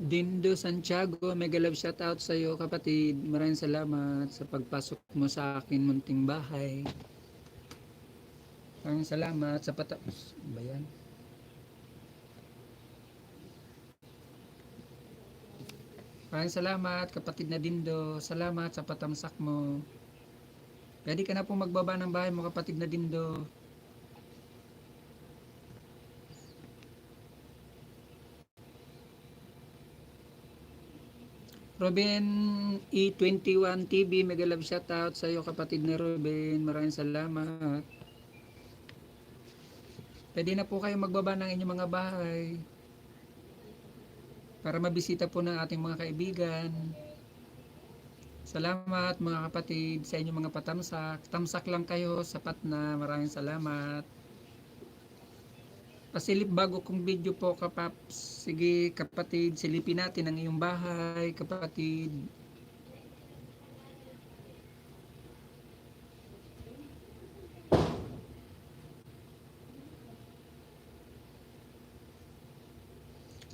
Dindo Santiago, mega love shoutout sa iyo kapatid. Maraming salamat sa pagpasok mo sa akin munting bahay. Maraming salamat sa Bayan. Maraming salamat kapatid na Dindo. Salamat sa patamsak mo. Pwede ka na po magbaba ng bahay mo kapatid na Dindo. Ruben E21 TV, mega love shoutout sa iyo kapatid na Ruben. Maraming salamat. Pwede na po kayo magbaba ng inyong mga bahay para mabisita po ng ating mga kaibigan. Salamat mga kapatid sa inyong mga patamsak. Tamsak lang kayo, sapat na. Maraming salamat. Pasilip bago kong video po kapaps. Sige kapatid, silipin natin ang iyong bahay kapatid.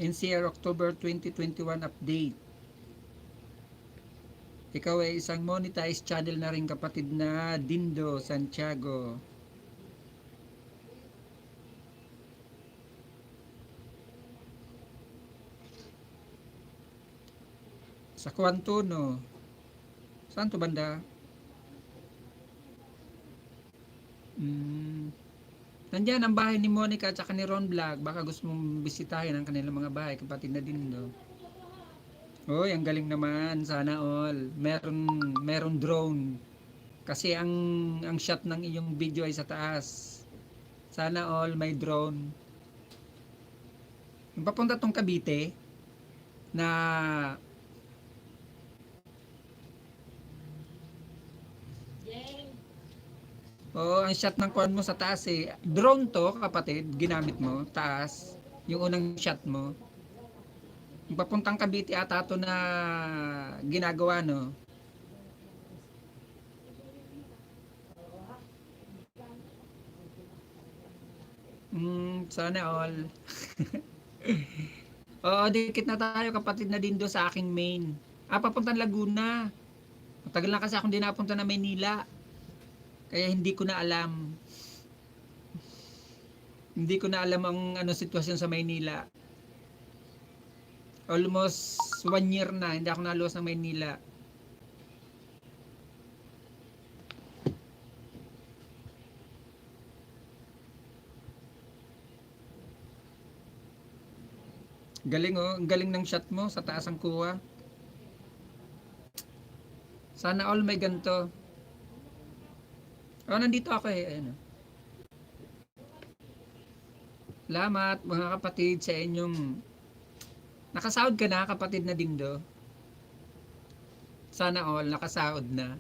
NCR October 2021 update. Ikaw ay isang monetized channel na rin kapatid na Dindo Santiago. Sa Kuantuno. Saan to banda? Nandiyan ang bahay ni Monica at saka ni Ron Vlog. Baka gusto mong bisitahin ang kanilang mga bahay kapatid na Dindo. Oy, ang galing naman. Sana all. Meron drone. Kasi ang shot ng iyong video ay sa taas. Sana all may drone. Papunta tong Cavite na ang shot ng kuan mo sa taas eh. Drone to, kapatid, ginamit mo, taas. Yung unang shot mo. Yung papuntang Cavite ata to na ginagawa, no? Sana all. Oo, dikit na tayo, kapatid na Dindo sa aking main. Papuntang Laguna. Matagal na kasi akong di napunta na Maynila. Kaya hindi ko na alam. Hindi ko na alam ang sitwasyon sa Maynila. Almost 1 year na hindi ako naluwas ng Maynila. Galing oh, ang galing ng shot mo sa taas ang kuha. Sana all may ganito. Nandito ako eh. Ayun. Salamat mga kapatid sa inyong nakasahod ka na kapatid na Dindo. Sana all nakasahod na.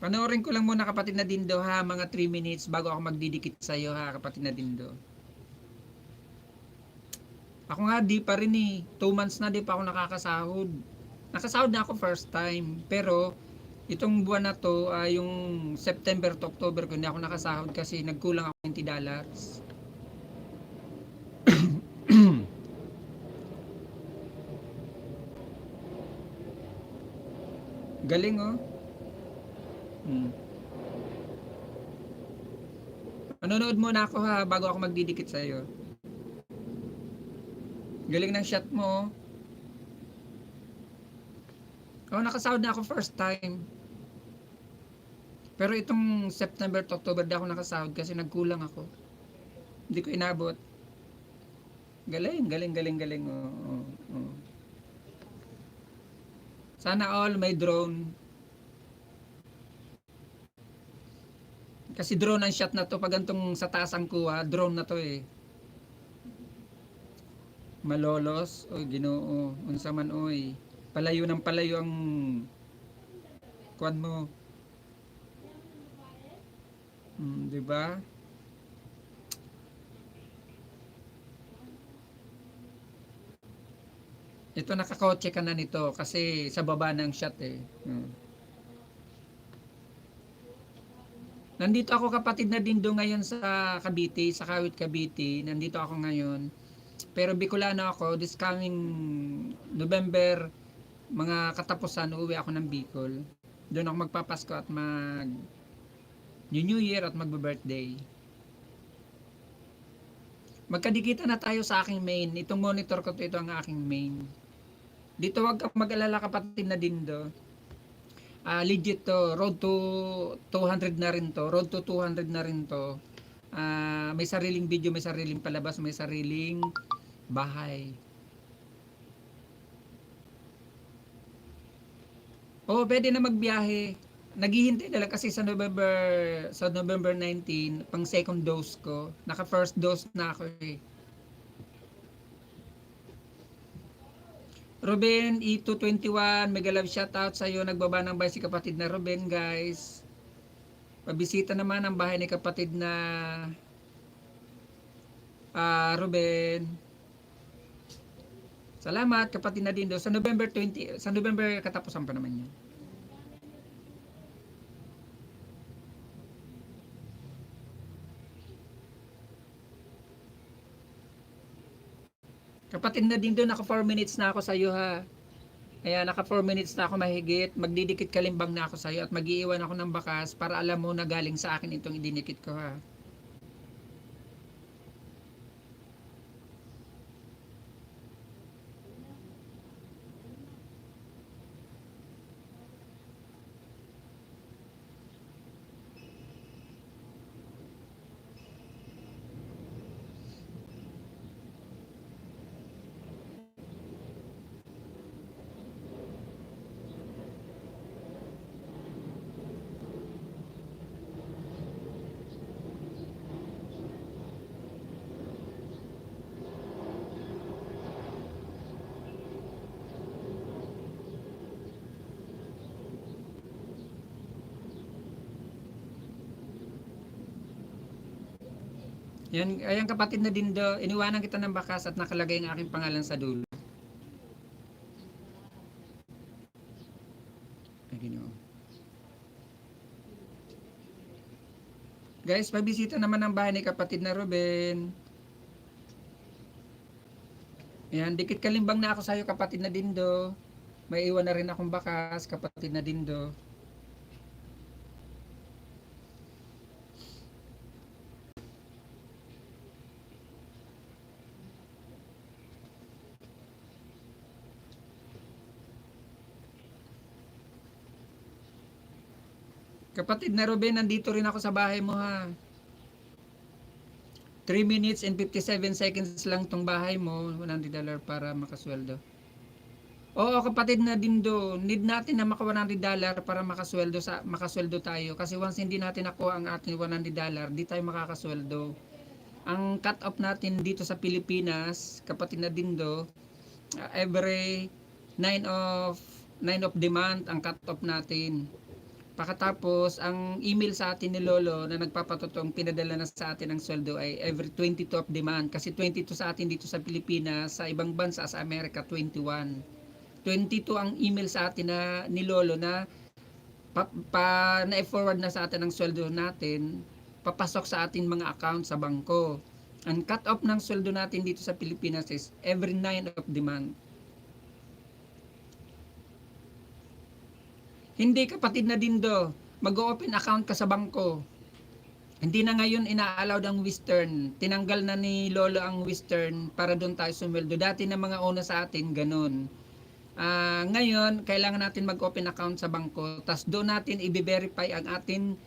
Panoorin ko lang muna kapatid na Dindo ha, mga 3 minutes bago ako magdidikit sa iyo ha kapatid na Dindo. Ako nga di pa rin eh, 2 months na di pa ako nakakasahod. Nakasahod na ako first time, pero itong buwan na to, yung September to October ko hindi ako nakasahod kasi nagkulang ako $20. Galing oh. Manonood muna ako ha bago ako magdidikit sa iyo. Galing ng shot mo. Nakasahod na ako first time. Pero itong September to October di ako nakasahod kasi nagkulang ako. Hindi ko inabot. Galing. Oh. Sana all may drone. Kasi drone ang shot na to pag gantong sa taas ang kuha, drone na to eh. Malolos, oy Ginoo, unsa man oy. Palayo ng palayo ang kuan mo. Di ba? Ito nakakotse ka na nito kasi sa baba ng shot eh. Nandito ako kapatid na Dindo ngayon sa Cavite, sa Kawit, Cavite. Nandito ako ngayon. Pero Bicolano ako, this coming November, mga katapusan, uuwi ako ng Bicol. Doon ako magpapasko at mag New Year at magbe-birthday. Magkadikita na tayo sa aking main. Itong monitor ko, ito ang aking main. Dito wag ka mag-alala kapatid na Dindo. Legit to, road to 200 na rin to, road to 200 na rin to. May sariling video, may sariling palabas, may sariling bahay. Oo, pwede na magbiyahe. Naghihintay na lang kasi sa November 19, pang second dose ko. Naka first dose na ako eh. Ruben E221, mega love shoutout sa iyo. Nagbaba ng bahay si kapatid na Ruben, guys. Pabisita naman ang bahay ni kapatid na Ruben. Salamat kapatid na Dindo. Sa November 20, sa November katapusan pa naman 'yan. Kapatid na Dindo, naka 4 minutes na ako sa iyo ha. Kaya naka 4 minutes na ako mahigit. Magdidikit kalimbang na ako sa iyo at mag-iiwan ako ng bakas para alam mo na galing sa akin itong idinikit ko ha. Yan, ayan kapatid na Dindo, iniwanan kita ng bakas at nakalagay ang aking pangalan sa dulo. Ay, Ginoo. Guys, pabisita naman ang bahay ni kapatid na Ruben. Ayan, dikit kalimbang na ako sa iyo kapatid na Dindo. May iwan na rin akong bakas kapatid na Dindo. Kapatid na Ruben, nandito rin ako sa bahay mo ha. 3 minutes and 57 seconds lang tong bahay mo, $100 para makasweldo. Oo kapatid na Dindo, need natin na maka $100 para makasweldo tayo kasi once hindi natin nakuha ang ating $100, di tayo makakasweldo. Ang cut off natin dito sa Pilipinas, kapatid na Dindo, every 9 of the month ang cut off natin. Pagkatapos, ang email sa atin ni Lolo na nagpapatotoong pinadala na sa atin ang sweldo ay every 22 of the month. Kasi 22 sa atin dito sa Pilipinas, sa ibang bansa sa Amerika 21. 22 ang email sa atin na ni Lolo na na-forward na sa atin ang sweldo natin, papasok sa atin mga account sa bangko. Ang cut off ng sweldo natin dito sa Pilipinas is every 9 of the month. Hindi kapatid na Dindo, mag-open account ka sa bangko. Hindi na ngayon ina-allowed ang Western. Tinanggal na ni Lolo ang Western para doon tayo sumweldo. Dati na mga una sa atin, ganun. Ngayon, kailangan natin mag-open account sa bangko. Tapos doon natin i-verify ang ating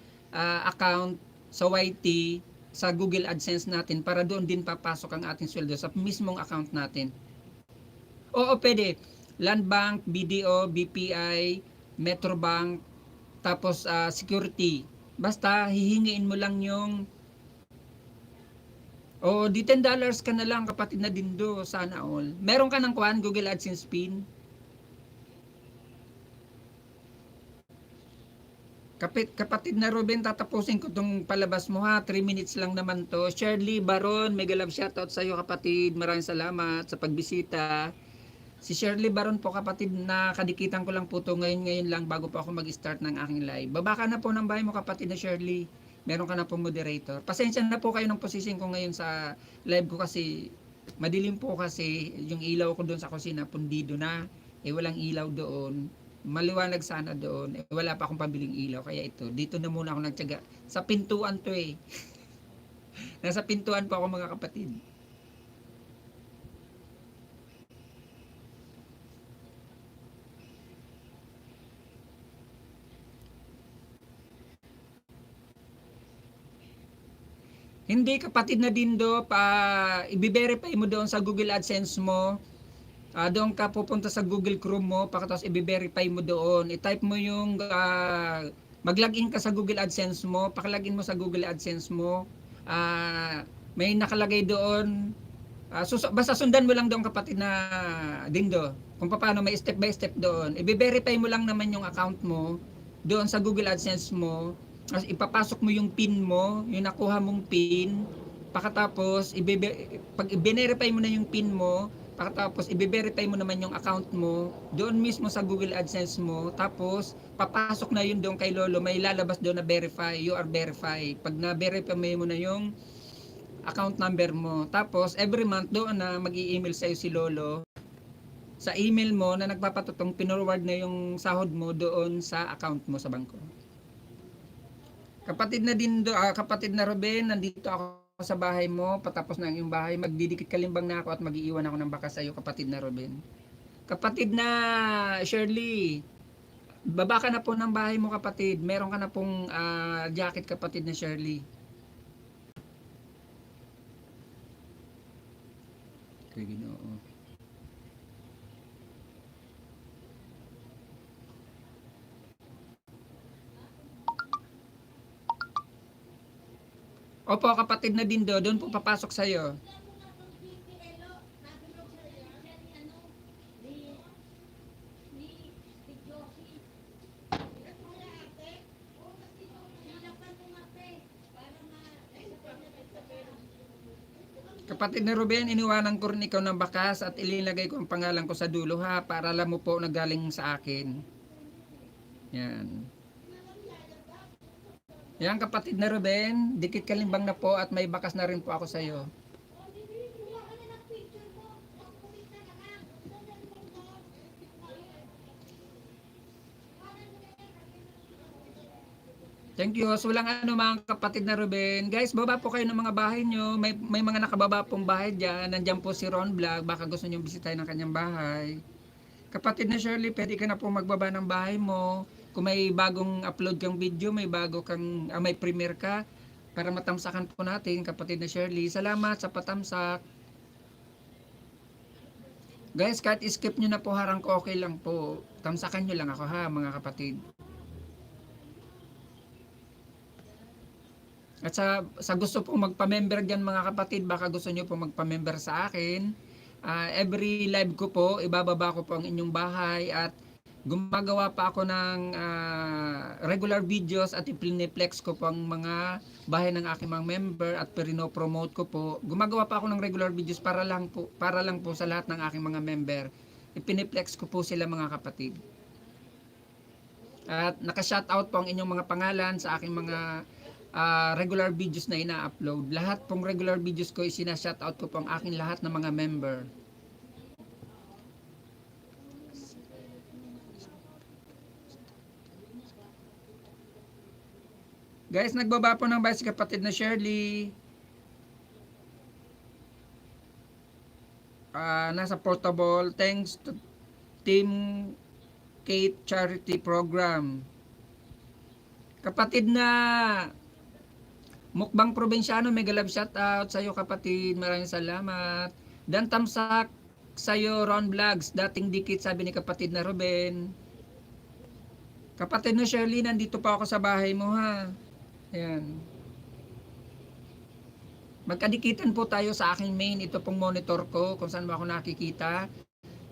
account sa YT, sa Google AdSense natin para doon din papasok ang ating sweldo sa mismong account natin. Oo, pwede. Land Bank, BDO, BPI, Metrobank, tapos security. Basta hihingiin mo lang yung di $10 ka na lang kapatid na Dindo, sana all. Meron ka ng kuan, Google AdSense pin? Kapatid na Ruben, tatapusin ko tong palabas mo ha. 3 minutes lang naman to. Shirley Baron, mega love shoutout sa iyo kapatid. Maraming salamat sa pagbisita. Si Shirley Baron po kapatid, na kadikitan ko lang po to ngayon lang bago po ako mag-start ng aking live. Baba ka na po ng bahay mo kapatid na Shirley. Meron ka na po moderator. Pasensya na po kayo ng position ko ngayon sa live ko kasi madilim po kasi yung ilaw ko doon sa kusina pundido na. Walang ilaw doon. Maliwanag sana doon. Wala pa akong pabiling ilaw. Kaya ito, dito na muna ako nagtiyaga. Sa pintuan to eh. Nasa pintuan po ako mga kapatid. Hindi kapatid na Dindo, i-verify mo doon sa Google AdSense mo. Doon ka pupunta sa Google Chrome mo, pagkatapos i-verify mo doon. I-type mo yung mag-login ka sa Google AdSense mo, paki-login mo sa Google AdSense mo. May nakalagay doon. Basta sundan mo lang doon kapatid na Dindo. Kung paano may step by step doon. I-verify mo lang naman yung account mo doon sa Google AdSense mo. Ipapasok mo yung PIN mo, yung nakuha mong PIN. Pagkatapos, pag i-verify mo na yung PIN mo, pagkatapos i-verify mo naman yung account mo doon mismo sa Google AdSense mo. Tapos, papasok na yun doon kay Lolo. May lalabas doon na verify. You are verified. Pag na-verify mo na yung account number mo. Tapos, every month doon na mag-i-email sa'yo si Lolo sa email mo na nagpapatutong pinorward na yung sahod mo doon sa account mo sa bangko. Kapatid na Dindo, kapatid na Ruben, nandito ako sa bahay mo, patapos na ang iyong bahay, magdidikit kalimbang na ako at mag-iiwan ako ng baka sa iyo, kapatid na Ruben. Kapatid na Shirley, baba ka na po ng bahay mo kapatid, meron ka na pong jacket kapatid na Shirley. Kaya Ginoo. Opo kapatid na Dindo, doon po papasok sa iyo. Kapatid na Ruben, iniwanan ko rin ikaw ng bakas at ilinagay ko ang pangalan ko sa dulo ha, para alam mo po na galing sa akin. Yan. Yan kapatid na Ruben, dikit kalimbang na po at may bakas na rin po ako sa iyo. Thank you. So walang ano mga kapatid na Ruben. Guys, baba po kayo ng mga bahay nyo. May mga nakababa pong bahay dyan. Nandyan po si Ron Vlog. Baka gusto nyo bisitahin ng kanyang bahay. Kapatid na Shirley, pwede ka na po magbaba ng bahay mo. Kung may bagong upload kang video, may bago kang, may premiere ka, para matamsakan po natin, kapatid na Shirley. Salamat sa patamsak. Guys, kahit skip nyo na po harang ko, okay lang po. Tamsakan nyo lang ako ha, mga kapatid. At sa gusto pong magpa-member dyan mga kapatid, baka gusto nyo pong magpa-member sa akin. Every live ko po, ibababa ko po ang inyong bahay at gumagawa pa ako ng regular videos at ipiniplex ko po ang mga bahay ng aking mga member at perino-promote ko po. Gumagawa pa ako ng regular videos para lang po sa lahat ng aking mga member. Ipiniplex ko po sila mga kapatid. At naka-shoutout po ang inyong mga pangalan sa aking mga regular videos na ina-upload. Lahat pong regular videos ko isina-shoutout ko po ang aking lahat ng mga member. Guys, nagbaba po ng bahay si kapatid na Shirley. Nasa portable. Thanks to Team Kate Charity Program. Kapatid na Mukbang Probinsyano, mega love shoutout sa iyo kapatid. Maraming salamat. Dan tamsak sa iyo Ron Vlogs, dating dikit sabi ni kapatid na Ruben. Kapatid na Shirley, nandito pa ako sa bahay mo ha. Ayan. Magkadikitan po tayo sa aking main. Ito pong monitor ko kung saan mo ako nakikita.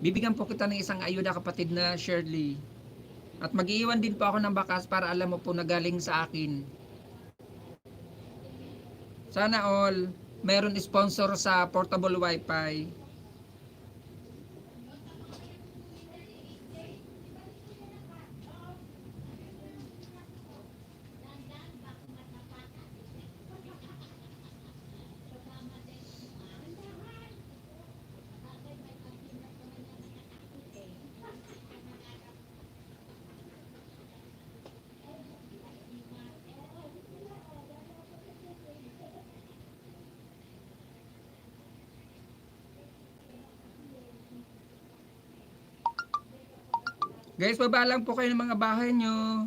Bibigyan po kita ng isang ayuda kapatid na Shirley. At mag-iiwan din po ako ng bakas para alam mo po na galing sa akin. Sana all meron sponsor sa portable wifi. Guys, baba lang po kayo ng mga bahay nyo.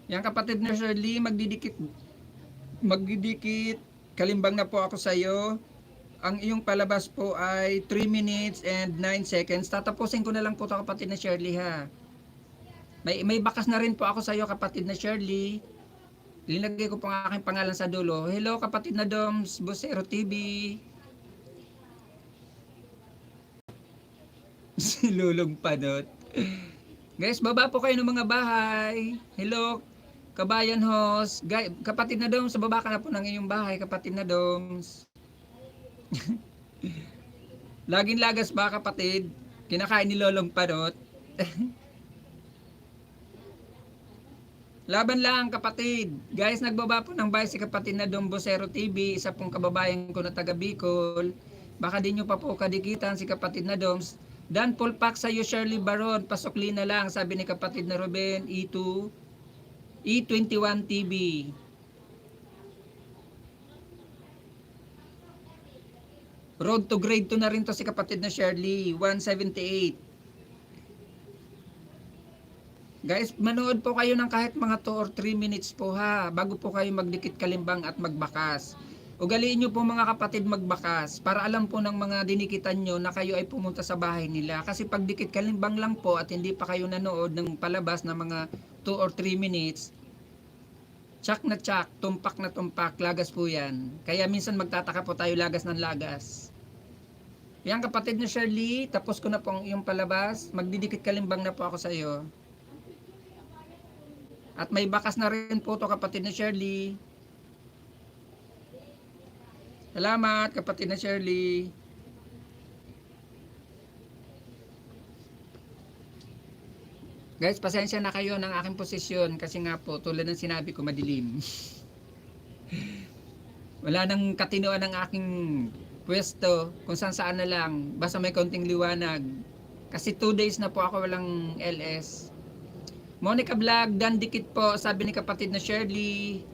Yan kapatid na Shirley, magdidikit, kalimbang na po ako sa iyo. Ang iyong palabas po ay 3 minutes and 9 seconds. Tatapusin ko na lang po ito kapatid na Shirley ha. May bakas na rin po ako sa iyo kapatid na Shirley. Linagay ko po ang aking pangalan sa dulo. Hello kapatid na Doms, Bosero TV. Si Lulong Panot. Guys, baba po kayo ng mga bahay. Hello, Kabayan Host. Kapatid na Doms, baba ka na po ng iyong bahay, kapatid na Doms. Laging lagas ba kapatid? Kinakain ni Lolong Panot. Laban lang kapatid. Guys, nagbaba po ng bahay si kapatid na Dom Bosero TV. Isa pong kababayan ko na taga Bicol. Baka di nyo pa po kadikitan si kapatid na Doms. Dan full pack sa iyo Shirley Baron. Pasukli na lang sabi ni kapatid na Ruben E2 E21 TV. Road to grade 2 na rin to si kapatid na Shirley 178. Guys, manood po kayo ng kahit mga 2 or 3 minutes po ha, bago po kayo magdikit kalimbang at magbakas. Ugaliin nyo po mga kapatid magbakas para alam po ng mga dinikitan nyo na kayo ay pumunta sa bahay nila. Kasi pag dikit kalimbang lang po at hindi pa kayo nanood ng palabas na mga 2 or 3 minutes, tsak na tsak, tumpak na tumpak, lagas po yan. Kaya minsan magtataka po tayo lagas ng lagas. Yan kapatid na Shirley, tapos ko na po yung palabas, magdidikit kalimbang na po ako sa iyo. At may bakas na rin po to kapatid na Shirley. Salamat kapatid na Shirley. Guys, pasensya na kayo ng aking posisyon kasi nga po tulad ng sinabi ko madilim. Wala nang katinoan ng aking pwesto kung saan na lang basta may konting liwanag. Kasi 2 days na po ako walang LS. Monica Vlog, dan dikit po sabi ni kapatid na Shirley.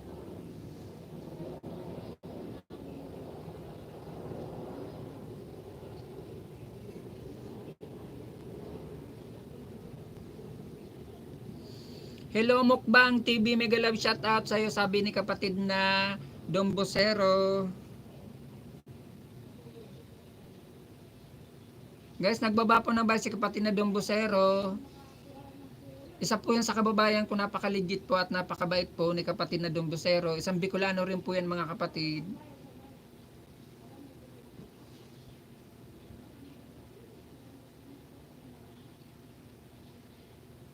Hello Mukbang TV, mega love shout out sa iyo sabi ni kapatid na Dom Bosero. Guys, nagbaba po ng bahay si kapatid na Dom Bosero. Isa po yan sa kababayan ko, napaka-legit po at napakabait po ni kapatid na Dom Bosero. Isang Bicolano rin po yan mga kapatid.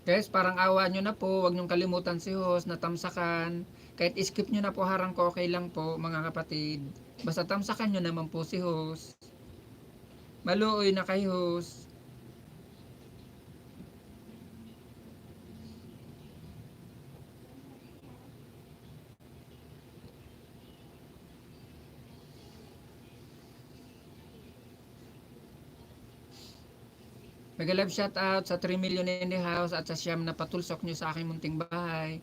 Guys, parang awa nyo na po, wag nyong kalimutan si host na tamsakan. Kahit skip nyo na po harang ko, okay lang po mga kapatid. Basta tamsakan nyo naman po si host. Maluoy na kay host. Mega love shout out sa 3 million in the house at sa siyam na patulsok nyo sa aking munting bahay.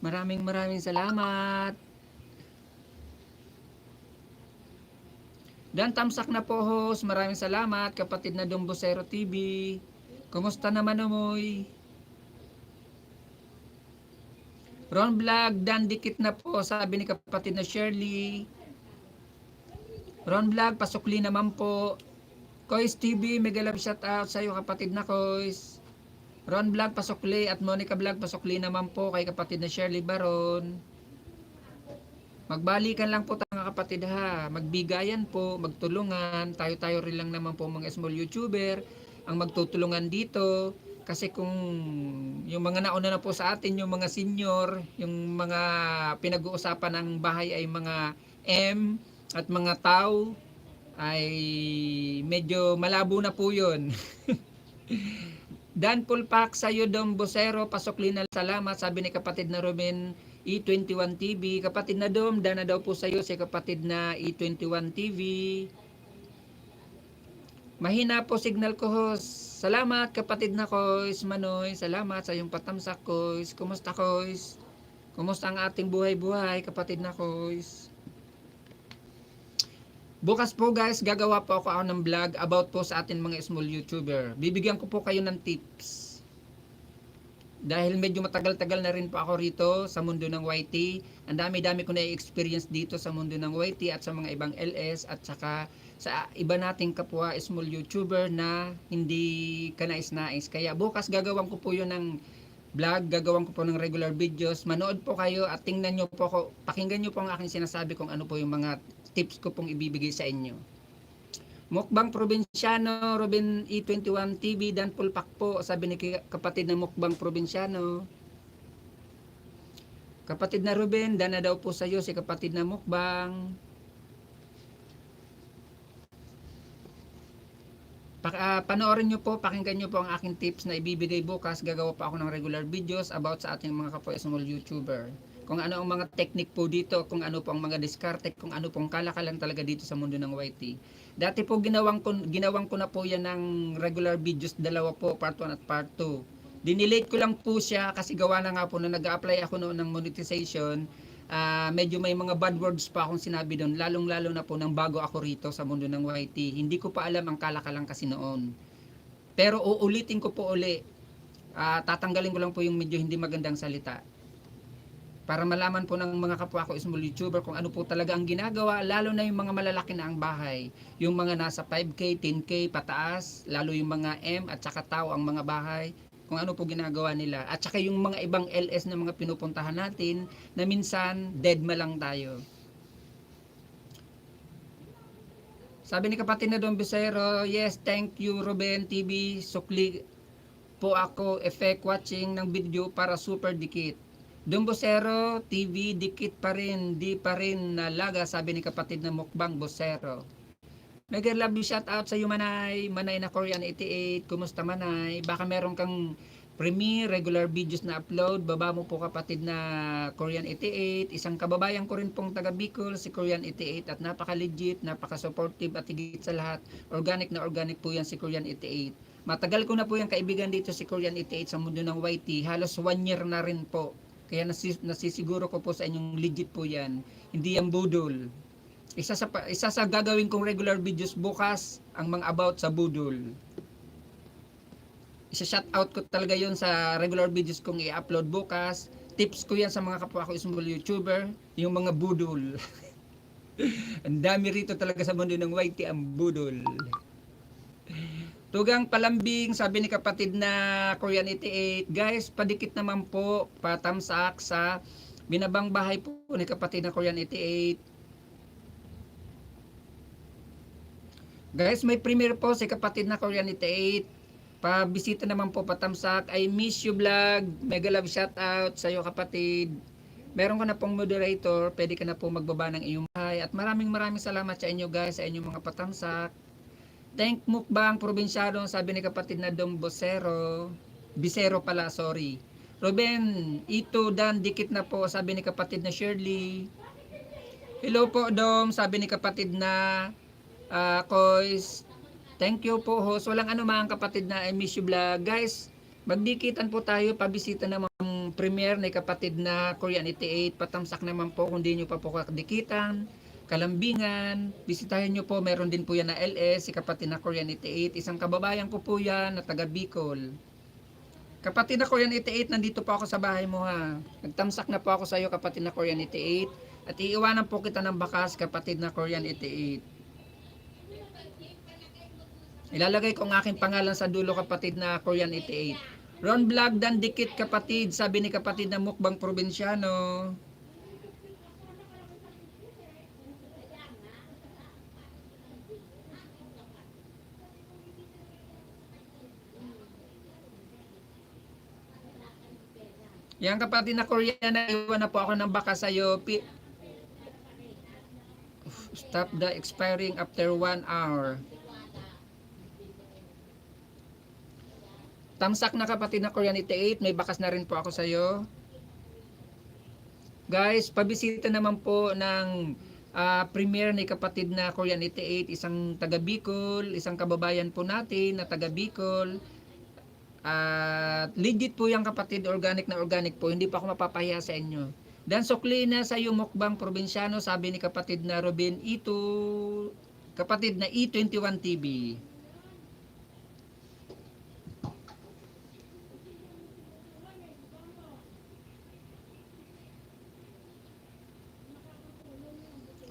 Maraming salamat. Dan tamsak na po host. Maraming salamat kapatid na Dom Bosero TV. Kumusta naman umoy? Ron Vlog, dan dikit na po sabi ni kapatid na Shirley. Ron Vlog, pasukli naman po. Kois TV, mega love shout out sa iyo kapatid na Kois. Ron Vlog pasukli at Monica Vlog pasukli naman po kay kapatid na Shirley Baron. Magbalikan lang po tayo mga kapatid ha. Magbigayan po, magtulungan. Tayo-tayo rin lang naman po mga small YouTuber ang magtutulungan dito. Kasi kung yung mga nauna na po sa atin, yung mga senior, yung mga pinag-uusapan ng bahay ay mga M at mga tao, ay medyo malabo na po yun. Dan Pulpak sa iyo Dom Bosero, pasukli na salamat sabi ni kapatid na Ruben E21 TV. Kapatid na Dom, dan na daw po sa iyo si kapatid na E21 TV. Mahina po signal ko host. Salamat kapatid na Kois Manoy, salamat sa iyong patamsak Kois. Kumusta Kois? Kumusta ang ating buhay-buhay, kapatid na kois? Bukas po guys, gagawa po ako ng vlog about po sa atin mga small YouTuber. Bibigyan ko po kayo ng tips. Dahil medyo matagal-tagal na rin po ako rito sa mundo ng YT. Ang dami-dami ko na-experience dito sa mundo ng YT at sa mga ibang LS at saka sa iba nating kapwa small YouTuber na hindi kanais-nais. Kaya bukas gagawin ko po yun ng vlog, gagawin ko po ng regular videos. Manood po kayo at tingnan nyo po ako, pakinggan nyo po ang aking sinasabi kung ano po yung mga tips ko pong ibibigay sa inyo. Mukbang Probinsyano, Ruben E21 TV, Dan Pulpak po, sabi ni kapatid na Mukbang Probinsyano. Kapatid na Ruben, dana daw po sa iyo si kapatid na Mukbang. Panoorin nyo po, pakinggan nyo po ang aking tips na ibibigay bukas. Gagawa pa ako ng regular videos about sa ating mga kapwa small YouTuber. Kung ano ang mga technique po dito, kung ano po ang mga diskarte, kung ano pong kalakalan talaga dito sa mundo ng YT. Dati po ginawang ko na po yan ng regular videos, dalawa po, part 1 at part 2. Dinelete ko lang po siya kasi gawa na nga po na nag-a-apply ako noon ng monetization. Medyo may mga bad words pa akong sinabi doon, lalong-lalo na po nang bago ako rito sa mundo ng YT. Hindi ko pa alam ang kalakalan kasi noon. Pero uulitin ko po uli. Tatanggalin ko lang po yung medyo hindi magandang salita. Para malaman po ng mga kapwa ko small YouTuber kung ano po talaga ang ginagawa, lalo na yung mga malalaki na ang bahay. Yung mga nasa 5K, 10K pataas, lalo yung mga M at saka tao ang mga bahay, kung ano po ginagawa nila. At saka yung mga ibang LS na mga pinupuntahan natin, na minsan dead ma lang tayo. Sabi ni kapatid na Don Bisero, yes, thank you Ruben TV, sukli po ako effect watching ng video para super dikit. Don Bosero TV, dikit pa rin, di pa rin nalaga, sabi ni kapatid na Mukbang Bosero. Mega love you, shout out sa iyo Manay, Manay na Korean 88, kumusta Manay? Baka meron kang premiere, regular videos na upload, baba mo po kapatid na Korean 88, isang kababayan ko rin pong taga Bicol, si Korean 88 at napaka legit, napaka supportive at higit sa lahat, organic na organic po yan si Korean 88. Matagal ko na po yung kaibigan dito si Korean 88 sa mundo ng YT, halos 1 year na rin po. Kaya nasisiguro ko po sa inyong legit po yan. Hindi yan budol. Isa sa gagawin kong regular videos bukas, ang mga about sa budol. Isa-shout out ko talaga yon sa regular videos kong i-upload bukas. Tips ko yan sa mga kapwa ko small YouTuber, yung mga budol. Ang dami rito talaga sa mundo ng YT ang budol. Tugang palambing, sabi ni kapatid na Korean 88, guys, padikit naman po, patamsak sa binabang bahay po ni kapatid na Korean 88. Guys, may premiere po si kapatid na Korean 88. Pabisita naman po, patamsak. I miss you vlog. Mega love shout out sa iyo kapatid. Meron ka na pong moderator, pwede ka na po magbaba ng iyong bahay. At maraming salamat sa inyo guys, sa inyong mga patamsak. Thank Mukbang Probinsyano, sabi ni kapatid na Dom Bosero. Bisero pala, sorry. Ruben, ito Dan, dikit na po, sabi ni kapatid na Shirley. Hello po Dom, sabi ni kapatid na Kois. Thank you po host. Walang ano mga kapatid na I miss you vlog. Guys, magdikitan po tayo, pabisita naman premiere ni kapatid na Korean 88. Patamsak naman po kung di nyo pa po kadikitan. Kalambingan, bisitahin nyo po, meron din po yan na LS, si kapatid na Korean 88, isang kababayan ko po yan na taga Bicol. Kapatid na Korean 88, nandito po ako sa bahay mo ha. Nagtamsak na po ako sa iyo kapatid na Korean 88, at iiwanan po kita ng bakas kapatid na Korean 88. Ilalagay ko ang aking pangalan sa dulo kapatid na Korean 88. Ron Vlog Dan dikit kapatid, sabi ni kapatid na Mukbang Probinsyano. Yan kapatid na Korean, iwan na po ako ng baka sa'yo. Stop the expiring after 1 hour. Tamsak na kapatid na Korean 88, may bakas na rin po ako sa'yo. Guys, pabisita naman po ng premiere ni kapatid na Korean 88, isang taga Bicol, isang kababayan po natin na taga Bicol. At legit po yung kapatid, organic na organic po. Hindi pa ako mapapahiya sa inyo. Dan sukli na sa yung mukbang probinsyano, sabi ni kapatid na Robin Ito, kapatid na E21 TV.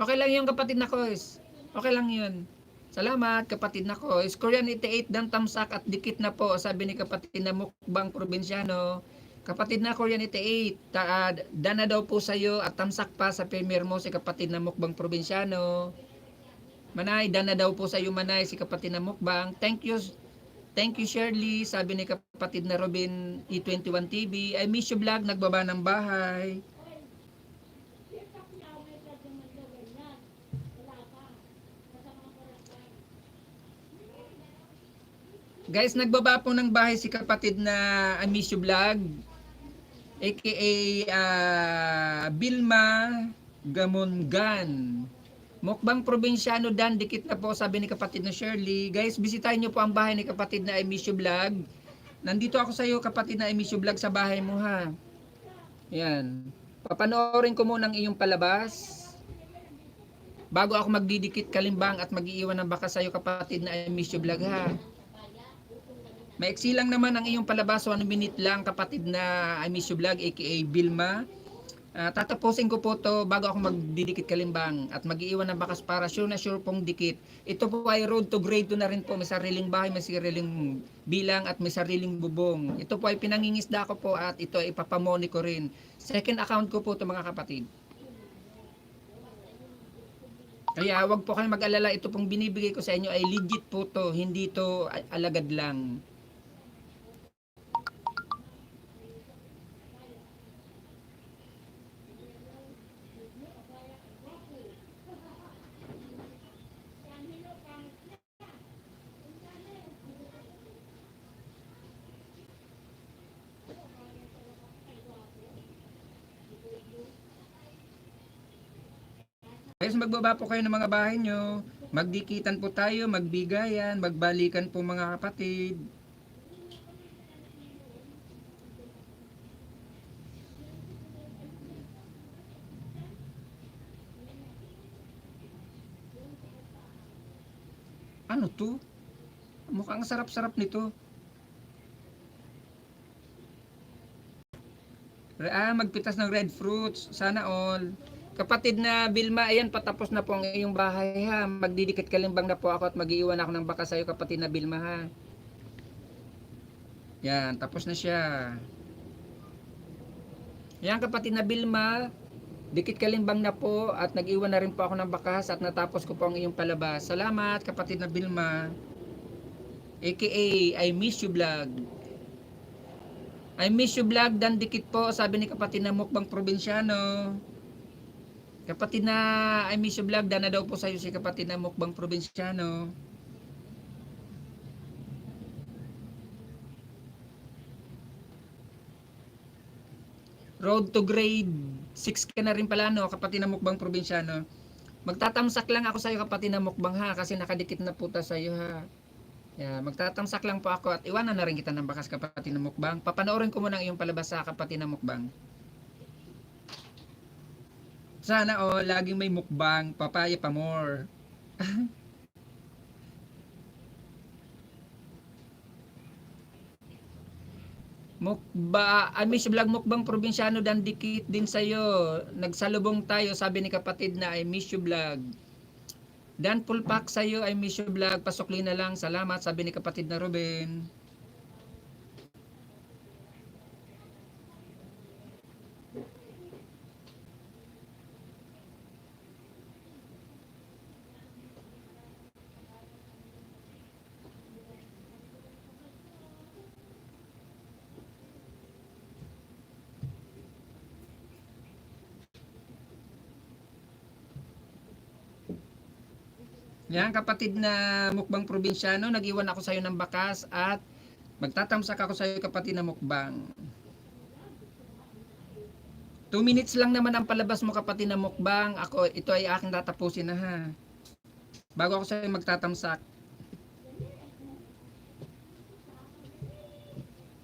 Okay lang yung kapatid na Kois. Okay lang yun. Salamat kapatid na Kois. Korean 88 dan tamsak at dikit na po, sabi ni kapatid na mukbang probinsyano. Kapatid na Korean 88, dana daw po sa'yo at tamsak pa sa premier mo si kapatid na mukbang probinsyano. Manay, dana daw po sa'yo Manay si kapatid na mukbang. Thank you Shirley, sabi ni kapatid na Robin E21 TV. I miss you vlog, nagbaba ng bahay. Guys, nagbaba po ng bahay si kapatid na I miss you vlog. AKA Bilma Gamongan. Mukbang probinsyano dan, dikit na po, sabi ni kapatid na Shirley. Guys, bisitahin nyo po ang bahay ni kapatid na I miss you vlog. Nandito ako sa iyo kapatid na I miss you vlog sa bahay mo ha. Yan. Papanoorin ko muna ang iyong palabas. Bago ako magdidikit kalimbang at mag-iiwan ng baka sa iyo kapatid na I miss you vlog ha. Maiksi lang naman ang iyong palabas, 1 minute lang kapatid na I miss you vlog aka Bilma. Tatapusin ko po to bago ako magdidikit kalimbang at mag-iiwan ng bakas para sure na sure pong dikit. Ito po ay road to grade 2 na rin po. May sariling bahay, may sariling bilang at may sariling bubong. Ito po ay pinangingisda ko po at ito ay ipapamoni ko rin. Second account ko po to mga kapatid. Kaya wag po kayong mag-alala, ito pong binibigay ko sa inyo ay legit po to, hindi to alagad lang. Guys, magbaba po kayo ng mga bahay nyo. Magdikitan po tayo, magbigayan, magbalikan po mga kapatid. Ano to? Mukhang sarap-sarap nito. Magpitas ng red fruits. Sana all. Kapatid na Bilma, ayan, patapos na po ang iyong bahay ha. Magdidikit kalimbang na po ako at mag-iiwan ako ng baka sa'yo kapatid na Bilma ha. Yan, tapos na siya. Yan kapatid na Bilma, dikit kalimbang na po at nag-iwan na rin po ako ng bakas at natapos ko po ang iyong palabas. Salamat kapatid na Bilma. AKA I miss you vlog. I miss you vlog dan dikit po, sabi ni kapatid na mukbang probinsyano. Kapatid na I miss you vlog, dana daw po sa iyo si kapatid na mukbang probinsyano. Road to grade 6 ka na rin pala no, kapatid na mukbang probinsyano. Magtatamsak lang ako sa iyo kapatid na mukbang ha, kasi nakadikit na puta sa iyo ha. Yeah, magtatamsak lang po ako at iwanan na rin kita ng bakas kapatid na mukbang. Papanoorin ko muna ang iyong palabas sa kapatid na mukbang. Sana laging may mukbang, papaya pa more. I miss vlog mukbang probinsyano dan dikit din sa'yo. Nagsalubong tayo, sabi ni kapatid na I miss you vlog. Dan full pack sa'yo, I miss you vlog. Pasukli na lang, salamat, sabi ni kapatid na Ruben. Yan kapatid na mukbang probinsyano, nag-iwan ako sa iyo ng bakas at magtatamsak ako sa iyo kapatid na mukbang. 2 minutes lang naman ang palabas mo kapatid na mukbang. Ito ay aking tatapusin na ha. Bago ako sa iyo magtatamsak.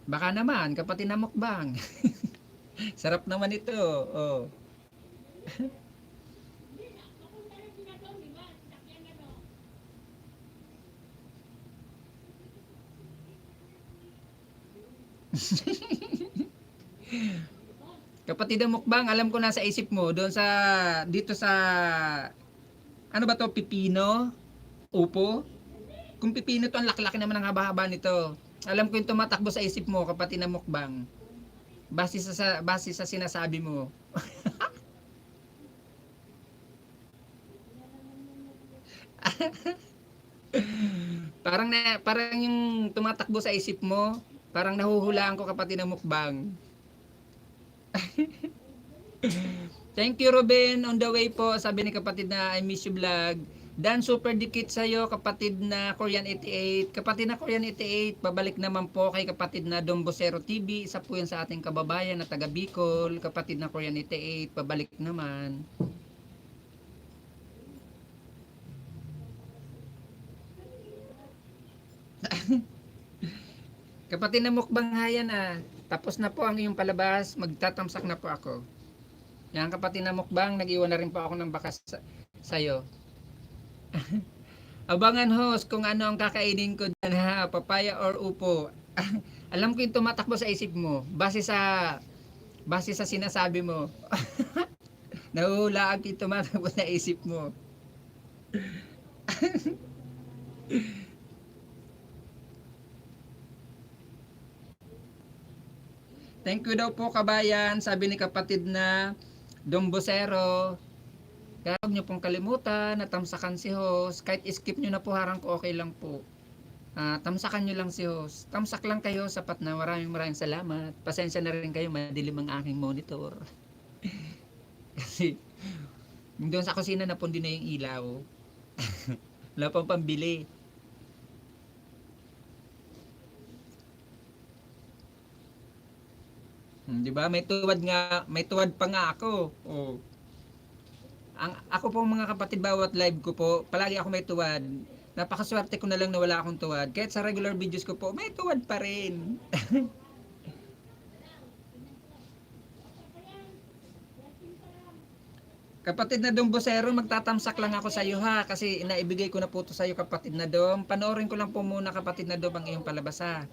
Baka naman, kapatid na mukbang. Sarap naman ito. Oh. Kapatid na mukbang, alam ko nasa isip mo doon sa dito sa ano ba to, pipino, upo. Kung pipino to, ang laki-laki naman ang haba-haba nito. Alam ko yung tumatakbo sa isip mo, kapatid na mukbang. Base sa sinasabi mo. Parang yung tumatakbo sa isip mo, parang nahuhulaan ko kapatid na mukbang. Thank you Ruben, on the way po. Sabi ni kapatid na I miss you vlog. Dan super dikit sa'yo kapatid na Korean 88. Kapatid na Korean 88, pabalik naman po kay kapatid na Dombosero TV. Isa po yan sa ating kababayan na taga Bicol. Kapatid na Korean 88, pabalik naman. Kapatid na mukbang hayan ah. Tapos na po ang iyong palabas, magtatamsak na po ako. Yan kapatid na mukbang, nag-iwan na rin po ako ng bakas sa'yo. Abangan host kung ano ang kakainin ko dyan ha, papaya or upo. Alam ko yung tumatakbo sa isip mo, base sa sinasabi mo. Nahuhulaan ko yung tumatakbo sa isip mo. Thank you daw po kabayan, sabi ni kapatid na Dombosero. Kaya huwag nyo pong kalimutan na tamsakan si host. Kahit skip nyo na po harang ko, okay lang po. Tamsakan nyo lang si host. Tamsak lang kayo, sapat na. Maraming salamat. Pasensya na rin kayo, madilim ang aking monitor. Kasi, doon sa kusina na pundi na yung ilaw. Wala pang pambili. Di ba? May tuwad pa nga ako. Oh. Ako po mga kapatid, bawat live ko po, palagi ako may tuwad. Napakaswerte ko na lang na wala akong tuwad. Kahit sa regular videos ko po, may tuwad pa rin. Kapatid na Dom Bosero, magtatamsak lang ako sa iyo ha, kasi naibigay ko na po to sa iyo kapatid na Dom. Panoorin ko lang po muna kapatid na Dom ang iyong palabas ha.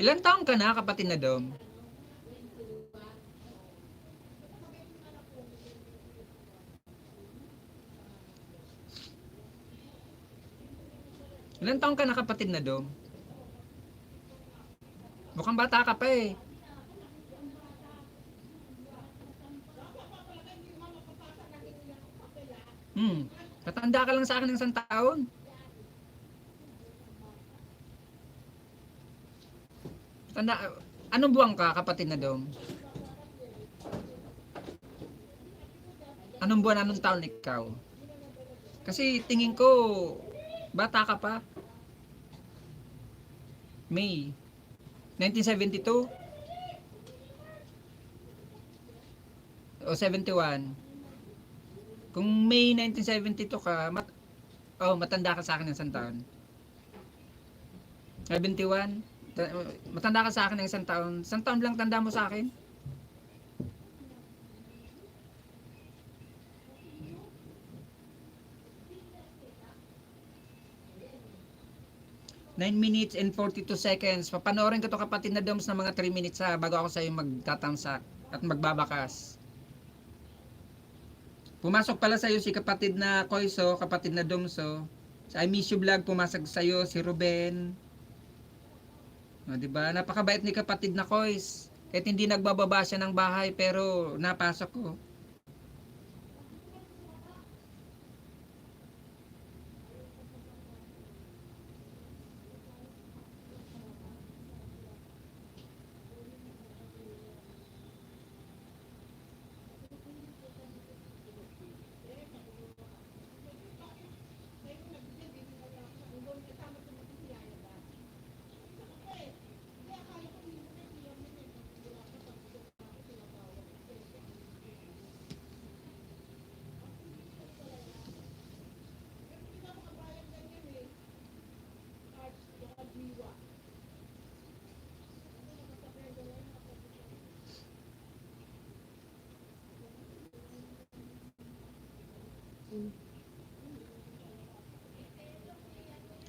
Ilan taon ka na kapatid na Dom? Ilan taon ka na kapatid na Dom? Mukhang bata ka pa eh. Katanda ka lang sa akin ng isang taon. Tanda, anong buwan ka kapatid na Dom? Anong buwan, anong taon ikaw? Kasi tingin ko, bata ka pa. May 1972 o 71. Kung May 1972 ka, matanda ka sa akin ng isang taon. 71, matanda ka sa akin ng isang taon. Isang taon lang tanda mo sa akin. 9 minutes and 42 seconds. Papanoorin ko to kapatid na Doms na mga 3 minutes ha, bago ako sa iyo magtatamsak at magbabakas. Pumasok pala sa iyo si kapatid na Koiso, kapatid na Domso. Sa I Miss You Vlog, pumasok sa iyo si Ruben. O, diba? Napakabait ni kapatid na Kois. Kahit hindi nagbababa siya ng bahay, pero napasok ko.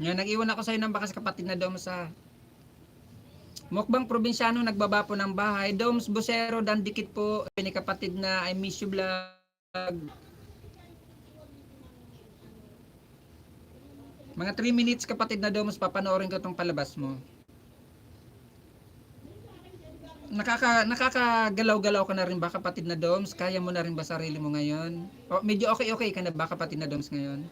Yan, nag-iwan ako sa'yo ng bakas kapatid na Doms sa Mukbang Probinsyano nagbaba po ng bahay. Doms Busero dan dikit po ni kapatid na I miss you vlog. Mga 3 minutes kapatid na Doms, papanoorin ko tong palabas mo. Nakakagalaw-galaw ka na rin ba kapatid na Doms? Kaya mo na rin ba sarili mo ngayon? O, medyo okay ka na ba kapatid na Doms ngayon?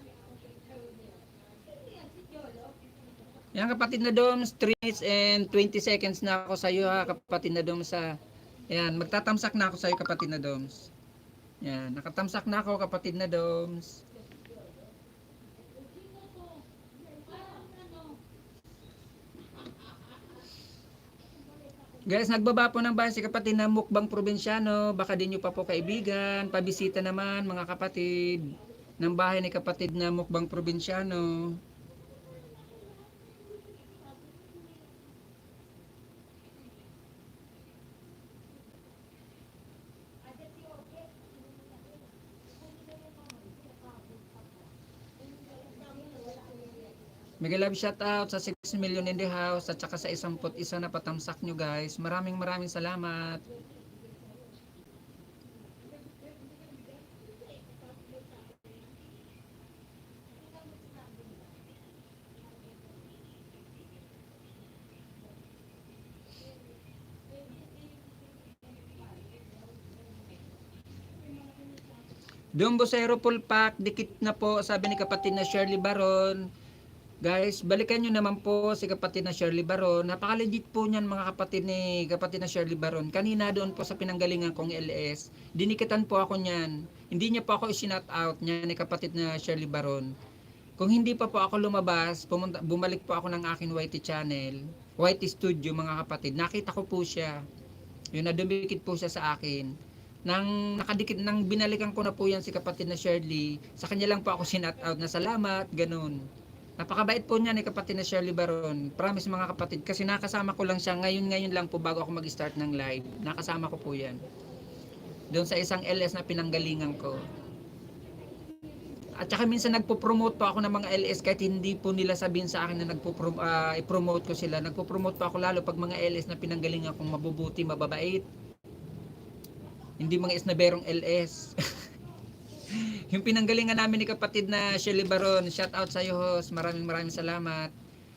Yan kapatid na Doms, 3 minutes and 20 seconds na ako sa iyo ha kapatid na Doms ha. Yan, magtatamsak na ako sa iyo kapatid na Doms. Yan, nakatamsak na ako kapatid na Doms. Guys, nagbaba po ng bahay si kapatid na Mukbang Probinsyano. Baka din nyo pa po kaibigan. Pabisita naman mga kapatid ng bahay ni kapatid na Mukbang Probinsyano. Mega love shout out sa 6 million in the house at saka sa 11 na patamsak nyo guys. Maraming salamat. Dumbosero full pack, dikit na po sabi ni kapatid na Shirley Baron. Guys, balikan nyo naman po si kapatid na Shirley Baron. Napaka-legit po niyan mga kapatid ni kapatid na Shirley Baron. Kanina doon po sa pinanggalingan kong LS, dinikitan po ako niyan. Hindi niya po ako i-shout out niya ni kapatid na Shirley Baron. Kung hindi pa po ako lumabas, bumalik po ako ng akin YT channel, YT Studio mga kapatid. Nakita ko po siya. Yun na dumikit po siya sa akin. Nang binalikan ko na po yan si kapatid na Shirley, sa kanya lang po ako shout out na salamat, ganun. Napakabait po niya ni kapatid na Shirley Baron. Promise mga kapatid, kasi nakasama ko lang siya ngayon lang po bago ako mag-start ng live. Nakasama ko po yan. Doon sa isang LS na pinanggalingan ko. At saka minsan nagpo-promote po ako ng mga LS kahit hindi po nila sabihin sa akin na i-promote ko sila. Nagpo-promote po ako lalo pag mga LS na pinanggalingan kong mabubuti, mababait. Hindi mga isnaberong LS. Yung pinanggalingan namin ni kapatid na Shirley Baron, shout out sa iyo host. Maraming salamat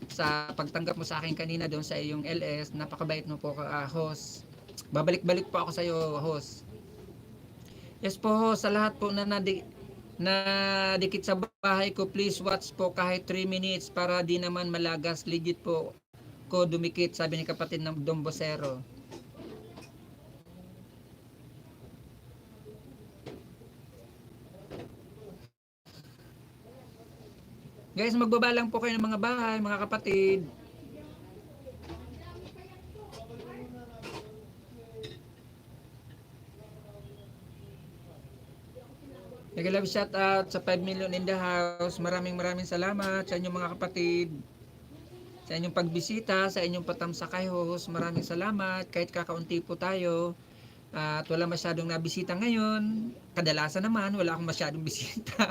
sa pagtanggap mo sa akin kanina doon sa iyong LS. Napakabait mo po host. Babalik-balik po ako sa iyo host. Yes po host, sa lahat po na dikit sa bahay ko, please watch po kahit 3 minutes para di naman malagas. Legit po ko dumikit, sabi ni kapatid ng Dombosero. Guys, magbaba lang po kayo ng mga bahay, mga kapatid. Nag-love shout out sa 5 million in the house. Maraming salamat sa inyong mga kapatid. Sa inyong pagbisita, sa inyong patamsakay host. Maraming salamat. Kahit kakaunti po tayo. At wala masyadong nabisita ngayon. Kadalasan naman, wala akong masyadong bisita.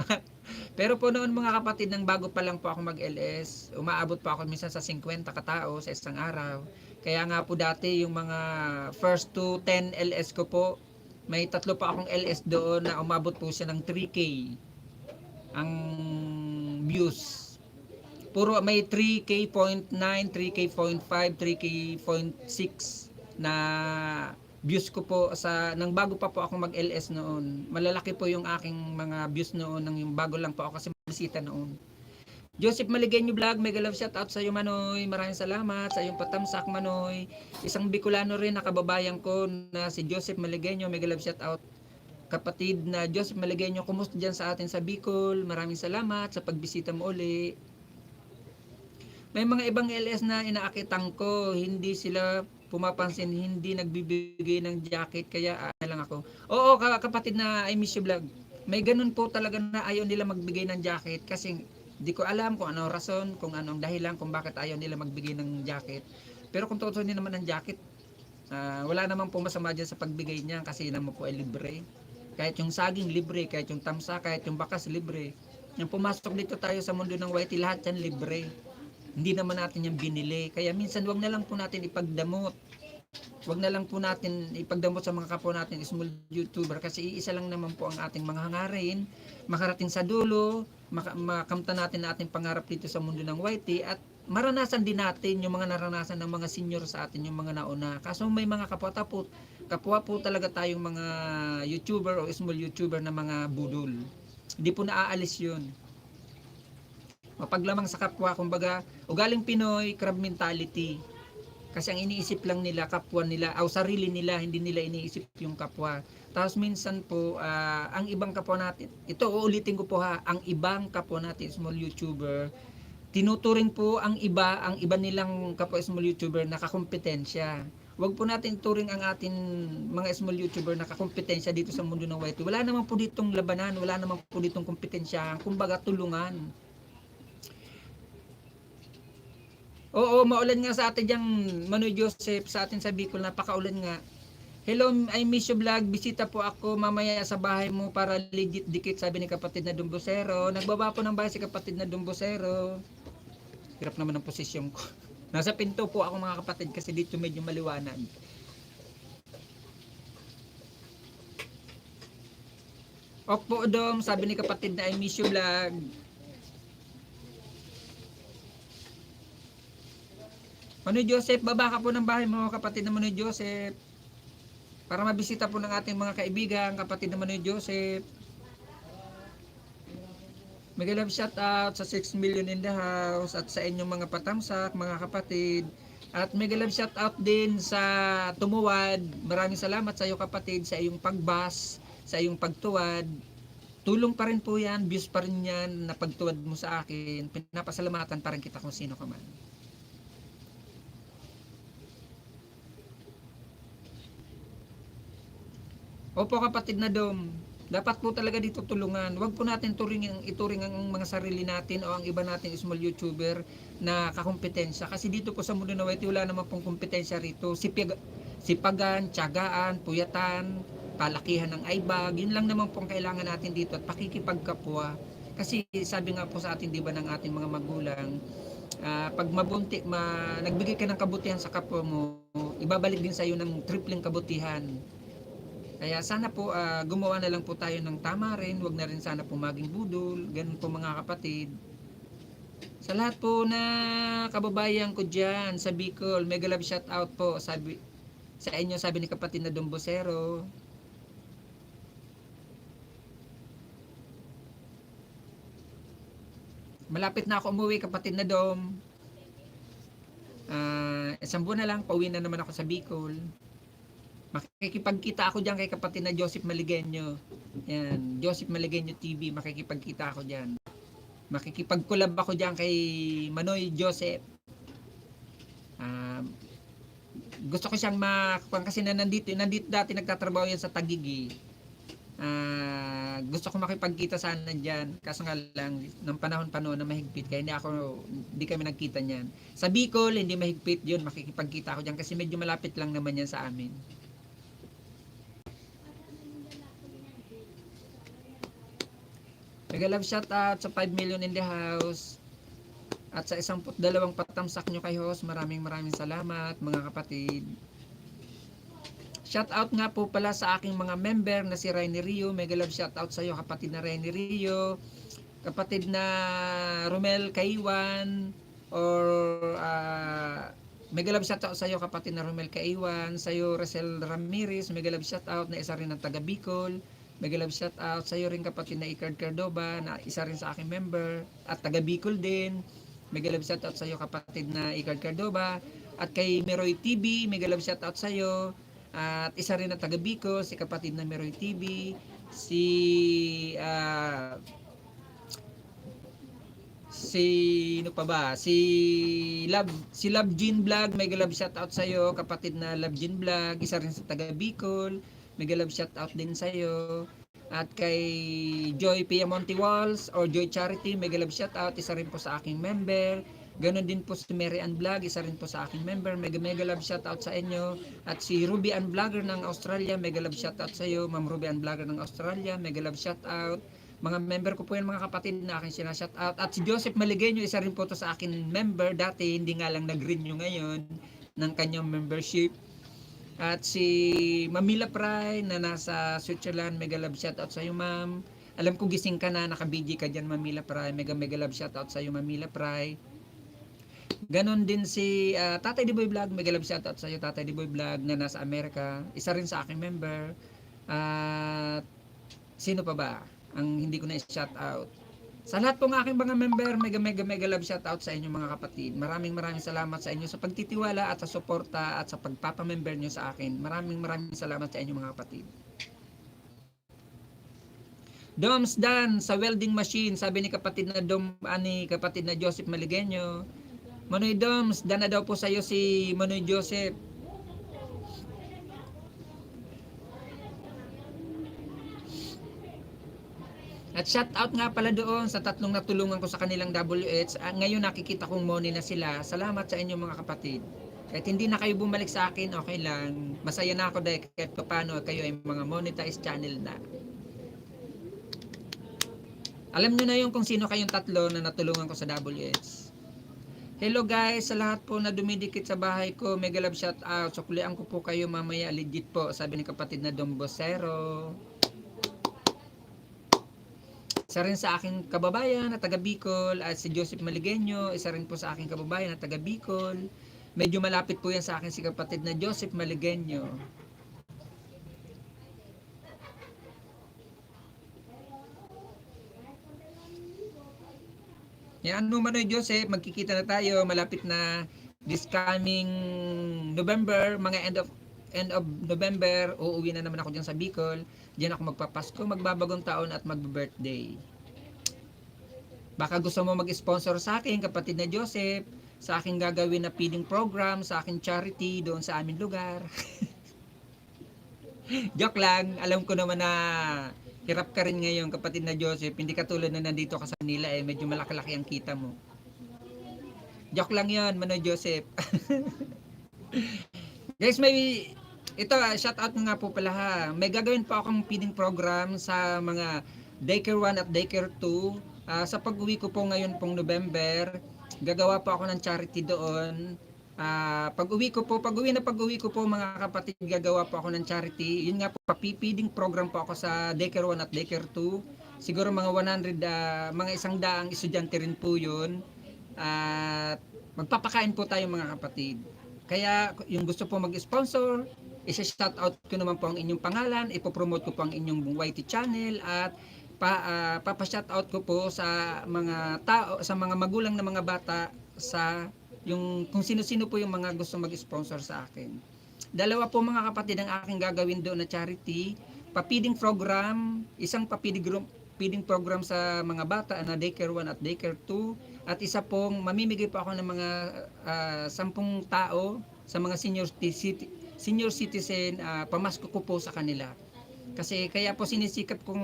Pero po noon mga kapatid, nang bago pa lang po ako mag-LS, umaabot po ako minsan sa 50 katao sa isang araw. Kaya nga po dati yung mga first to 10 LS ko po, may tatlo pa akong LS doon na umabot po siya ng 3K ang views. Puro may 3K.9, 3K.5, 3K.6 na views ko po sa nang bago pa po ako mag-LS noon. Malalaki po yung aking mga views noon nang yung bago lang po ako kasi bisita noon. Joseph Maligenyo Vlog, mega love shout out sa iyo Manoy. Maraming salamat sa iyong patamsak Manoy. Isang Bicolano rin na kababayan ko na si Joseph Maligenyo, mega love shout out. Kapatid na Joseph Maligenyo, kumusta dyan sa atin sa Bicol? Maraming salamat sa pagbisita mo uli. May mga ibang LS na inaakitan ko, hindi sila pumapansin, hindi nagbibigay ng jacket, kaya lang ako. Oo, kapatid na I miss you vlog. May ganun po talaga na ayaw nila magbigay ng jacket kasi di ko alam kung ano rason, kung anong dahilan kung bakit ayaw nila magbigay ng jacket. Pero kung totoo din naman ng jacket, wala naman po masama dyan sa pagbigay niya kasi naman po ay libre. Kahit yung saging libre, kahit yung tamsa, kahit yung bakas libre. Yung pumasok dito tayo sa mundo ng YT, lahat yan libre. Hindi naman natin yung binili. Kaya minsan wag na lang po natin ipagdamot. Wag na lang po natin ipagdamot sa mga kapwa natin small YouTuber kasi iisa lang naman po ang ating mga hangarin, makarating sa dulo, makamta natin na ating pangarap dito sa mundo ng YT at maranasan din natin yung mga naranasan ng mga senior sa atin, yung mga nauna. Kaso may mga kapwa po talaga tayong mga YouTuber o small YouTuber na mga budol. Hindi po naaalis yun. Mapaglamang sa kapwa, kumbaga, ugaling Pinoy, crab mentality. Kasi ang iniisip lang nila, kapwa nila, o sarili nila, hindi nila iniisip yung kapwa. Tapos minsan po, ang ibang kapwa natin, ito uulitin ko po ha, ang ibang kapwa natin, small YouTuber, tinuturing po ang iba nilang kapwa small YouTuber na kakompetensya. Huwag po natin turing ang atin mga small YouTuber na kakompetensya dito sa mundo ng YT. Wala naman po ditong labanan, wala naman po ditong kompetensya. Kumbaga tulungan. Oo, maulan nga sa atin diyang Manoy Joseph, sa atin sa Bicol, napakaulan nga. Hello, I miss you vlog. Bisita po ako mamaya sa bahay mo para legit dikit, sabi ni kapatid na Dumbosero. Nagbaba po ng bahay si kapatid na Dumbosero. Hirap naman ang posisyon ko. Nasa pinto po ako mga kapatid kasi dito medyo maliwanag. Opo Dom, sabi ni kapatid na I miss you vlog. Manoy Joseph, baba ka po ng bahay mo, kapatid na Manoy Joseph. Para mabisita po ng ating mga kaibigan, kapatid na Manoy Joseph. Mega love shout out sa 6 million in the house at sa inyong mga patamsak, mga kapatid. At mega love shout out din sa Tumuwad. Maraming salamat sa iyo kapatid sa iyong pagbas, sa iyong pagtuwad. Tulong pa rin po yan, views pa rin yan na pagtuwad mo sa akin. Pinapasalamatan pa rin kita kung sino ka man. Opo kapatid na Dom, dapat po talaga dito tulungan. Huwag po natin ituring ang mga sarili natin o ang iba natin small YouTuber na kakompetensya. Kasi dito po sa mundo na YT, wala naman pong kompetensya rito. Sipagan, tiyagaan, puyatan, palakihan ng aibag. Yun lang naman po ang kailangan natin dito at pakikipagkapwa. Kasi sabi nga po sa atin, di ba, ng ating mga magulang, pag nagbigay ka ng kabutihan sa kapwa mo, ibabalik din sa iyo ng tripling kabutihan. Kaya sana po gumawa na lang po tayo ng tama rin, wag na rin sana po maging budol, ganun po mga kapatid. Sa lahat po na kababayan ko dyan sa Bicol, mega love shout out po sa inyo, sabi ni kapatid na Dombosero. Malapit na ako umuwi kapatid na Dom. Isang buwan na lang, pauwi na naman ako sa Bicol. Makikipagkita ako dyan kay kapatid na Joseph Maligenyo. Yan, Joseph Maligenyo TV, makikipagkita ako dyan. Makikipag-collab ako dyan kay Manoy Joseph. Gusto ko siyang kasi nandito dati nagtatrabaho yan sa Taguig. Gusto ko makipagkita sana dyan, kaso nga lang ng panahon na mahigpit, kaya hindi kami nagkita niyan. Sa Bicol hindi mahigpit yun, makikipagkita ako dyan kasi medyo malapit lang naman yan sa amin. Mega love shout out sa 5 million in the house at sa 12 patamsak nyo kay host. Maraming salamat mga kapatid. Shout out nga po pala sa aking mga member na si Rainy Rio. Mega love shout out sa iyo kapatid na Rainy Rio, kapatid na Romel Kaiwan, or mega love shout out sa iyo kapatid na Romel Kaiwan, sa iyo Rosel Ramirez, mega love shout out na isa rin ng taga Bicol. Mega love shout out sa iyo rin kapatid na Icard Cardova na isa rin sa aking member at taga Bicol din. Mega love shout out sa iyo kapatid na Icard Cardova at kay Meroy TV, mega love shout out sa iyo. At isa rin na taga Bicol, si kapatid na Meroy TV, si Love Jean Vlog, mega love shout out sa iyo kapatid na Love Jean Vlog, isa rin sa taga Bicol. Mega love shout out din sa iyo. At kay Joy Piamonte Walls or Joy Charity, mega love shout out, isa rin po sa aking member. Ganon din po si Mary Ann Vlog, isa rin po sa aking member. Mega love shout out sa inyo. At si Ruby Ann Vlogger ng Australia, mega love shout out sa iyo. Ma'am Ruby Ann Vlogger ng Australia, mega love shout out. Mga member ko po yan mga kapatid na aking sinashout out. At si Joseph Maligenyo, isa rin po to sa akin member dati, hindi nga lang nag-renew ngayon ng kanyang membership. At si Mamila Pry na nasa Switzerland, mega love shout out sa iyo ma'am. Alam ko gising ka na, naka-BG ka dyan Mamila Pry, mega love shout out sa iyo Mamila Pry. Ganon din si Tatay Diboy Vlog, mega love shout out sa iyo Tatay Diboy Vlog na nasa Amerika, isa rin sa aking member. At sino pa ba ang hindi ko na shout out? Sa lahat po ng aking mga member, mega love shout out sa inyo mga kapatid. Maraming salamat sa inyo sa pagtitiwala at sa suporta at sa pagpapamember nyo sa akin. Maraming salamat sa inyo mga kapatid. Doms Dan sa welding machine, sabi ni kapatid na kapatid na Joseph Maligenyo. Manoy Doms, dana daw po sa iyo si Manoy Joseph. At shout out nga pala doon sa tatlong natulungan ko sa kanilang WH. Ngayon nakikita kong money na sila. Salamat sa inyo mga kapatid. Kahit hindi na kayo bumalik sa akin, okay lang. Masaya na ako dahil kahit paano kayo ay mga monetized channel na. Alam nyo na yung kung sino kayong tatlo na natulungan ko sa WH. Hello guys, sa lahat po na dumidikit sa bahay ko, mega love shout out. Suklian ko po kayo mamaya, legit po. Sabi ni kapatid na Dom Bosero. Isa rin sa aking kababayan na taga Bicol at si Joseph Maligenyo, isa rin po sa aking kababayan na taga Bicol. Medyo malapit po yan sa akin si kapatid na Joseph Maligenyo. Yan, Manoy Joseph, magkikita na tayo, malapit na this coming November, mga end of November, uuwi na naman ako dyan sa Bicol. Diyan ako magpapasko, magbabagong taon at magbe-birthday. Baka gusto mo mag-sponsor sa akin, kapatid na Joseph, sa aking gagawin na feeding program, sa aking charity doon sa aming lugar. Joke lang, alam ko naman na hirap ka rin ngayon, kapatid na Joseph. Hindi katulad na nandito ka sa Manila medyo malaki-laki ang kita mo. Joke lang yon, Manoy Joseph. Guys, ito, shout out nga po pala ha. May gagawin po akong feeding program sa mga daycare 1 at daycare 2. Sa pag-uwi ko po ngayon pong November, gagawa po ako ng charity doon. Pag-uwi ko po mga kapatid, gagawa po ako ng charity. Yun nga po, feeding program po ako sa daycare 1 at daycare 2. Siguro mga 100, mga 100 estudyante rin po yun. At magpapakain po tayo mga kapatid. Kaya yung gusto po mag-sponsor, isa-shout out ko naman po ang inyong pangalan, ipopromote ko po ang inyong YT channel at papa-shout out ko po sa mga tao, sa mga magulang na mga bata, sa yung kung sino-sino po yung mga gusto mag-sponsor sa akin. Dalawa po mga kapatid ang aking gagawin doon na charity, pa-feeding program, isang feeding program sa mga bata na daycare 1 at daycare 2 at isa pong mamimigay po ako ng mga 10 tao sa mga senior citizen, pamasko ko po sa kanila. Kasi kaya po sinisikap kong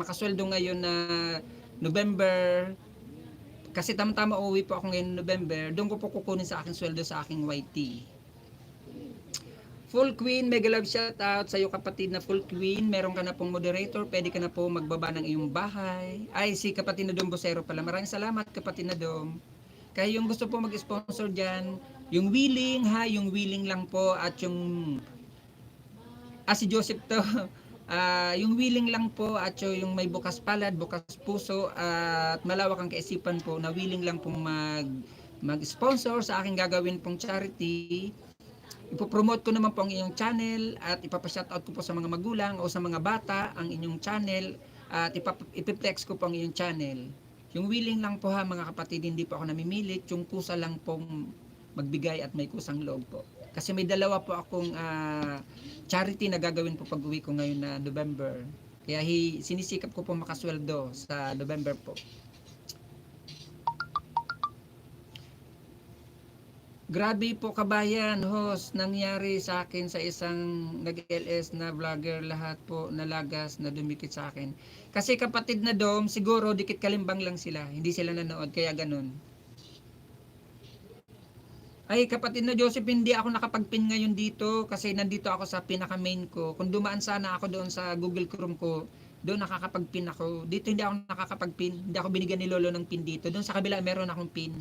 makasweldo ngayon na November, kasi tama-tama uuwi po ako ngayon November, doon ko po kukunin sa aking sweldo sa aking YT. Full Queen, mega love shout out sa iyo kapatid na Full Queen. Meron ka na pong moderator, pwede ka na po magbaba ng iyong bahay. Ay, si kapatid na Dom Bosero pala. Maraming salamat kapatid na Dom. Kaya yung gusto po mag-sponsor dyan, yung willing ha, yung willing lang po at yung si Joseph to, yung willing lang po at yung may bukas palad, bukas puso at malawak ang kaisipan po na willing lang pong mag-sponsor sa aking gagawin pong charity. Ipopromote ko naman po ang inyong channel at ipapashoutout ko po sa mga magulang o sa mga bata ang inyong channel at ipiplex ko po ang inyong channel. Yung willing lang po ha mga kapatid, hindi po ako namimilit, yung kusa lang pong magbigay at may kusang loob po. Kasi may dalawa po akong charity na gagawin po pag uwi ko ngayon na November. Kaya sinisikap ko po makasweldo sa November po. Grabe po kabayan, host, nangyari sa akin sa isang nag-LS na vlogger, lahat po nalagas na dumikit sa akin. Kasi kapatid na Dom, siguro dikit kalimbang lang sila, hindi sila nanood, kaya ganun. Ay kapatid na Joseph, hindi ako nakapag-pin ngayon dito kasi nandito ako sa pinaka-main ko. Kung dumaan sana ako doon sa Google Chrome ko, Doon nakakapag-pin ako. Dito hindi ako nakakapag-pin. Hindi ako binigyan ni Lolo ng pin dito. Doon sa kabila meron akong pin.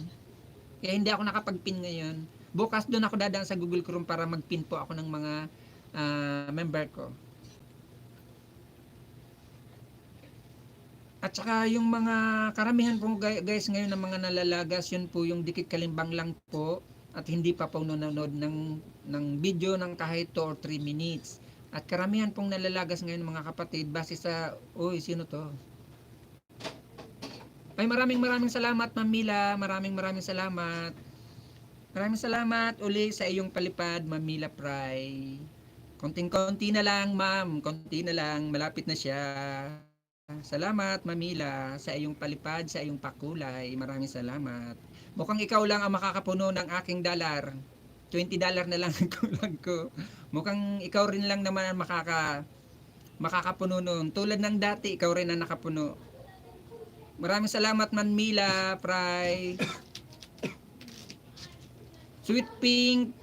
Kaya hindi ako nakapag-pin ngayon. Bukas doon ako dadaan sa Google Chrome para mag-pin po ako ng mga member ko. At saka yung mga karamihan po guys ngayon ng mga nalalagas, yun po yung dikit kalimbang lang po at hindi pa po nanonood ng video ng kahit 2 or 3 minutes. At karamihan pong nalalagas ngayon mga kapatid base sa, uy, sino to? Ay, maraming salamat Ma'am Mila, maraming salamat. Maraming salamat uli sa iyong palipad Ma'am Mila Pry. Konting-konti na lang ma'am, konti na lang, malapit na siya. Salamat Mamila sa iyong palipad, sa iyong pakulay. Maraming salamat. Mukhang ikaw lang ang makakapuno ng aking $. $20 na lang ang kulang ko. Mukhang ikaw rin lang naman ang makakapuno nun. Tulad ng dati, ikaw rin ang nakapuno. Maraming salamat Manmila, Fry. Sweet Pink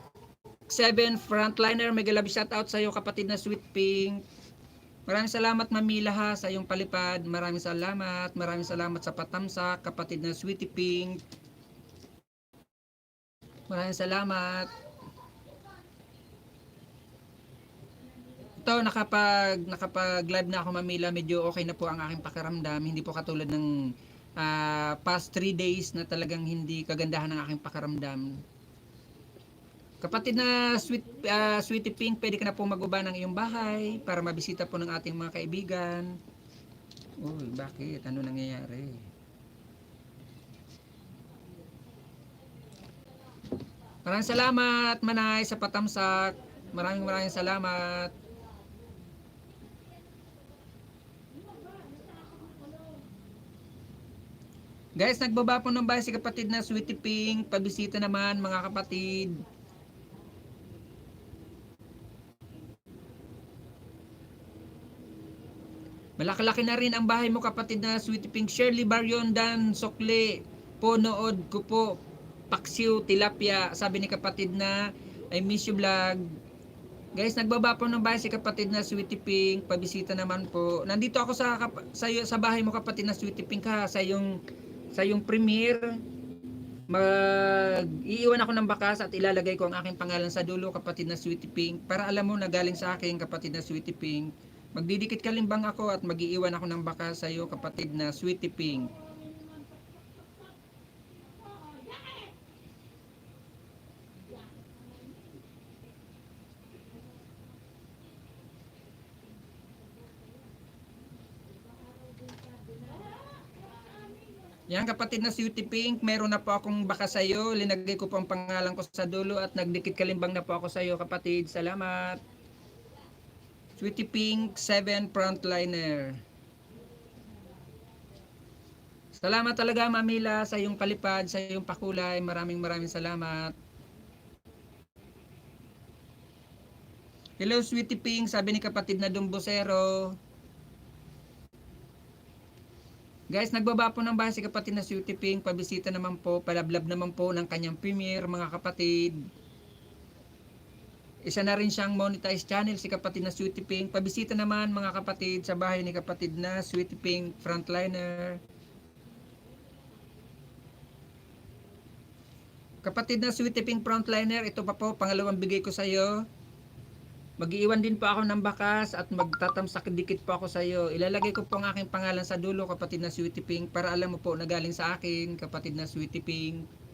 7 Frontliner, mega love shout out sa iyo kapatid na Sweet Pink. Maraming salamat Mamila ha sa iyong palipad. Maraming salamat. Maraming salamat sa patamsak kapatid na Sweetie Pink. Maraming salamat. Ito nakapag live na ako Mamila, medyo okay na po ang aking pakiramdam. Hindi po katulad ng past 3 days na talagang hindi kagandahan ng aking pakiramdam. Kapatid na Sweetie Pink, pwede ka na po maguba ng iyong bahay para mabisita po ng ating mga kaibigan. Uy, bakit? Ano nangyayari? Maraming salamat, Manay, sa patamsak. Maraming salamat. Guys, nagbaba po ng bahay si kapatid na Sweetie Pink. Pabisita naman mga kapatid. Malaki-laki na rin ang bahay mo kapatid na Sweetie Pink. Shirley Baryondan Sokle po, nood ko po. Paksiw Tilapia, sabi ni kapatid na I miss you vlog. Guys, nagbaba po ng bahay si kapatid na Sweetie Pink. Pabisita naman po. Nandito ako sa bahay mo kapatid na Sweetie Pink ha, sa yung premiere. Iiwan ako ng bakas at ilalagay ko ang aking pangalan sa dulo kapatid na Sweetie Pink para alam mo na galing sa akin kapatid na Sweetie Pink. Magdidikit kalimbang ako at mag-iiwan ako ng bakas sa iyo kapatid na Sweetie Pink. Yan kapatid na Sweetie Pink, meron na po akong baka sa iyo. Linagay ko po ang pangalan ko sa dulo at nagdikit kalimbang na po ako sa iyo kapatid. Salamat. Sweetie Pink 7 Frontliner. Salamat talaga Mamila sa iyong palipad, sa iyong pakulay. Maraming salamat. Hello Sweetie Pink, sabi ni kapatid na Dumbosero. Guys, nagbaba po ng bahay si kapatid na Sweetie Pink. Pabisita naman po, palablab naman po ng kanyang premiere mga kapatid. Isa na rin siyang monetized channel si kapatid na Sweetie Pink. Pabisita naman mga kapatid sa bahay ni kapatid na Sweetie Pink Frontliner. Kapatid na Sweetie Pink Frontliner, ito pa po pangalawang bigay ko sa iyo. Mag-iiwan din po ako ng bakas at magtatamsak dikit po ako sa iyo. Ilalagay ko po ang aking pangalan sa dulo kapatid na Sweetie Pink para alam mo po na galing sa akin kapatid na Sweetie Pink.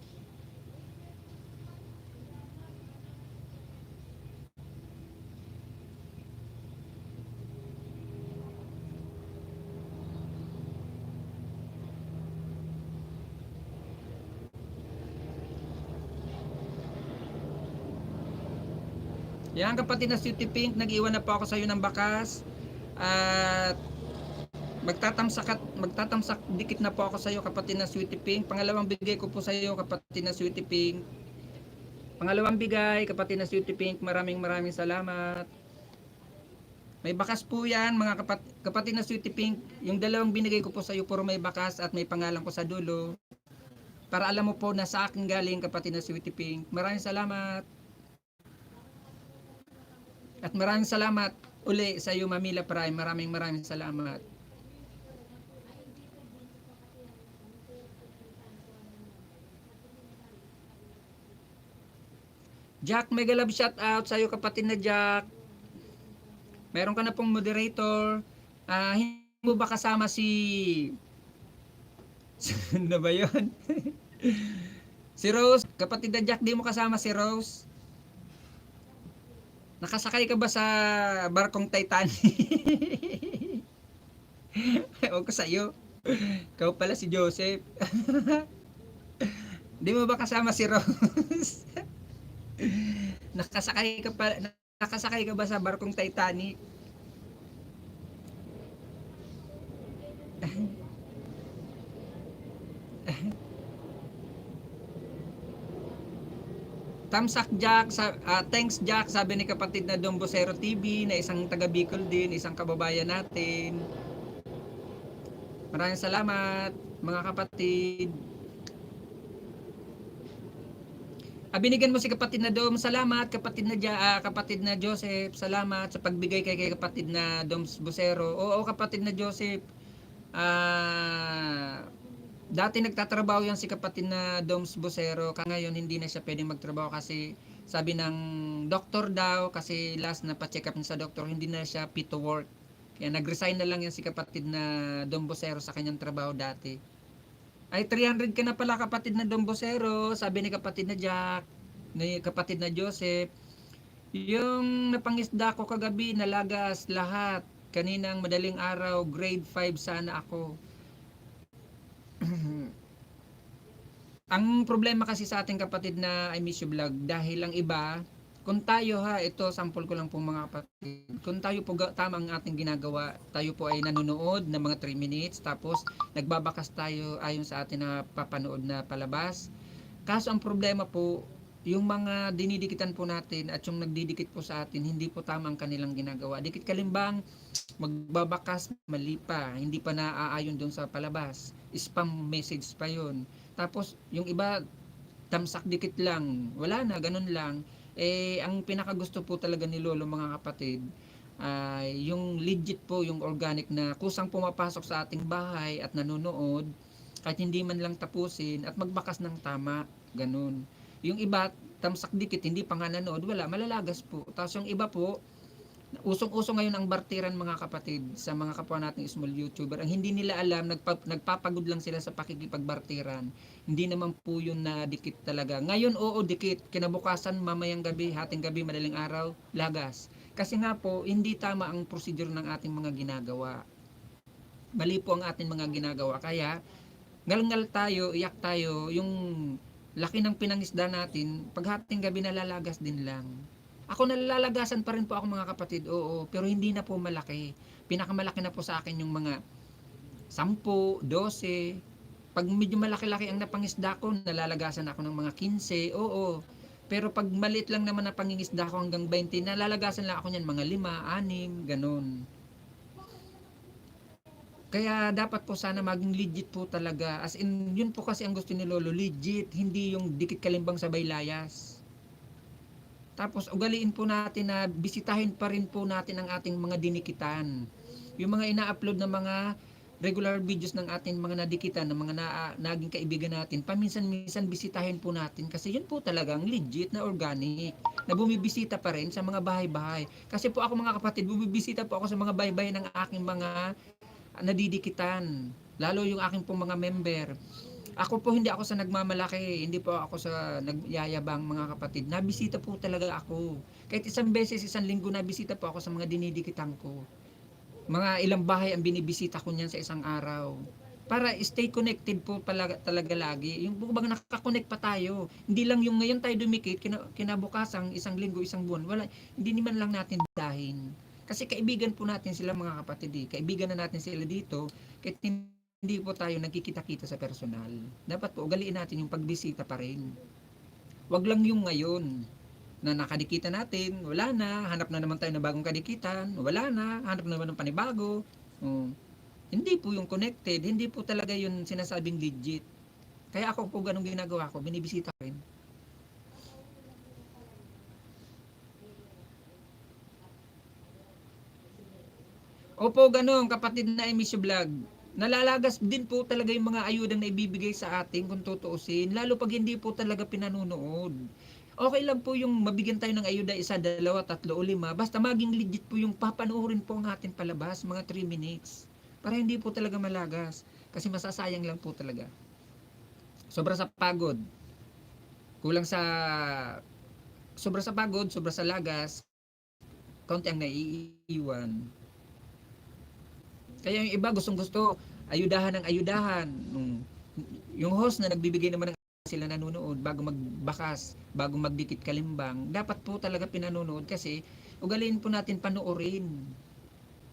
Yan kapatid na Sweetie Pink, nag-iwan na po ako sa iyo ng bakas. At magtatamsak dikit na po ako sa iyo kapatid na Sweetie Pink. Pangalawang bigay ko po sa iyo kapatid na Sweetie Pink. Pangalawang bigay kapatid na Sweetie Pink. Maraming salamat. May bakas po yan mga kapatid na Sweetie Pink. Yung dalawang binigay ko po sa iyo puro may bakas at may pangalan ko sa dulo. Para alam mo po na sa akin galing kapatid na Sweetie Pink. Maraming salamat. At maraming salamat uli sa iyo, Mamila Prime. Maraming salamat. Jack, mega love shout out sa iyo, kapatid na Jack. Meron ka na pong moderator. Hindi mo ba kasama si... Ano ba yun? Si Rose, kapatid na Jack, di mo kasama si Rose? Nakasakay ka ba sa barkong Titanic? Ewan ko sa'yo. Ikaw pala si Joseph. Di mo ba kasama si Rose? Nakasakay ka ba sa barkong Titanic? Tamsak Jack, thanks Jack, sabi ni kapatid na Dombosero TV, na isang taga Bicol din, isang kababayan natin. Maraming salamat mga kapatid. Binigyan mo si kapatid na Dom, salamat kapatid na Joseph, salamat sa pagbigay kay kapatid na Doms Bosero. Oo, kapatid na Joseph. Dati nagtatrabaho yan si kapatid na Doms Bosero, ngayon hindi na siya pwedeng magtrabaho kasi sabi ng doktor daw, kasi last na pa-check up niya sa doktor, hindi na siya fit to work. Kaya nag-resign na lang yan si kapatid na Dom Bosero sa kanyang trabaho dati. Ay, 300 ka na pala kapatid na Dombosero, sabi ni kapatid na Jack, ni kapatid na Joseph. Yung napangisda ko kagabi, nalagas lahat. Kaninang madaling araw, grade 5 sana ako. Ang problema kasi sa ating kapatid na I Miss You Vlog, dahil ang iba, kung tayo ito sample ko lang po mga kapatid, kung tayo po tama ang ating ginagawa, tayo po ay nanonood ng mga 3 minutes, tapos nagbabakas tayo ayon sa atin na papanood na palabas. Kaso ang problema po, yung mga dinidikitan po natin at yung nagdidikit po sa atin, hindi po tama ang kanilang ginagawa. Dikit kalimbang, magbabakas, mali pa, hindi pa naaayon doon sa palabas. Spam message pa yon. Tapos yung iba, tamsak dikit lang, wala na, ganun lang. Ang pinakagusto po talaga ni Lolo mga kapatid, yung legit po, yung organic na kusang pumapasok sa ating bahay at nanonood, kahit hindi man lang tapusin, at magbakas ng tama, ganun. Yung iba, tamsak dikit, hindi pa nga nanood, wala, malalagas po. Tapos yung iba po, usong-uso ngayon ang bartiran mga kapatid sa mga kapwa nating small YouTuber. Ang hindi nila alam, nagpapagod lang sila sa pakikipagbartiran. Hindi naman po yun na dikit talaga. Ngayon, oo, dikit. Kinabukasan, mamayang gabi, hating gabi, madaling araw, lagas. Kasi nga po, hindi tama ang procedure ng ating mga ginagawa. Mali po ang ating mga ginagawa. Kaya, ngal-ngal tayo, iyak tayo, yung laki ng pinangisda natin, paghating gabi nalalagas din lang. Ako nalalagasan pa rin po ako mga kapatid, oo, pero hindi na po malaki. Pinakamalaki na po sa akin yung mga 10, 12. Pag medyo malaki-laki ang napangisda ko, nalalagasan ako ng mga 15, oo. Pero pag maliit lang naman na pangingisda ko hanggang 20, nalalagasan lang ako niyan mga 5, 6, ganun. Kaya dapat po sana maging legit po talaga. As in, yun po kasi ang gusto ni Lolo, legit, hindi yung dikit kalimbang sabay layas. Tapos ugaliin po natin na bisitahin pa rin po natin ang ating mga dinikitan. Yung mga ina-upload na mga regular videos ng ating mga nadikitan, ng mga naging kaibigan natin, paminsan-minsan bisitahin po natin kasi yun po talagang legit na organic na bumibisita pa rin sa mga bahay-bahay. Kasi po ako mga kapatid, bumibisita po ako sa mga bahay-bahay ng aking mga nadidikitan, lalo yung aking pong mga member. Ako po hindi ako sa nagmamalaki, hindi po ako sa nagyayabang mga kapatid. Nabisita po talaga ako. Kahit isang beses, isang linggo nabisita po ako sa mga dinidikitan ko. Mga ilang bahay ang binibisita ko niyan sa isang araw. Para stay connected po talaga lagi. Yung bang nakakonect pa tayo. Hindi lang yung ngayon tayo dumikit, kinabukasan, isang linggo, isang buwan. Wala, hindi naman lang natin dahin. Kasi kaibigan po natin sila mga kapatid. Kaibigan na natin sila dito. Kahit hindi po tayo nagkikita-kita sa personal. Dapat po ugaliin natin yung pagbisita pa rin. Wag lang yung ngayon na nakadikita natin, wala na, hanap na naman tayo ng bagong kadikitan, wala na, hanap na naman ng panibago. Hindi po yung connected, hindi po talaga yun sinasabing legit. Kaya ako po ganun ginagawa ko, binibisita ko rin. Opo, ganun, kapatid na Emisyo Vlog. Nalalagas din po talaga yung mga ayudang na ibibigay sa atin kung tutuusin, lalo pag hindi po talaga pinanunood. Okay lang po yung mabigyan tayo ng ayuda, isa, dalawa, tatlo o lima, basta maging legit po yung papanoorin po ang ating palabas, mga 3 minutes. Para hindi po talaga malagas. Kasi masasayang lang po talaga. Sobra sa pagod. Kulang sa sobra sa pagod, sobra sa lagas, kaunti ang naiiwan. Kaya yung iba gustong-gusto, ayudahan ng ayudahan. Yung host na nagbibigay naman ng sila nanonood bago magbakas, bago magdikit kalimbang, dapat po talaga pinanonood kasi ugaliin po natin panoorin.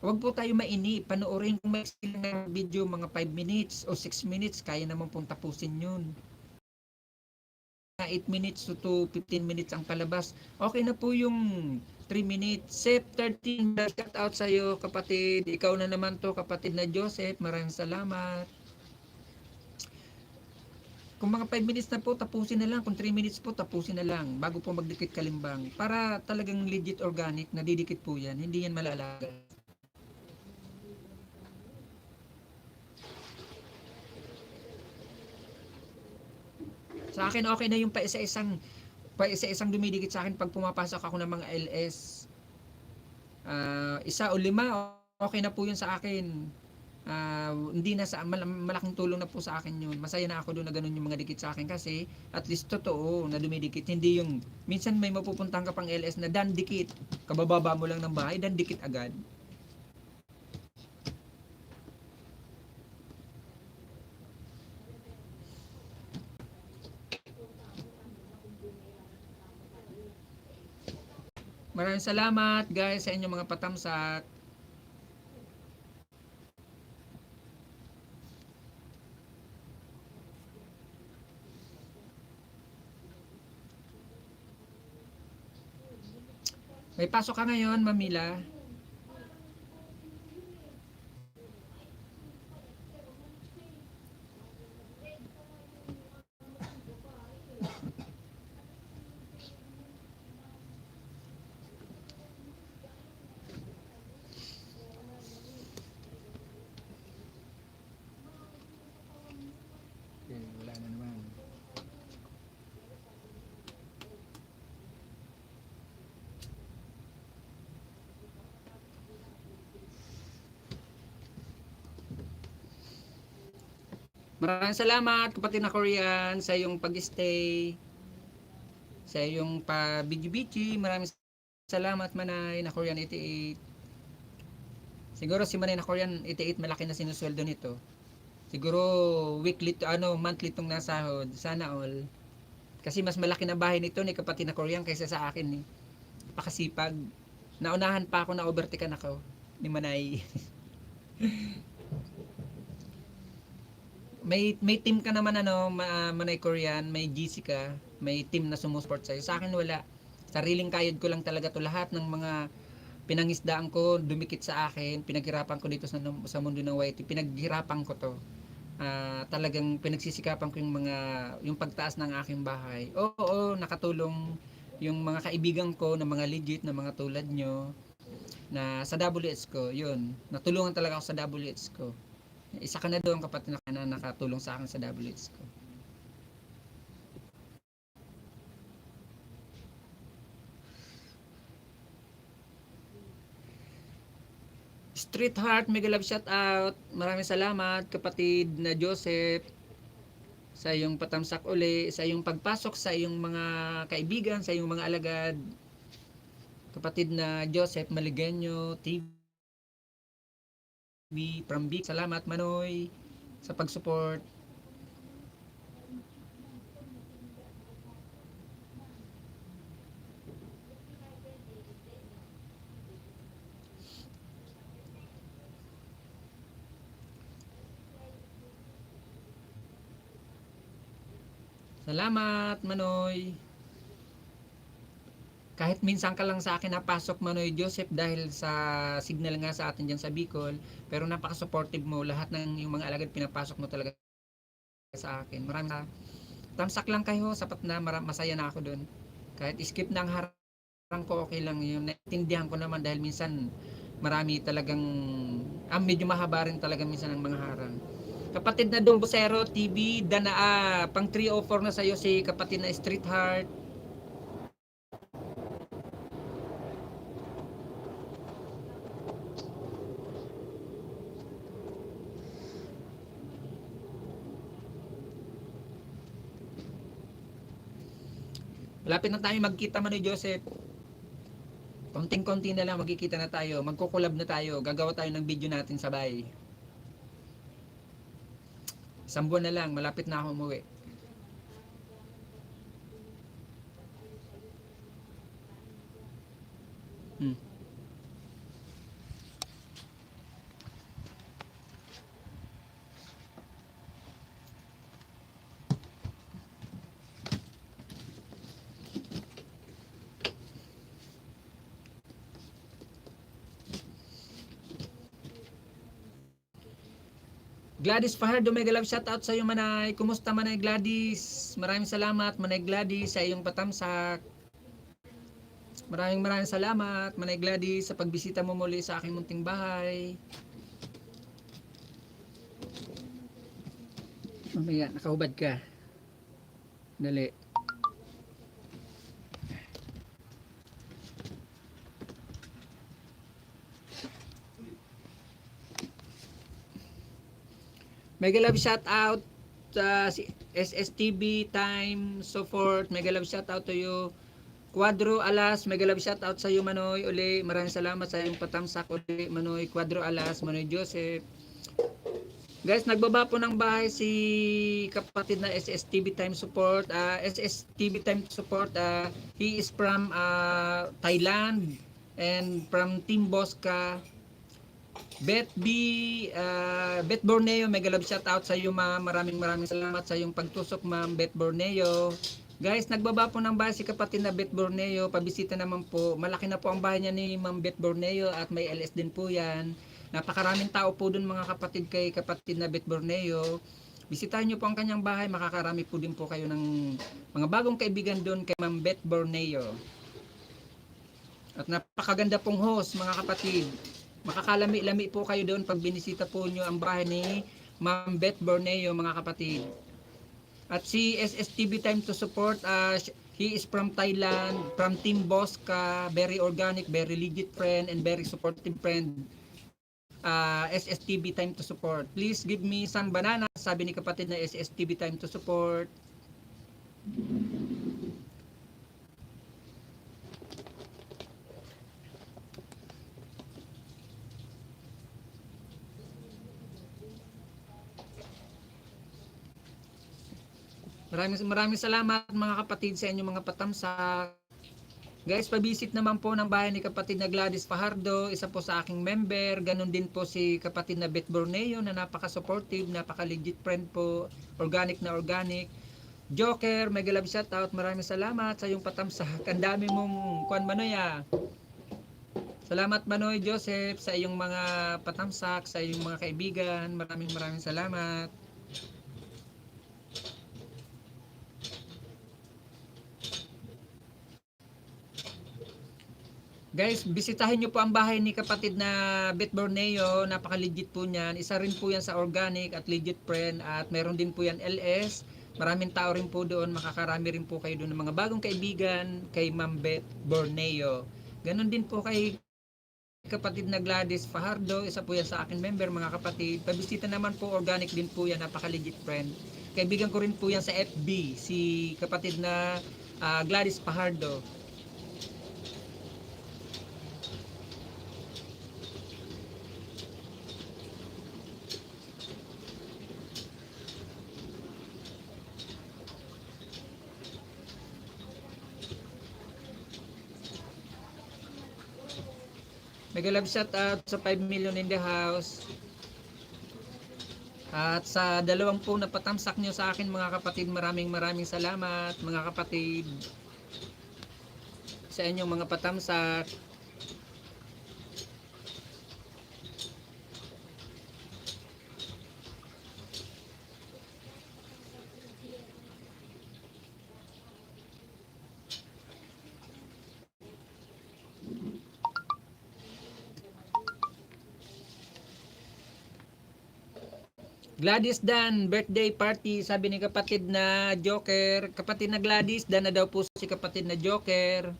Huwag po tayo maini, panoorin kung may silang video mga 5 minutes o 6 minutes, kaya naman pong tapusin yun. 8 minutes to 15 minutes ang palabas. Okay na po yung 3 minutes. Sep 13, shout out sa iyo kapatid. Ikaw na naman to kapatid na Joseph. Maraming salamat. Kung mga 5 minutes na po, tapusin na lang. Kung 3 minutes po, tapusin na lang. Bago po magdikit kalimbang. Para talagang legit organic, nadidikit po yan. Hindi yan malalaga. Sa akin, okay na yung pa-isa-isang dumidikit sa akin pag pumapasok ako ng mga LS. Isa o lima, okay na po yun sa akin. Hindi na sa malaking tulong na po sa akin yun. Masaya na ako doon na ganun yung mga dikit sa akin kasi at least totoo na dumidikit. Hindi yung minsan may mapupuntang ka pang LS na dan dikit. Kabababa mo lang ng bahay, dan dikit agad. Maraming salamat guys sa inyong mga patamsak. May pasok ka ngayon, Mamila? Wala na naman. Maraming salamat kapatid na Korean sa iyong pag-stay, sa iyong pa-biji-biji. Maraming salamat Manay na Korean 88. Siguro si Manay na Korean 88 malaki na sinusweldo nito. Siguro weekly to monthly tong nasahod. Sana all. Kasi mas malaki na bahay nito ni kapatid na Korean kaysa sa akin eh. Pakasipag. Naunahan pa ako na overtaken ako ni Manay. may team ka naman Manay Korean, may GC ka, may team na sumusport sa'yo. Sa akin wala. Sariling kayod ko lang talaga to lahat ng mga pinangisdaan ko, dumikit sa akin, pinaghirapan ko dito sa mundo ng YT, pinaghirapan ko to. Talagang pinagsisikapan ko yung pagtaas ng aking bahay. Oo, nakatulong yung mga kaibigan ko na mga legit na mga tulad nyo na sa WH ko, yun. Natulungan talaga ako sa WH ko. Isa ka na doon kapatid na nakatulong sa akin sa WH ko. Street Heart, mega love shout out. Maraming salamat kapatid na Joseph sa iyong patamsak uli, sa iyong pagpasok sa iyong mga kaibigan, sa iyong mga alagad. Kapatid na Joseph Maligenyo TV from Big. Salamat Manoy sa pag-support. Salamat Manoy. Kahit minsan ka lang sa akin napasok Manoy Joseph dahil sa signal nga sa atin dyan sa Bicol, pero napaka-supportive mo, lahat ng yung mga alagad pinapasok mo talaga sa akin. Maraming tamsak lang kayo, sapat na, masaya na ako doon. Kahit skip na ang harang ko, okay lang yun. Naintindihan ko naman dahil minsan marami talagang Medyo mahaba rin talaga minsan ang mga harang. Kapatid na Dong Bosero TV, pang 304 na sa'yo si kapatid na Street Heart. Malapit na tayo magkita man ni Joseph. Konting-konti na lang magkikita na tayo. Magko-collab na tayo. Gagawa tayo ng video natin sabay. Isang buwan na lang, malapit na ako umuwi. Hmm. Gladys Fajardo, mega love shoutout sa iyo Manay. Kumusta Manay Gladys? Maraming salamat Manay Gladys sa iyong patamsak. Maraming salamat Manay Gladys sa pagbisita mo muli sa aking munting bahay. Mamaya, nakahubad ka. Dali. Mega love shout out sa SSTV time so forth. Mega love shout out to you. Quadro Alas, mega love shout out sa iyo Manoy uli. Maraming salamat sa iyong patamsak uli Manoy. Quadro Alas, Manoy Joseph. Guys, nagbaba po ng bahay si kapatid na SSTV time support. SSTV time support, he is from Thailand and from Team Bosca. Bet B, Bet Borneo, mega love shout out sa iyo ma'am. Maraming salamat sa iyong pagtusok ma'am Bet Borneo. Guys, nagbaba po ng bahay si kapatid na Bet Borneo. Pabisita naman po. Malaki na po ang bahay niya ni Ma'am Bet Borneo at may LS din po yan. Napakaraming tao po dun mga kapatid kay kapatid na Bet Borneo. Bisitahin niyo po ang kanyang bahay. Makakarami po din po kayo ng mga bagong kaibigan doon kay Ma'am Bet Borneo. At napakaganda pong host mga kapatid. Makakalami-lami po kayo doon pag binisita po nyo ang bahay ni Ma'am Bet Borneo mga kapatid. At si SSTV time to support, he is from Thailand, from Team Bosca, very organic, very legit friend and very supportive friend. SSTV time to support. Please give me some banana, sabi ni kapatid na SSTV time to support. Maraming salamat mga kapatid sa inyong mga patamsak. Guys, pabisit naman po ng bahay ni kapatid na Gladys Fajardo, isa po sa aking member. Ganon din po si kapatid na Bet Borneo na napaka-supportive, napaka-legit friend po, organic na organic. Joker, mega love shoutout. Maraming salamat sa iyong patamsak. Ang dami mong kuan Manoy Salamat Manoy Joseph sa iyong mga patamsak, sa iyong mga kaibigan. Maraming salamat. Guys, bisitahin nyo po ang bahay ni kapatid na Bet Borneo. Napaka-legit po niyan. Isa rin po yan sa organic at legit friend. At meron din po yan LS. Maraming tao rin po doon. Makakarami rin po kayo doon ng mga bagong kaibigan kay Ma'am Bet Borneo. Ganon din po kay kapatid na Gladys Fajardo. Isa po yan sa akin member mga kapatid. Pabisita naman po, organic din po yan. Napaka-legit friend. Kaibigan ko rin po yan sa FB. Si kapatid na Gladys Fajardo. Mega love shout out sa 5 million in the house. At sa dalawang po na patamsak nyo sa akin mga kapatid, maraming salamat mga kapatid sa inyong mga patamsak. Gladys Dan, birthday party, sabi ni kapatid na Joker. Kapatid na Gladys Dan na daw po si kapatid na Joker.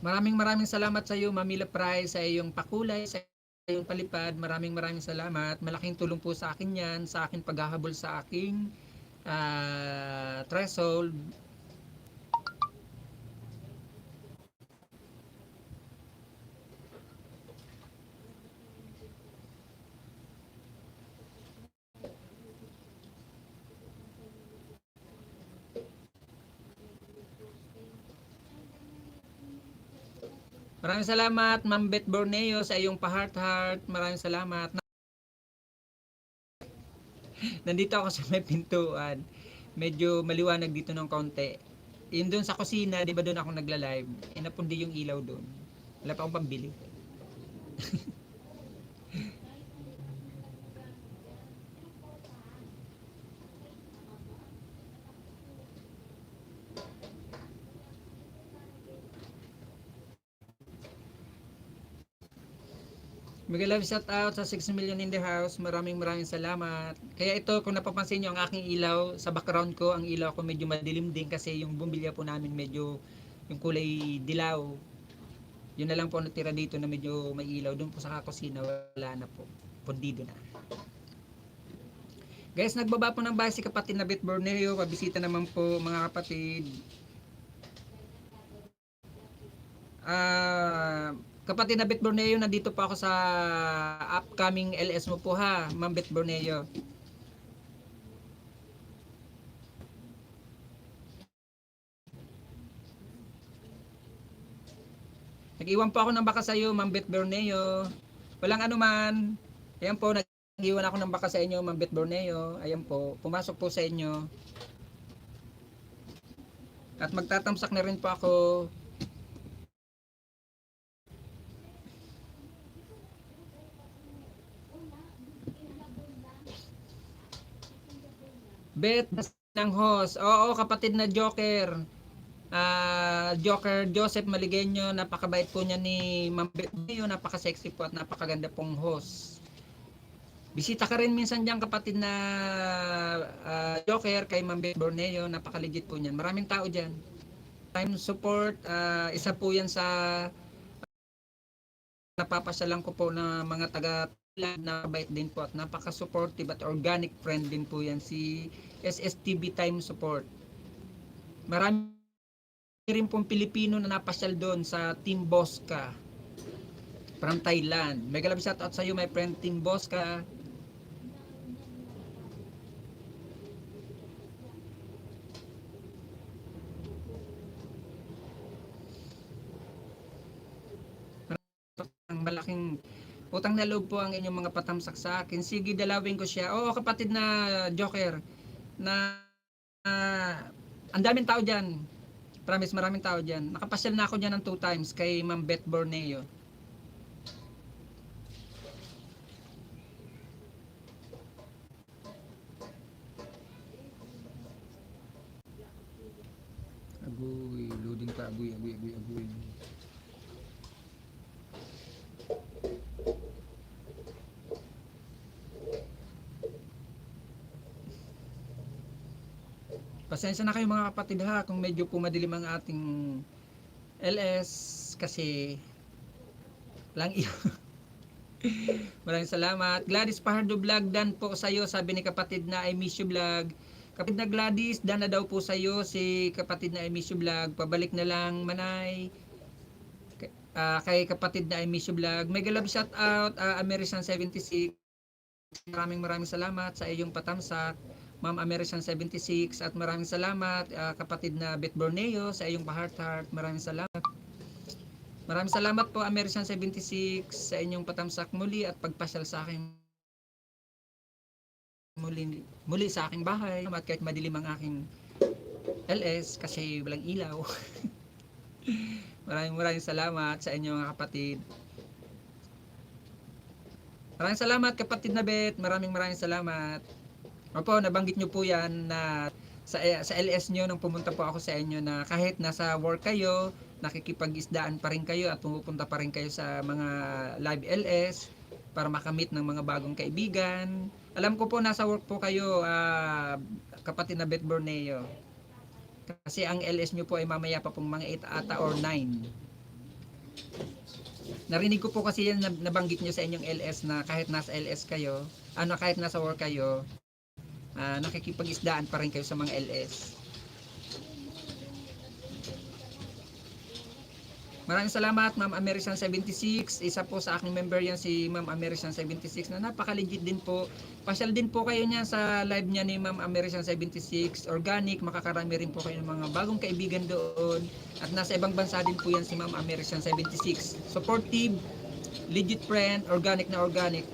Maraming salamat sa iyo, Mamila Price, sa iyong pakulay, sa iyong palipad. Maraming salamat. Malaking tulong po sa akin yan, sa akin paghahabol sa aking threshold. Maraming salamat, Ma'am Beth Borneo, sa iyong pa-heart-heart. Maraming salamat. Nandito ako sa may pintuan. Medyo maliwanag dito ng konti. Yun doon sa kusina, di ba doon ako nagla-live? Napundi yung ilaw doon. Wala pa akong pambili. Mega love shout out sa 6 million in the house. Maraming salamat. Kaya ito, kung napapansin nyo ang aking ilaw sa background ko, ang ilaw ko medyo madilim din kasi yung bumbilya po namin medyo yung kulay dilaw. Yun na lang po natira dito na medyo may ilaw. Doon po sa kusina, wala na po. Pundido na. Guys, nagbaba po ng bahay si kapatid na Beth Borneo. Pabisita naman po mga kapatid. Kapatid na Beth Borneo, nandito po ako sa upcoming LS mo po ha, Ma'am Beth Borneo. Nag-iwan po ako ng baka sa iyo, Ma'am Beth Borneo. Walang anuman. Ayan po, nag-iwan ako ng baka sa inyo, Ma'am Beth Borneo. Ayan po, pumasok po sa inyo. At magtatamsak na rin po ako. Bet ng host. Oo, kapatid na Joker. Joker Joseph Maligenyo, napakabait po niya ni Ma'am Bet. Napaka-sexy po at napakaganda pong host. Bisita ka rin minsan diyan kapatid na Joker kay Ma'am Bet Borneo, napakaligit po niyan. Maraming tao diyan. Time support, isa po yan sa napapasyalan ko po na mga taga na bait din po at napaka-supportive at organic friend din po yan si SSTV Time Support. Marami rin pong Pilipino na napasyal doon sa Team Bosca from Thailand. Mega love shout out sa iyo my friend Team Bosca. Malaking utang na loob po ang inyong mga patamsak sa akin. Sige, dalawin ko siya. Oo, kapatid na Joker, na ang daming tao dyan. Promise, maraming tao dyan. Nakapasyal na ako dyan ng 2 times kay Ma'am Beth Borneo. Agoy, loading pa, agoy. Pasensya na kayo mga kapatid ha kung medyo pumadilim ang ating LS kasi lang iyo. Maraming salamat. Gladys Pahardo Vlog, dan po sa iyo, sabi ni kapatid na I miss you vlog. Kapatid na Gladys, dan na daw po sa iyo si kapatid na I miss you vlog. Pabalik na lang manay. Kay kapatid na I miss you vlog. Mega love shout out American 76. Maraming salamat sa iyong patamsak. Ma'am American 76 at maraming salamat kapatid na Beth Borneo sa iyong pa-heart-heart. Maraming salamat. Maraming salamat po American 76 sa inyong patamsak muli at pagpasyal sa akin muli sa aking bahay at kahit madilim ang aking LS kasi walang ilaw. maraming salamat sa inyong kapatid. Maraming salamat kapatid na Beth. Maraming salamat. Opo, nabanggit nyo po yan na sa LS nyo nung pumunta po ako sa inyo na kahit nasa work kayo, nakikipag-isdaan pa rin kayo at pumupunta pa rin kayo sa mga live LS para makamit ng mga bagong kaibigan. Alam ko po nasa work po kayo, kapatid na Beth Borneo. Kasi ang LS nyo po ay mamaya pa pong mga 8 ata or 9. Narinig ko po kasi yan, nabanggit nyo sa inyong LS na kahit nasa LS kayo, kahit nasa work kayo, nakikipag-isdaan pa rin kayo sa mga LS. Maraming salamat Ma'am American 76. Isa po sa aking member yan si Ma'am American 76 na napaka-legit din po. Pasyal din po kayo niya sa live niya ni Ma'am American 76. Organic, makakarami rin po kayo ng mga bagong kaibigan doon. At nasa ibang bansa din po yan si Ma'am American 76. Supportive, legit friend, organic na organic.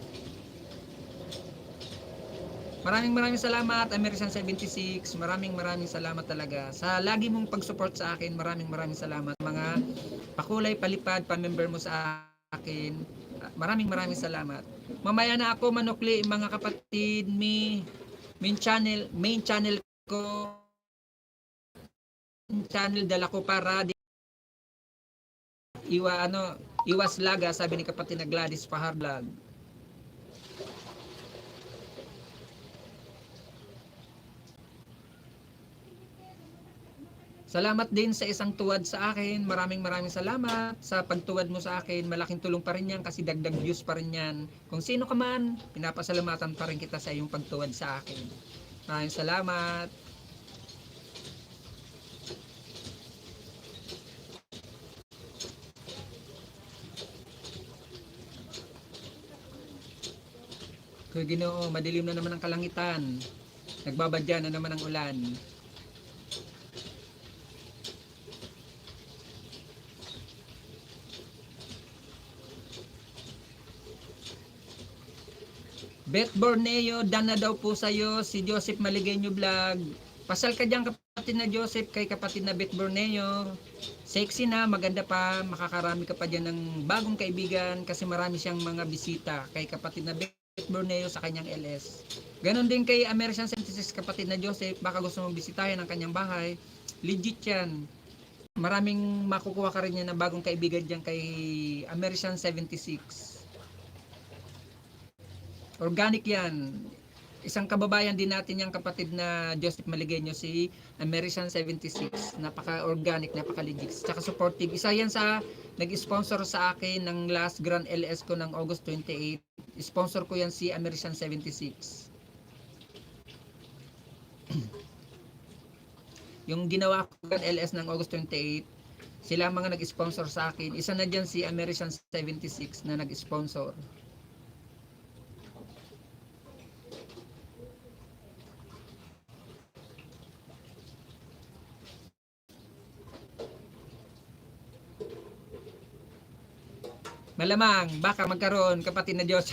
Maraming salamat American 76. Maraming salamat talaga sa lagi mong pag-support sa akin. Maraming salamat mga pakulay, palipad, pa-member mo sa akin. Maraming salamat. Mamaya na ako manukli mga kapatid, main channel ko, channel dala ko para iwas laga, sabi ni kapatid na Gladys Pahar Vlog. Salamat din sa isang tuwad sa akin. Maraming salamat sa pagtuwad mo sa akin. Malaking tulong pa rin yan kasi dagdag views pa rin yan. Kung sino ka man, pinapasalamatan pa rin kita sa iyong pagtuwad sa akin. Maraming salamat. Kaya Ginoo, madilim na naman ang kalangitan. Nagbabadya na naman ang ulan. Beth Borneo, done na daw po sa'yo. Si Joseph Maligenyo Vlog. Pasal ka dyan kapatid na Joseph kay kapatid na Beth Borneo. Sexy na, maganda pa. Makakarami ka pa dyan ng bagong kaibigan kasi marami siyang mga bisita kay kapatid na Beth Borneo sa kanyang LS. Ganon din kay American 76 kapatid na Joseph. Baka gusto mong bisitahin ang kanyang bahay. Legit yan. Maraming makukuha ka rin yan ng bagong kaibigan dyan kay American 76. Organic yan. Isang kababayan din natin yung kapatid na Joseph Maligenyo, si American 76. Napaka-organic, napaka-legit. Tsaka supportive. Isa yan sa nag-sponsor sa akin ng last Grand LS ko ng August 28. Sponsor ko yan si American 76. Yung ginawa ko Grand LS ng August 28, sila mga nag-sponsor sa akin. Isa na dyan si American 76 na nag-sponsor. Malamang, baka magkaroon, kapatid na Diyos.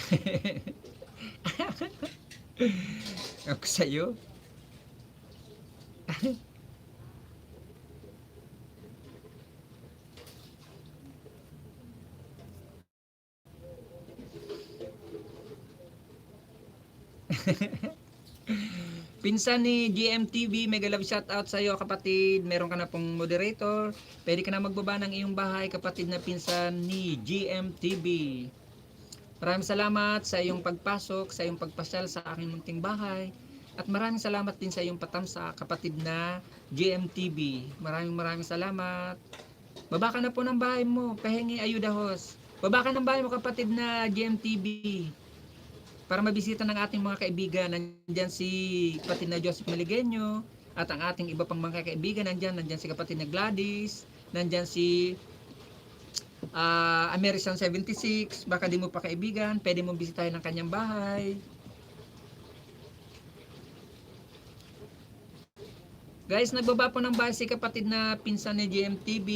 Ako sa'yo. Pinsan ni GMTV, mega love shoutout sa iyo kapatid. Meron ka na pong moderator. Pwede ka na magbaba ng iyong bahay kapatid na pinsan ni GMTV. Maraming salamat sa iyong pagpasok, sa iyong pagpasyal sa aking munting bahay. At maraming salamat din sa iyong patamsa kapatid na GMTV. Maraming salamat. Baba ka na po ng bahay mo. Pahingi ayuda host. Baba ka ng bahay mo kapatid na GMTV. Para mabisita ng ating mga kaibigan. Nandyan si kapatid na Joseph Maligenyo at ang ating iba pang mga kaibigan. Nandyan si kapatid na Gladys, nandyan si American 76. Baka di mo pa kaibigan, pwede mong bisitahin ang kanyang bahay. Guys, nagbaba po ng bahay si kapatid na pinsan ni GMTV.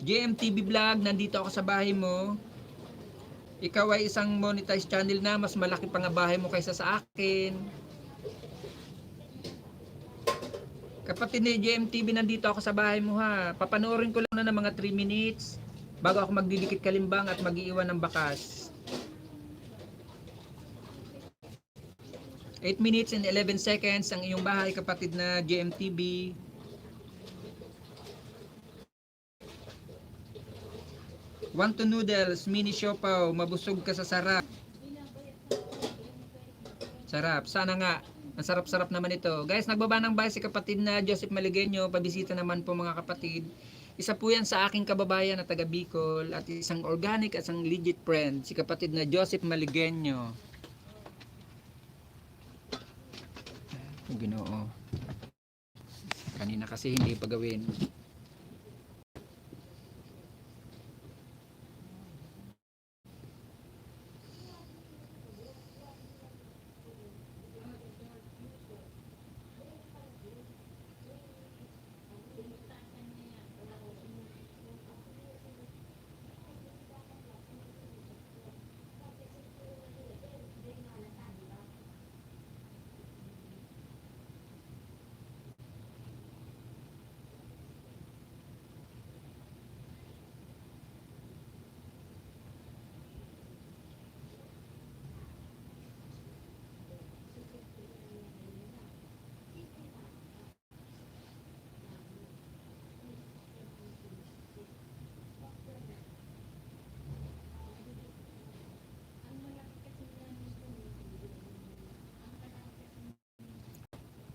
GMTV Vlog, nandito ako sa bahay mo. Ikaw ay isang monetized channel na, mas malaki pa nga bahay mo kaysa sa akin. Kapatid ni GMTV, nandito ako sa bahay mo ha. Papanoorin ko lang na ng mga 3 minutes bago ako magdidikit kalimbang at mag-iiwan ng bakas. 8 minutes and 11 seconds ang iyong bahay, kapatid na GMTB. Want to noodles, mini siopaw, mabusog ka sa sarap. Sarap, sana nga. Ang sarap-sarap naman ito. Guys, nagbaba ng bahay si kapatid na Joseph Maligueño. Pabisita naman po mga kapatid. Isa po yan sa aking kababayan na taga Bicol at isang organic at isang legit friend, si kapatid na Joseph Maligueño. Ginoo. Kanina kasi hindi pa gawin.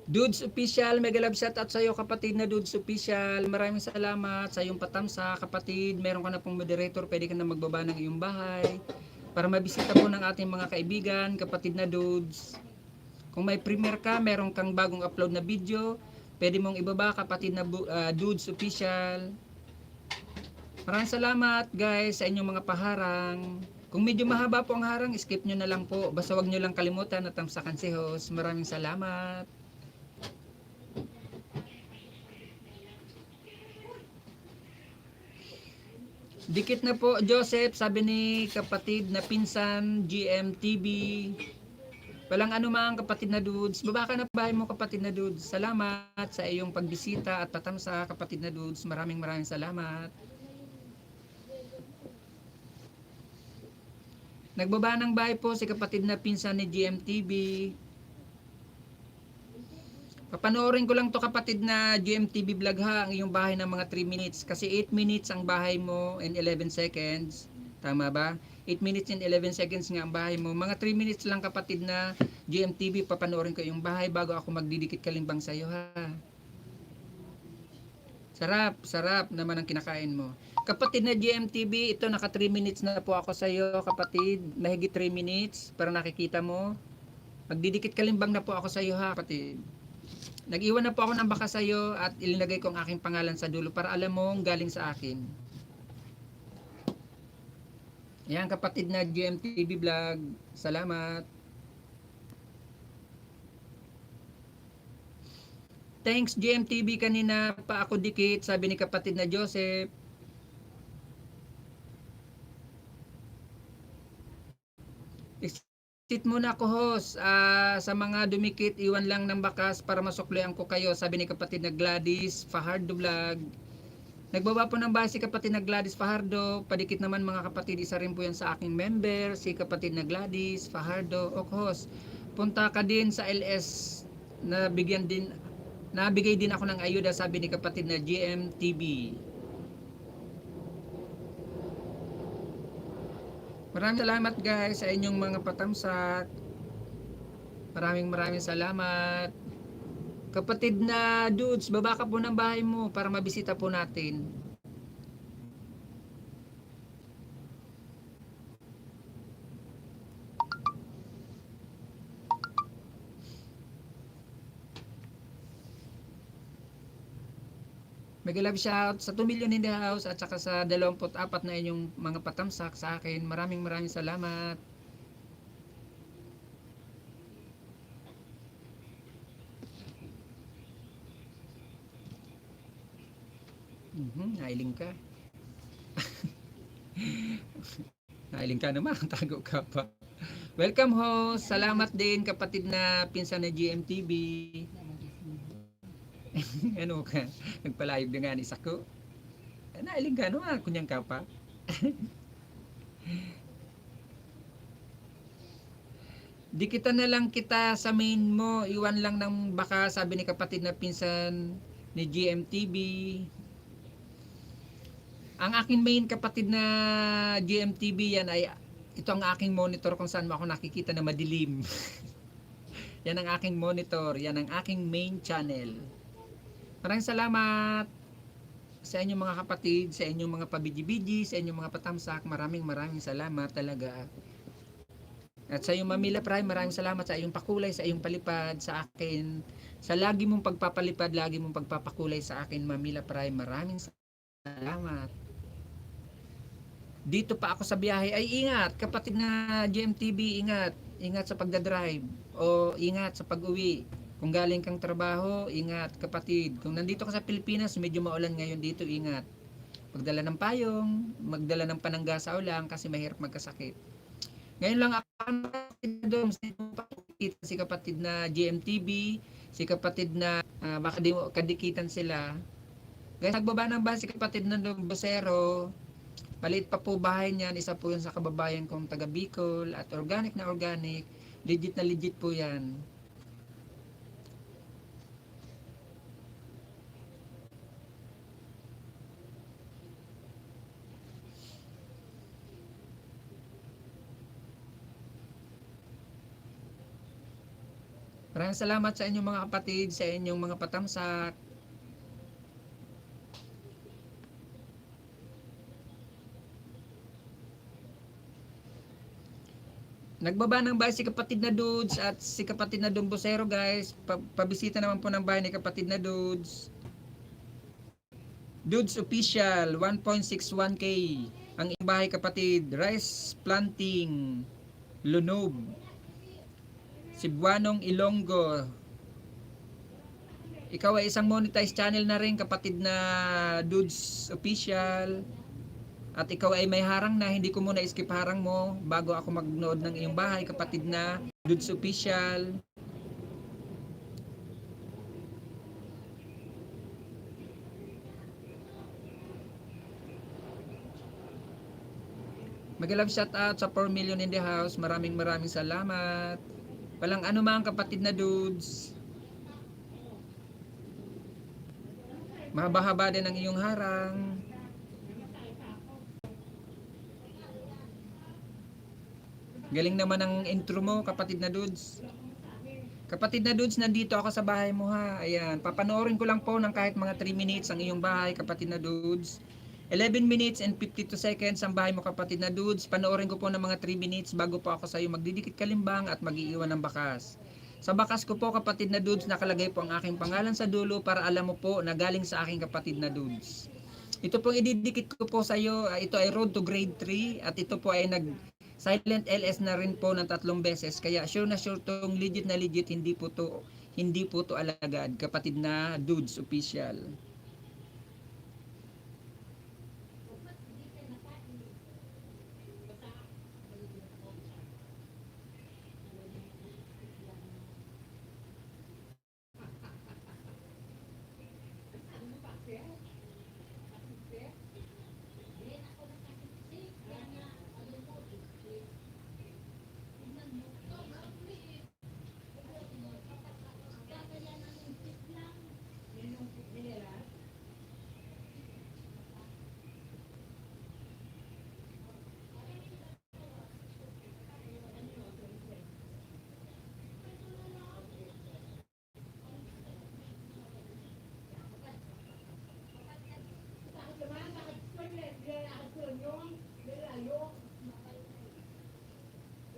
Dudes Official, mega love shout out sa iyo kapatid na Dudes Official. Maraming salamat sa iyong patamsa kapatid. Meron ka na pong moderator, pwede ka na magbaba ng iyong bahay para mabisita po ng ating mga kaibigan, kapatid na Dudes. Kung may premiere ka, meron kang bagong upload na video, pwede mong ibaba kapatid na Dudes Official. Maraming salamat guys sa inyong mga paharang. Kung medyo mahaba po ang harang, skip nyo na lang po. Basta wag nyo lang kalimutan na tamsakan si host. Maraming salamat. Dikit na po Joseph, sabi ni kapatid na pinsan GMTV. Walang anumang kapatid na Dudes. Baba ka na bahay mo kapatid na Dudes. Salamat sa iyong pagbisita at patamsa kapatid na Dudes. Maraming salamat. Nagbaba ng bahay po si kapatid na pinsan ni GMTV. Papanoorin ko lang to kapatid na GMTV vlog ha, ang iyong bahay ng mga 3 minutes. Kasi 8 minutes ang bahay mo and 11 seconds. Tama ba? 8 minutes and 11 seconds nga ang bahay mo. Mga 3 minutes lang kapatid na GMTV, papanoorin ko yung bahay bago ako magdidikit kalimbang sa iyo ha. Sarap, sarap naman ang kinakain mo. Kapatid na GMTV, ito naka 3 minutes na po ako sa iyo kapatid. Mahigit 3 minutes para nakikita mo. Magdidikit kalimbang na po ako sa iyo ha kapatid. Nag-iwan na po ako ng baka sa iyo at ilinagay ko ang aking pangalan sa dulo para alam mong galing sa akin. Yan kapatid na GMTV vlog. Salamat. Thanks GMTV, kanina pa ako dikit, sabi ni kapatid na Joseph. Sit muna ako host, sa mga dumikit, iwan lang ng bakas para masuklian ko kayo, sabi ni kapatid na Gladys Fajardo vlog. Nagbaba po ng bahay si kapatid na Gladys Fajardo, padikit naman mga kapatid, isa rin po yan sa aking member, si kapatid na Gladys Fajardo. O host, punta ka din sa LS, nabigay din ako ng ayuda, sabi ni kapatid na GMTV. Maraming salamat guys sa inyong mga patamsak. Maraming salamat. Kapatid na Dudes, baba ka po ng bahay mo para mabisita po natin. Mega love shout sa 2 million in the house at saka sa 24 na inyong mga patamsak sa akin. Maraming salamat. Nailing ka. Nailing ka naman, tago ka pa. Welcome host, salamat din kapatid na pinsan na GMTV. Ano ka? Nagpalayog na nga ni Sako. Nailing ka naman, kunyang ka pa. Dikitan na lang kita sa main mo, iwan lang ng baka, sabi ni kapatid na pinsan ni GMTV. Ang aking main kapatid na GMTV yan ay ito ang aking monitor kung saan mo ako nakikita na madilim. Yan ang aking monitor, yan ang aking main channel. Maraming salamat sa inyong mga kapatid, sa inyong mga pabiji-biji, sa inyong mga patamsak. Maraming salamat talaga. At sa iyong Mamila Prime, maraming salamat sa iyong pakulay, sa iyong palipad sa akin. Sa lagi mong pagpapalipad, lagi mong pagpapakulay sa akin, Mamila Prime. Maraming salamat. Dito pa ako sa biyahe. Ay, ingat, kapatid na GMTV, ingat. Ingat sa pagdadrive. O ingat sa pag-uwi. Kung galing kang trabaho, ingat kapatid. Kung nandito ka sa Pilipinas, medyo maulan ngayon dito, ingat. Magdala ng payong, magdala ng panangga sa ulan kasi mahirap magkasakit. Ngayon lang ako doon si kapatid na GMTV, si kapatid na baka di kadikitan sila. Guys, nagbaba ng bahay si kapatid na Bosero. Maliit pa po bahay niyan, isa po yun sa kababayan kong taga Bicol at organic na organic. Legit na legit po yan. Maraming salamat sa inyong mga kapatid, sa inyong mga patamsak. Nagbaba ng bahay si kapatid na Dudes at si kapatid na Dumbosero, guys. Pabisita naman po ng bahay ni kapatid na Dudes. Dudes Official, 1.61k. Ang iyong bahay kapatid, Rice Planting, Lunob, Cebuanong Ilonggo. Ikaw ay isang monetized channel na rin, kapatid na Dudes Official. At ikaw ay may harang na, hindi ko muna skip harang mo bago ako magnood ng iyong bahay, kapatid na Dudes Official. Mag-love shout out sa 4 million in the house. Maraming salamat. Walang anuman, kapatid na Dudes. Mahaba-haba din ang iyong harang. Galing naman ang intro mo, kapatid na Dudes. Kapatid na Dudes, nandito ako sa bahay mo ha. Ayan, papanoorin ko lang po ng kahit mga 3 minutes ang iyong bahay, kapatid na Dudes. 11 minutes and 52 seconds ang bahay mo, kapatid na Dudes. Panoorin ko po ng mga 3 minutes bago po ako sa iyo magdidikit kalimbang at mag-iiwan ng bakas. Sa bakas ko po, kapatid na Dudes, nakalagay po ang aking pangalan sa dulo para alam mo po na galing sa aking kapatid na Dudes. Ito pong ididikit ko po sa iyo, ito ay Road to Grade 3 at ito po ay silent LS na rin po ng 3 beses, kaya sure na sure tong legit na legit, hindi po to alagad, kapatid na Dudes Official.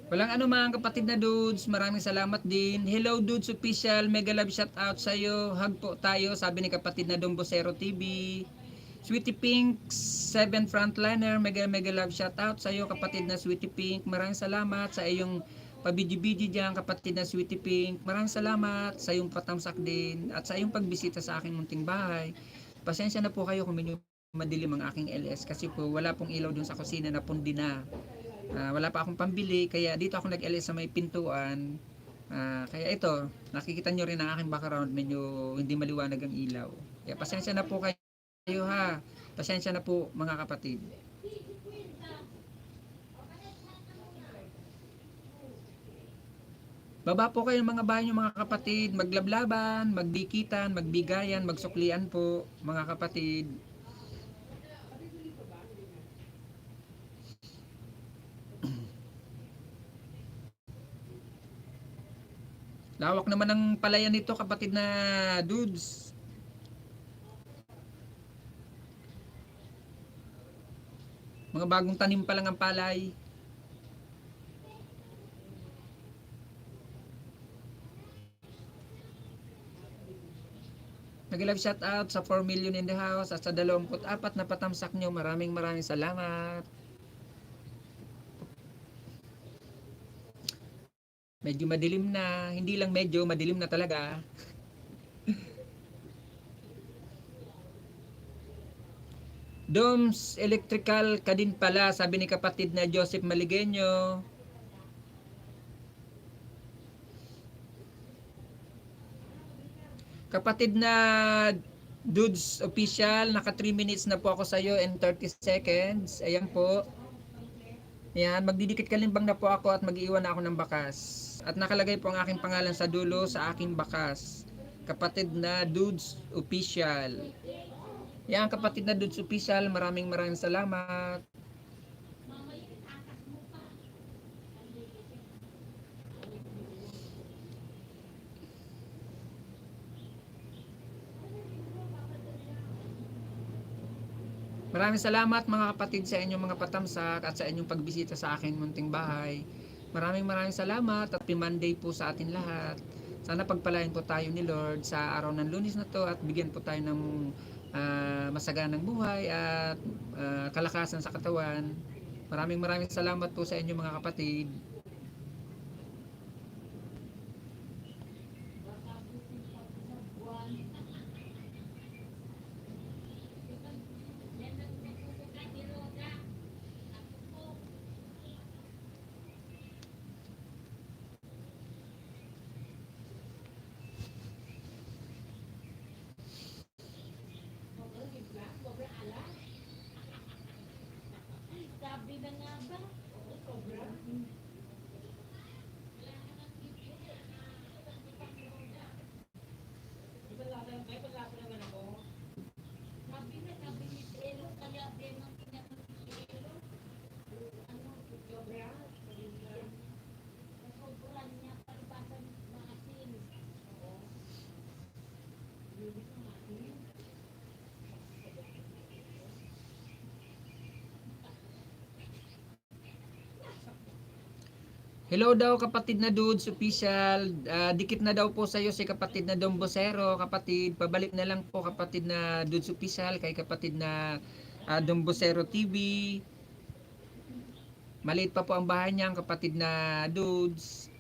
Walang ano mga kapatid na Dudes, maraming salamat din. Hello Dudes Official, mega love shout out sa iyo. Hug po tayo, sabi ni kapatid na Dombosero TV. Sweetie Pink 7 frontliner, mega love shout out sa iyo, kapatid na Sweetie Pink. Maraming salamat sa iyong pabiji-biji diyan, kapatid na Sweetie Pink. Maraming salamat sa iyong patamsak din at sa iyong pagbisita sa aking munting bahay. Pasensya na po kayo kung medyo madilim ang aking LS kasi po wala pong ilaw dun sa kusina na pundi na. Wala pa akong pambili, kaya dito ako nag-LS sa may pintuan. Kaya ito, nakikita nyo rin ang aking background, medyo hindi maliwanag ang ilaw. Kaya pasensya na po kayo ha. Pasensya na po mga kapatid. Baba po kayo ng mga bahay nyo mga kapatid, maglablaban, magbikitan, magbigayan, magsuklian po mga kapatid. Lawak naman ng palayan nito kapatid na dudes. Mga bagong tanim pa lang ang palay. Nag-live shout out sa 4 million in the house at sa 24 na patamsak nyo. Maraming salamat. Medyo madilim na. Hindi lang medyo, madilim na talaga. Doms Electrical ka din pala, sabi ni kapatid na Joseph Maligenyo. Kapatid na Dudes Official, naka 3 minutes na po ako sa iyo and 30 seconds. Ayan po. Ayan, magdidikit kalimbang na po ako at mag-iwan na ako ng bakas. At nakalagay po ang aking pangalan sa dulo sa aking bakas. Kapatid na Dudes Official. Yan, kapatid na Dudes Official, maraming salamat. Maraming salamat mga kapatid sa inyong mga patamsak at sa inyong pagbisita sa akin munting bahay. Maraming salamat at Monday po sa atin lahat. Sana pagpalain po tayo ni Lord sa araw ng Lunes na to at bigyan po tayo ng masaganang buhay at kalakasan sa katawan. Maraming salamat po sa inyong mga kapatid. Hello daw kapatid na Dudes Official. Dikit na daw po sa iyo si kapatid na Dombosero. Kapatid, pabalik na lang po kapatid na Dudes Official kay kapatid na Dombosero TV. Maliit pa po ang bahay niya, kapatid na Dudes.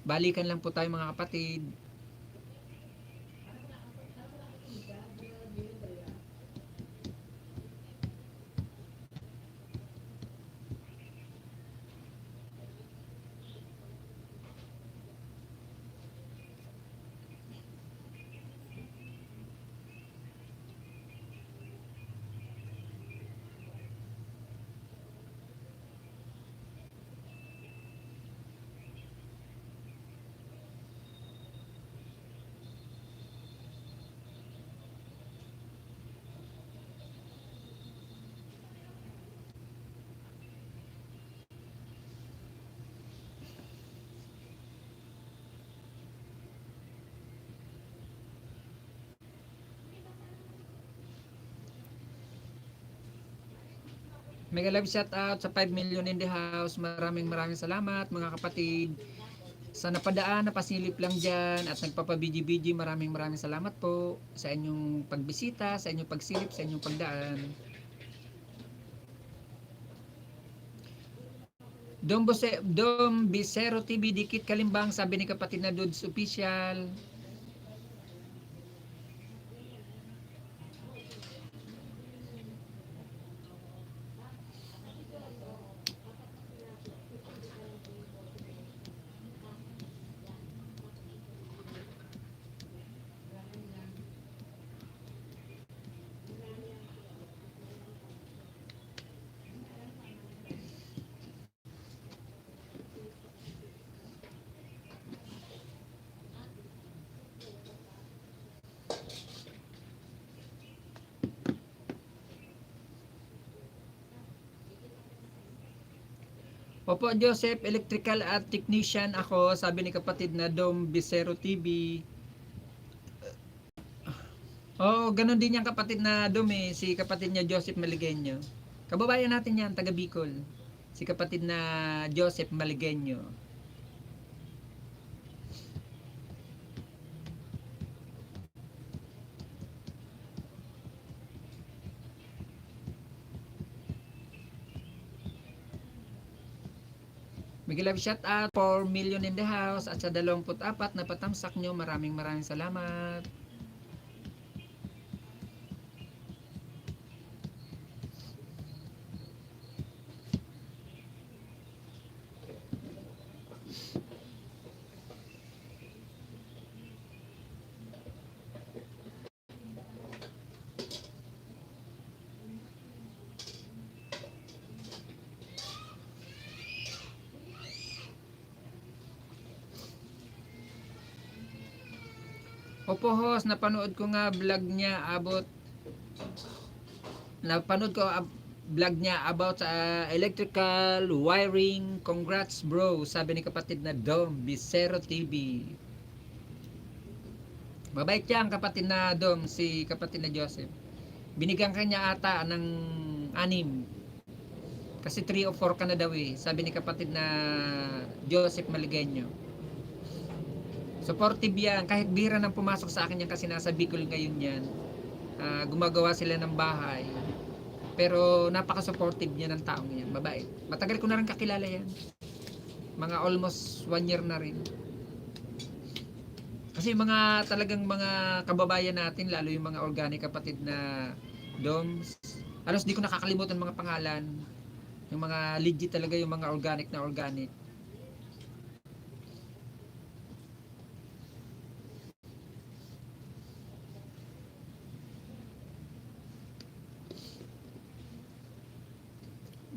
Balikan lang po tayo mga kapatid. Mega love shout out sa 5 million in the house. Maraming salamat mga kapatid. Sa napadaan, napasilip lang dyan at nagpapabiji-biji, maraming salamat po sa inyong pagbisita, sa inyong pagsilip, sa inyong pagdaan. Dom Bisero TV, dikit kalimbang, sabi ni kapatid na Dudes Official. Opo, Joseph, electrical at technician ako, sabi ni kapatid na Dom Bisero TV. Oo, ganun din yung kapatid na Dom eh, si kapatid niya Joseph Maligenyo. Kababayan natin yan, taga Bicol. Si kapatid na Joseph Maligenyo. Miguel Love shout out 4 million in the house at sa 24 na patamsak nyo. Maraming salamat. Opo host, napanood ko nga vlog niya vlog niya about sa electrical wiring. Congrats bro, sabi ni kapatid na Dom Bisero TV. Mabait yan kapatid na Dom, si kapatid na Joseph. Binigyan kanya ata ng 6. Kasi 3 o 4 ka na daw eh, sabi ni kapatid na Joseph Maligenyo. Supportive yan, kahit bihira nang pumasok sa akin yan kasi nasa Bicol ngayon yan. Gumagawa sila ng bahay. Pero napaka-supportive niya ng taong yan, mabait. Matagal ko na rin kakilala yan. Mga almost 1 year na rin. Kasi mga talagang mga kababayan natin, lalo yung mga organic kapatid na Doms. Alos di ko nakakalimutan mga pangalan. Yung mga legit talaga yung mga organic na organic.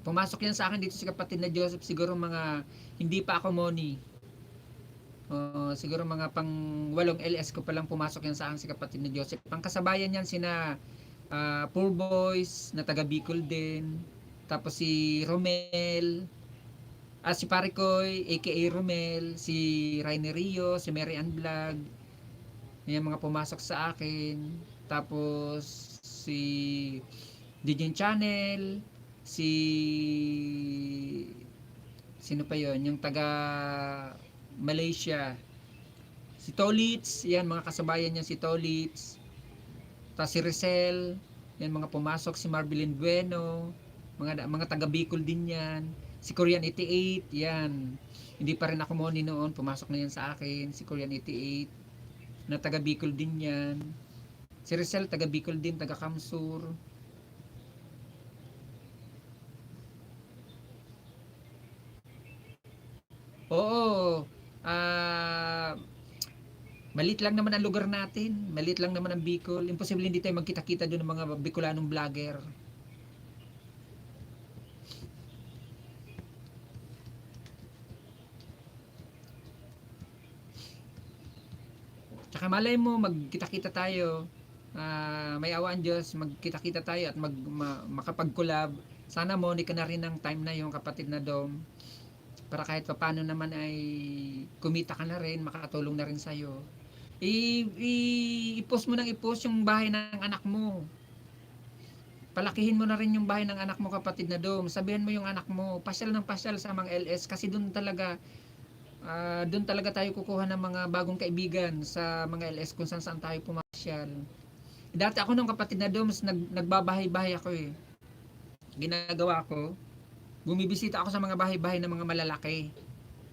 Pumasok yan sa akin dito si kapatid na Joseph, siguro mga hindi pa ako Moni. Siguro mga pang 8 LS ko pa lang pumasok yan sa akin si kapatid na Joseph. Pangkasabayan yan sina Poor Boys na taga Bicol din. Tapos si Romel, si Parikoy aka Romel, si Rainy Rio, si Mary Ann Vlog. Yan mga pumasok sa akin. Tapos si Dijin Channel, si sino pa yon, yung taga Malaysia, si Tolits, yan mga kasabayan niya si Tolits. Tapos si Rizal, yan mga pumasok, si Marbilin Bueno, mga taga Bicol din yan. Si Korean 88, yan. Hindi pa rin ako Moni noon, pumasok na yan sa akin, si Korean 88 na taga Bicol din yan. Si Rizal taga Bicol din, taga Kamsur. Oo. Maliit lang naman ang lugar natin. Maliit lang naman ang Bicol. Imposible hindi tayo magkita-kita doon ng mga Bicolanong vlogger. Tsaka malay mo, magkita-kita tayo. May awaan Diyos, magkita-kita tayo at makapag-collab. Sana Monica na rin ng time na yung kapatid na Dom. Para kahit paano naman ay kumita ka na rin, makatulong na rin sa'yo. I-post mo nang i-post yung bahay ng anak mo. Palakihin mo na rin yung bahay ng anak mo kapatid na Dom. Sabihan mo yung anak mo, pasyal ng pasyal sa mga LS kasi doon talaga tayo kukuha ng mga bagong kaibigan sa mga LS kung saan saan tayo pumasyal. Dati ako nung kapatid na Doms, nagbabahay-bahay ako eh. Ginagawa ko, bumibisita ako sa mga bahay-bahay ng mga malalaki.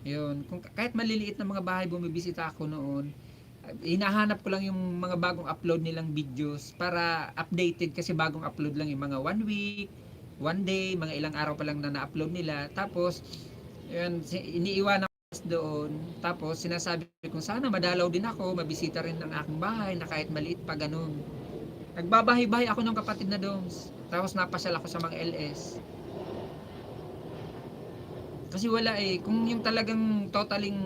Yun, kahit maliliit na mga bahay bumibisita ako noon. Hinahanap ko lang yung mga bagong upload nilang videos para updated kasi bagong upload lang yung mga 1 week, 1 day, mga ilang araw pa lang na na-upload nila. Tapos, yun, iniiwanan ko doon. Tapos, sinasabi ko sana madalaw din ako, mabisita rin ng aking bahay na kahit maliit pa ganun. Nagbabahay-bahay ako ng kapatid na Doms. Tapos napasyal ako sa mga LS. Kasi wala eh. Kung yung talagang totaling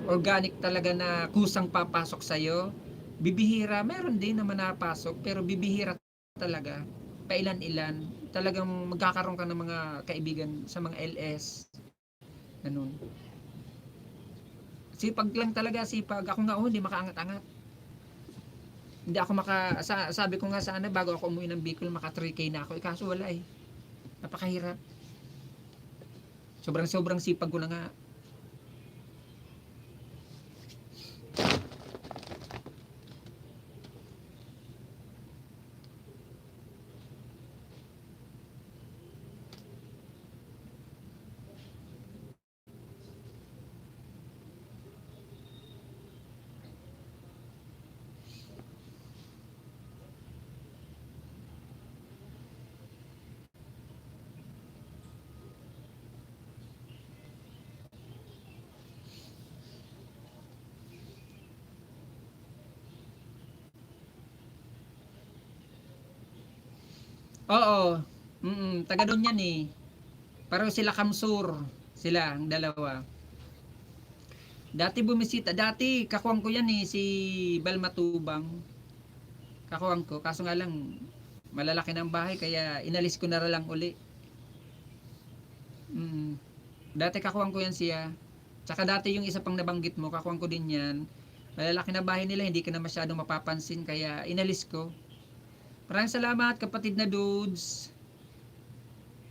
organic talaga na kusang papasok sa'yo, bibihira. Meron din naman napasok, pero bibihira talaga. Pailan-ilan. Talagang magkakaroon ka ng mga kaibigan sa mga LS. Ganun. Sipag lang talaga, sipag. Ako nga, hindi makaangat-angat. Hindi ako sabi ko nga sana bago ako umuwi ng Bicol, maka 3K na ako. Kaso wala eh. Napakahirap. Sobrang sipag ko na nga. Oo. Taga doon yan eh. Pareho sila Kamsur. Sila, ang dalawa. Dati bumisita. Dati, kakuwang ko yan eh. Si Balmatubang. Kakuwang ko. Kaso nga lang, malalaki ng bahay. Kaya inalis ko na lang uli. Dati kakuwang ko yan siya. Tsaka dati yung isa pang nabanggit mo, kakuwang ko din yan. Malalaki na bahay nila, hindi ka na masyadong mapapansin. Kaya inalis ko. Maraming salamat kapatid na Dudes.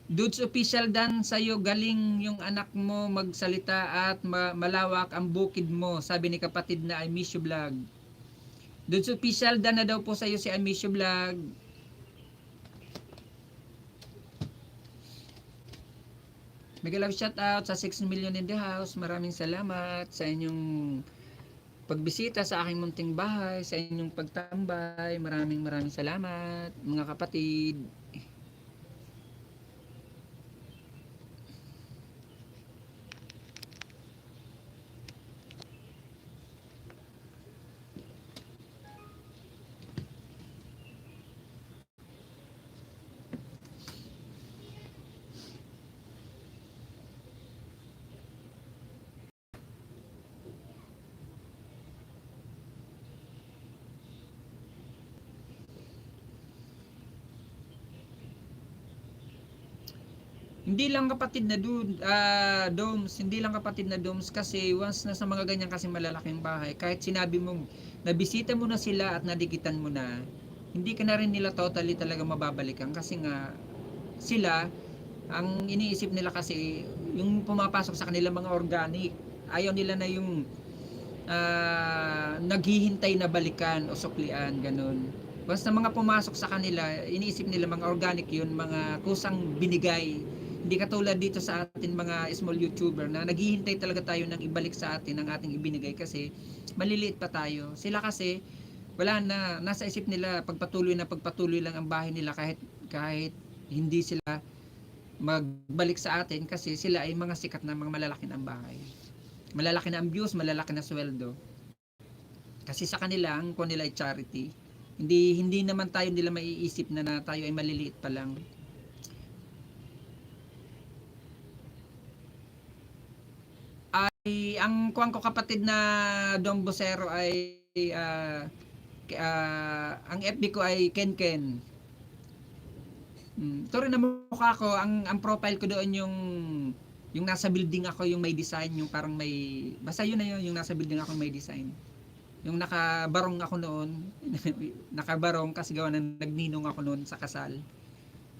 Dudes official Dan, sa'yo galing yung anak mo magsalita at malawak ang bukid mo. Sabi ni kapatid na I miss you vlog. Dudes official Dan na daw po sa'yo si I miss you vlog. Mega love shout out sa 6 million in the house. Maraming salamat sa inyong pagbisita sa aking munting bahay, sa inyong pagtambay. Maraming salamat mga kapatid. Hindi lang kapatid na Doms, hindi lang kapatid na Doms kasi once na sa mga ganyan kasi malalaking bahay, kahit sinabi mong nabisita mo na sila at nadikitan mo na, hindi ka na rin nila totally talaga mababalikan kasi nga sila, ang iniisip nila kasi yung pumapasok sa kanila mga organic, ayaw nila na yung naghihintay na balikan o suklian, ganun. Basta mga pumasok sa kanila, iniisip nila mga organic yun, mga kusang binigay. Hindi katulad dito sa atin mga small YouTuber na naghihintay talaga tayo ng ibalik sa atin ang ating ibinigay kasi maliliit pa tayo. Sila kasi wala na, nasa isip nila pagpatuloy lang ang bahay nila kahit hindi sila magbalik sa atin kasi sila ay mga sikat na mga malalaki ng bahay. Malalaki na ang views, malalaki na sweldo. Kasi sa kanila ang kuha nila ay charity. Hindi naman tayo nila maiisip na tayo ay maliliit pa lang. Ang kuwang ko kapatid na Dong Bosero ay ang FB ko ay Ken. Ito rin na mukha ko, ang profile ko doon yung nasa building ako, yung may design, yung parang may, basta yun na yun, yung nasa building ako may design. Yung nakabarong ako noon, nakabarong kasi gawa na nagninong ako noon sa kasal.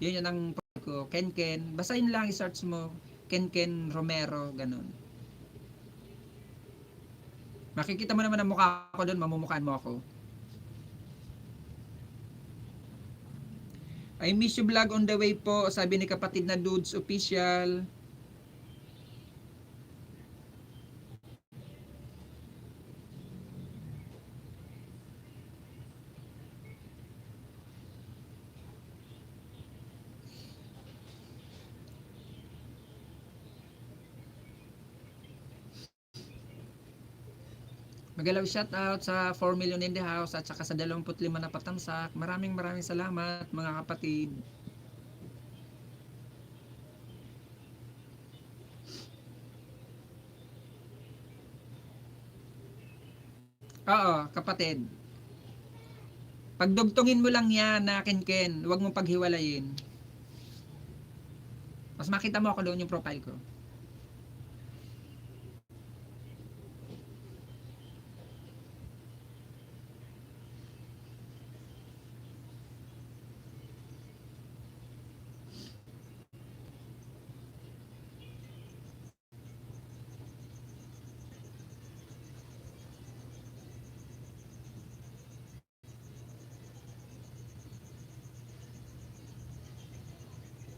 Yun ang profile ko, Ken. Basta yun lang i-search mo, Ken Romero, ganun. Makikita mo naman ang mukha ko doon, mamumukhaan mo ako. I miss you vlog on the way po, sabi ni kapatid na Dudes official. Magalaw shout out sa 4 million in the house at saka sa 25 na patamsak. Maraming salamat mga kapatid. Oo, kapatid. Pagdugtungin mo lang yan na Ken, huwag mong paghiwalayin. Mas makita mo ako doon yung profile ko.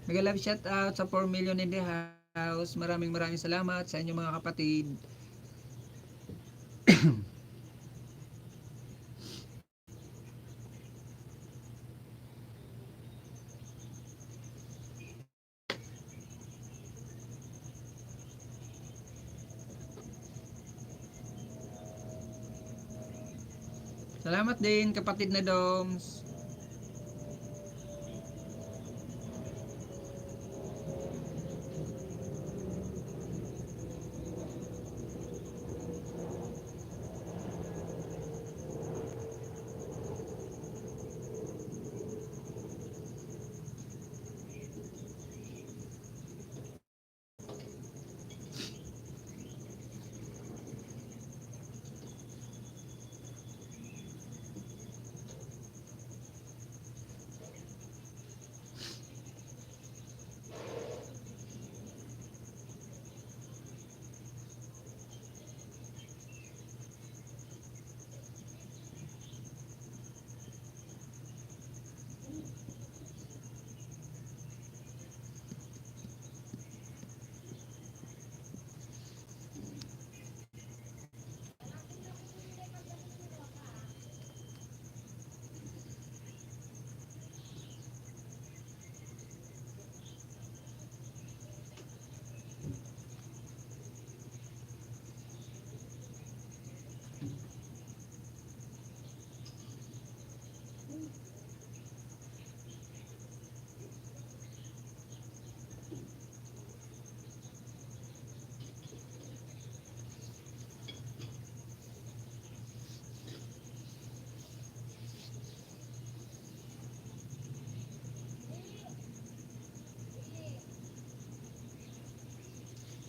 Mega love shout out sa 4 million in the house. Maraming salamat sa inyo mga kapatid. Salamat din kapatid na Doms.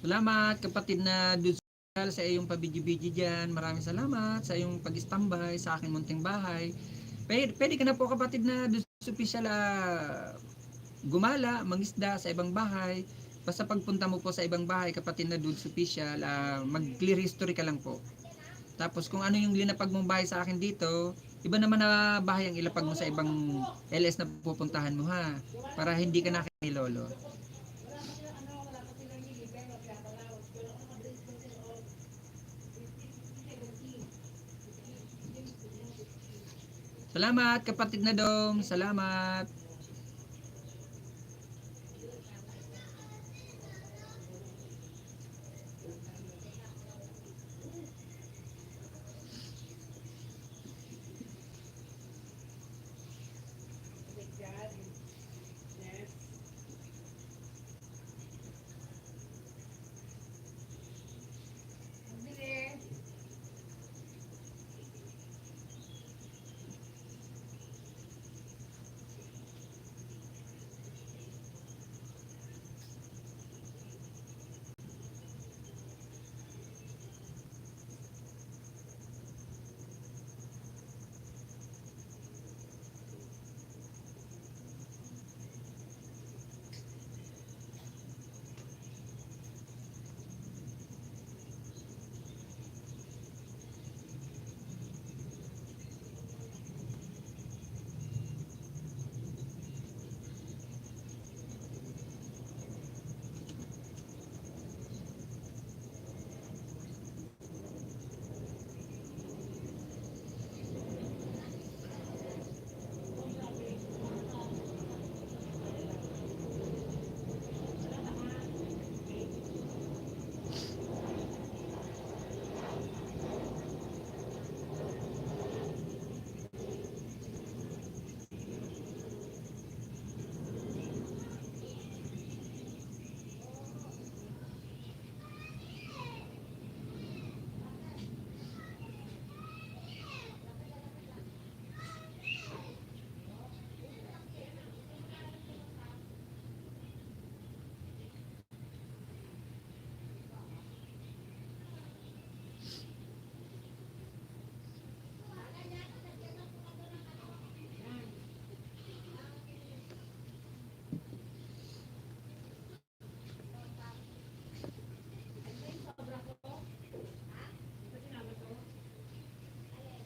Salamat kapatid na Dudsal sa iyong pabidyo-bidyo dyan. Maraming salamat sa iyong pag-istambay sa aking munting bahay. Pwede ka na po kapatid na Dudsal official gumala, mangisda sa ibang bahay. Basta pagpunta mo po sa ibang bahay kapatid na Dudes official, mag-clear history ka lang po. Tapos kung ano yung linapag mong bahay sa akin dito, iba naman na bahay ang ilapag mo sa ibang LS na pupuntahan mo ha. Para hindi ka nakilolo. Salamat kapatid na Dom, salamat.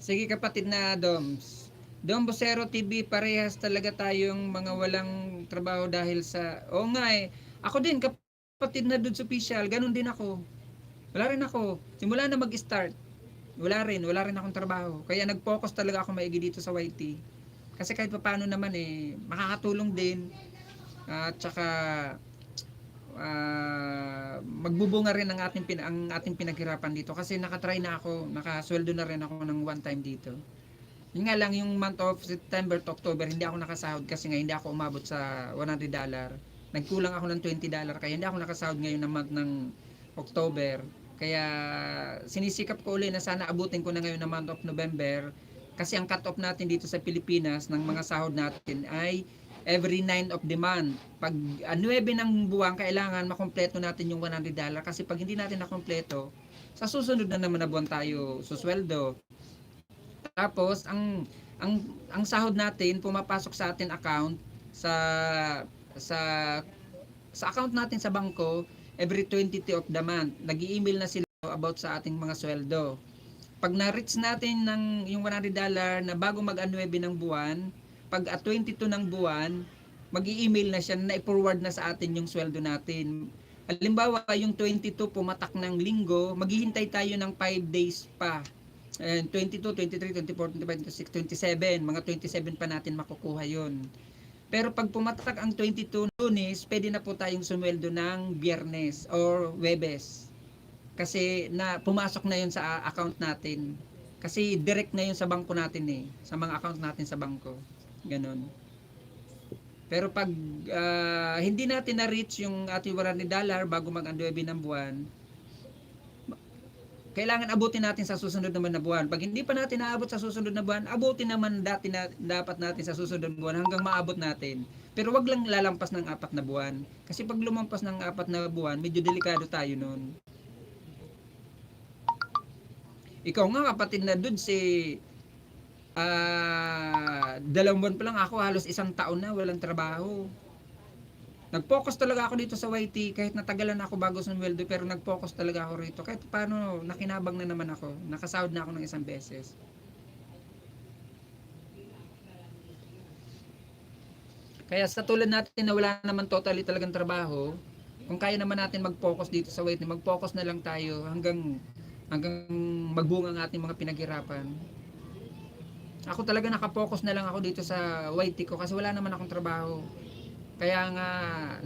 Sige kapatid na Doms. Dom Bosero TV, parehas talaga tayong mga walang nagtrabaho dahil sa, oo nga eh, ako din, kapatid na Dudes Official, ganun din ako. Wala rin ako. Simula na mag-start, wala rin akong trabaho. Kaya nag-focus talaga ako maigi dito sa YT. Kasi kahit paano naman eh, makakatulong din. At saka, magbubunga rin ang ating pinaghirapan dito. Kasi nakatry na ako, nakasweldo na rin ako ng one time dito. Yun nga lang, yung month of September to October, hindi ako nakasahod kasi nga hindi ako umabot sa $100. Nagkulang ako ng $20, kaya hindi ako nakasahod ngayon ng month ng October. Kaya sinisikap ko uli na sana abutin ko na ngayon ng month of November, kasi ang cut-off natin dito sa Pilipinas ng mga sahod natin ay every 9 of the month. Pag 9 ng buwan, kailangan makompleto natin yung $100, kasi pag hindi natin nakompleto, sa susunod na naman na buwan tayo susweldo. Tapos ang sahod natin pumapasok sa atin account sa sa sa account natin sa bangko every 20th of the month. Nag-i-email na sila about sa ating mga sweldo. Pag na-reach natin ng yung $100 na bago mag-9 ng buwan, pag at 22 ng buwan, mag-i-email na siya na i-forward na sa atin yung sweldo natin. Halimbawa, yung 22 pumatak ng linggo, maghihintay tayo ng 5 days pa. And 22, 23, 24, 25, 26, 27. Mga 27 pa natin makukuha yon. Pero pag pumatak ang 22 Lunes, pwede na po tayong sumweldo ng Biyernes or Webes. Kasi na pumasok na yon sa account natin. Kasi direct na yon sa bangko natin eh. Sa mga account natin sa bangko. Ganon. Pero pag hindi natin na-reach yung ating $100 bago mag-9 ng buwan, kailangan abutin natin sa susunod naman na buwan. Pag hindi pa natin naabot sa susunod na buwan, abutin naman dapat natin sa susunod na buwan hanggang maabot natin. Pero wag lang lalampas ng 4 na buwan. Kasi pag lumampas ng 4 na buwan, medyo delikado tayo nun. Ikaw nga kapatid na Dudes, si 2 buwan pa lang ako, halos 1 taon na walang trabaho. Nag-focus talaga ako dito sa YT kahit natagalan ako bago sumweldo, pero nag-focus talaga ako rito. Kahit paano nakinabang na naman ako. Nakasahod na ako ng 1 beses. Kaya sa tulad natin na wala naman totally talagang trabaho, kung kaya naman natin mag-focus dito sa YT, mag-focus na lang tayo hanggang magbunga ang ating mga pinaghirapan. Ako talaga naka-focus na lang ako dito sa YT ko kasi wala naman akong trabaho. Kaya nga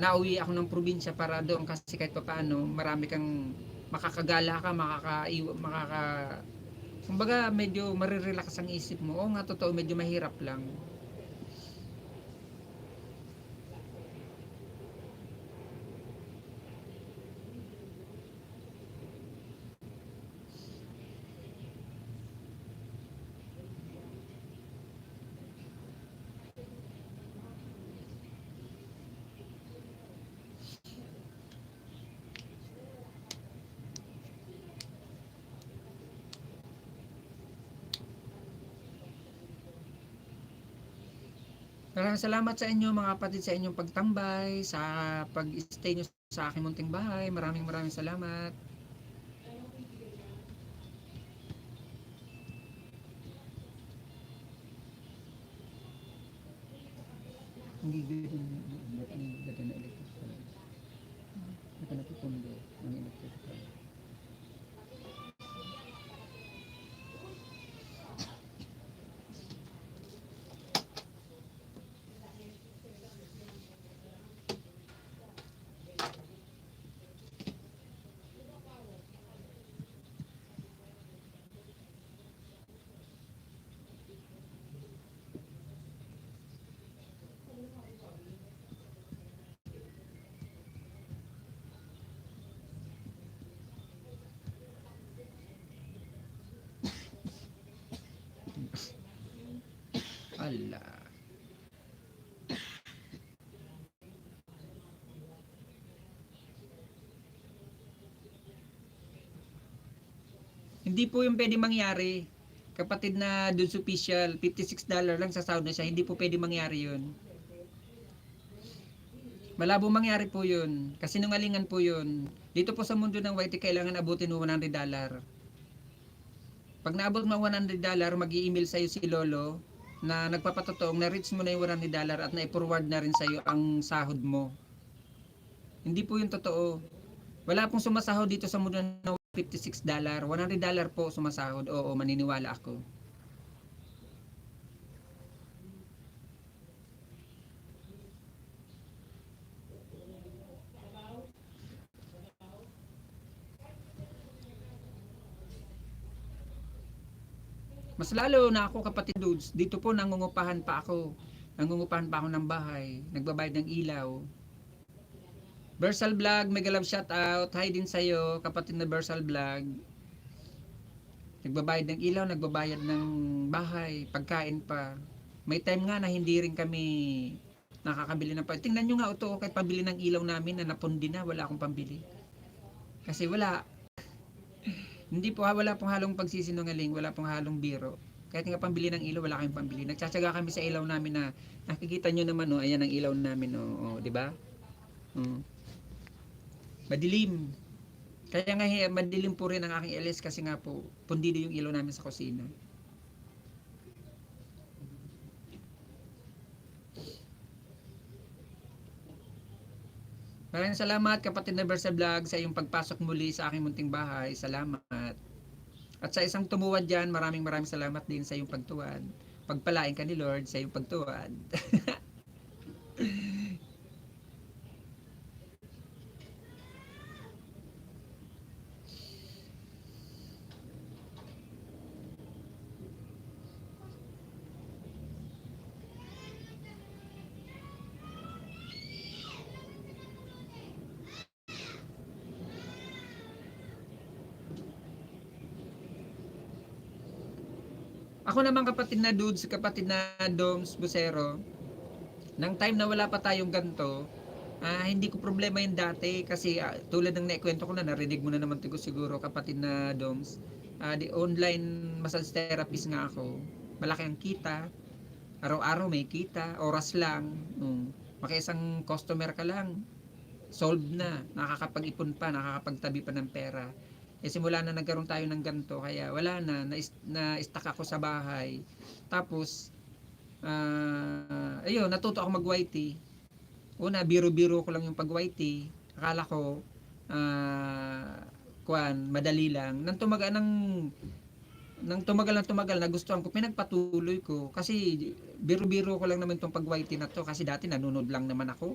nauwi ako ng probinsya para doon kasi kahit papaano marami kang makakagala ka, kumbaga medyo marirelax ang isip mo. Oo nga, totoo, medyo mahirap lang. Maraming salamat sa inyo mga kapatid sa inyong pagtambay, sa pag-stay nyo sa aking munting bahay. Maraming salamat. Hindi ganoon na electric. Nakanapupundo ng electric. Ala. Hindi po yung pwede mangyari. Kapatid na Dudes Official, $56 lang sa sahod na siya. Hindi po pwede mangyari yun. Malabo mangyari po yun. Kasi nungalingan po yun. Dito po sa mundo ng YT, kailangan abutin mo $100. Pag naabot mo $100, mag-i-email sa'yo si Lolo. na nagpapatotoong na-reach mo na yung $100 at na-forward na rin sa'yo ang sahod mo. Hindi po yung totoo. Wala pong sumasahod dito sa mundo na $56. $100 po sumasahod. Oo, maniniwala ako. Mas lalo na ako kapatid dudes. Dito po nangungupahan pa ako. Nangungupahan pa ako ng bahay. Nagbabayad ng ilaw. Bersal Vlog, mega love shout out. Hi din sa'yo, kapatid na Bersal Vlog. Nagbabayad ng ilaw, nagbabayad ng bahay, pagkain pa. May time nga na hindi rin kami nakakabili ng pagkain. Tingnan nyo nga ito, kahit pabili ng ilaw namin na napundi na, wala akong pambili. Kasi wala. Hindi po, wala pong halong pagsisinungaling, wala pong halong biro. Kahit nga pambili ng ilaw, wala kayong pambili. Nagtsatsaga kami sa ilaw namin na nakikita nyo naman, oh, ayan ang ilaw namin, oh, di ba? Madilim. Kaya nga madilim po rin ang aking LS kasi nga po, pundido yung ilaw namin sa kusina. Maraming salamat kapatid na Versa Vlog sa iyong pagpasok muli sa aking munting bahay. Salamat. At sa isang tumuwad dyan, maraming salamat din sa iyong pagtuwad. Pagpalain ka ni Lord sa iyong pagtuwad. Ako naman kapatid na dudes, kapatid na Doms Busero, nang time na wala pa tayong ganto, hindi ko problema yung dati kasi tulad ng naikwento ko na, narinig mo na naman tigo siguro kapatid na Doms, di online massage therapist nga ako. Malaki ang kita, araw-araw may kita, oras lang, makiisang customer ka lang, solve na, nakakapag-ipon pa, nakakapagtabi pa ng pera. Simula na nagkaroon tayo ng ganito, kaya wala na-stuck ako sa bahay. Tapos, ayun, natuto ako mag-YT. Una, biro-biro ko lang yung pag-YT. Akala ko, madali lang. Nang tumagal, nagustuhan ko, pinagpatuloy ko. Kasi, biro-biro ko lang naman itong pag-YT na to. Kasi dati, nanonood lang naman ako.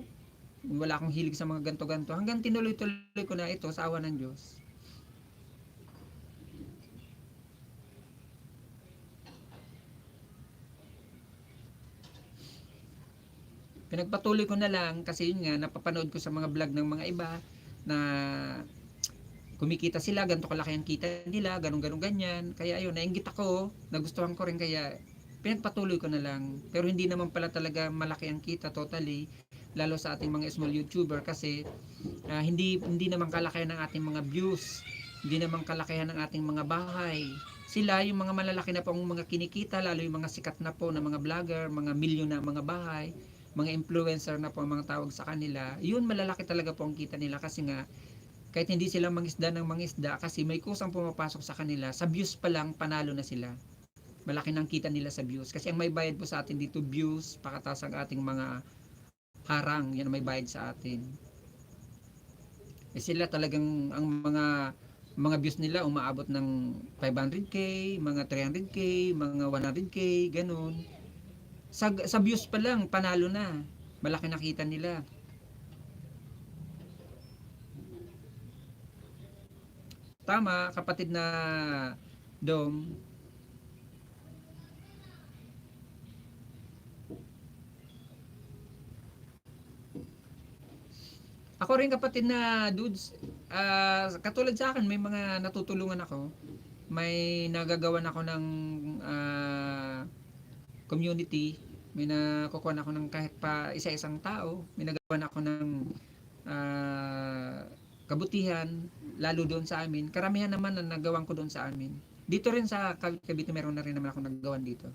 Wala akong hilig sa mga ganto-ganto. Hanggang tinuloy-tuloy ko na ito sa awa ng Diyos. Pinagpatuloy ko na lang kasi yun nga, napapanood ko sa mga vlog ng mga iba na kumikita sila, ganito kalaki ang kita nila, ganun ganyan. Kaya ayun, nainggit ako, nagustuhan ko rin kaya pinagpatuloy ko na lang. Pero hindi naman pala talaga malaki ang kita totally, lalo sa ating mga small YouTuber kasi hindi naman kalakihan ng ating mga views, hindi naman kalakihan ng ating mga bahay. Sila yung mga malalaki na po ang mga kinikita, lalo yung mga sikat na po na mga vlogger, mga milyon na mga bahay, mga influencer na po ang mga tawag sa kanila. Yun, malalaki talaga po ang kita nila kasi nga kahit hindi sila mangisda ng mangisda kasi may kusang pumapasok sa kanila, sa views pa lang panalo na sila. Malaki nang kita nila sa views kasi ang may bayad po sa atin dito views, pakatas ang ating mga harang, yan ang may bayad sa atin. Sila talagang ang mga views nila umaabot ng 500k, mga 300k, mga 100k, ganun. Sa views pa lang panalo na. Malaki nakita nila. Tama, kapatid na Dom. Ako rin kapatid na dudes, katulad sa akin may mga natutulungan ako. May nagagawan ako ng community, may nakukuha ako ng kahit pa isa-isang tao, may nagagawan ako ng kabutihan, lalo doon sa amin. Karamihan naman na nagawan ko doon sa amin. Dito rin sa Cavite meron na rin naman ako nagagawan dito.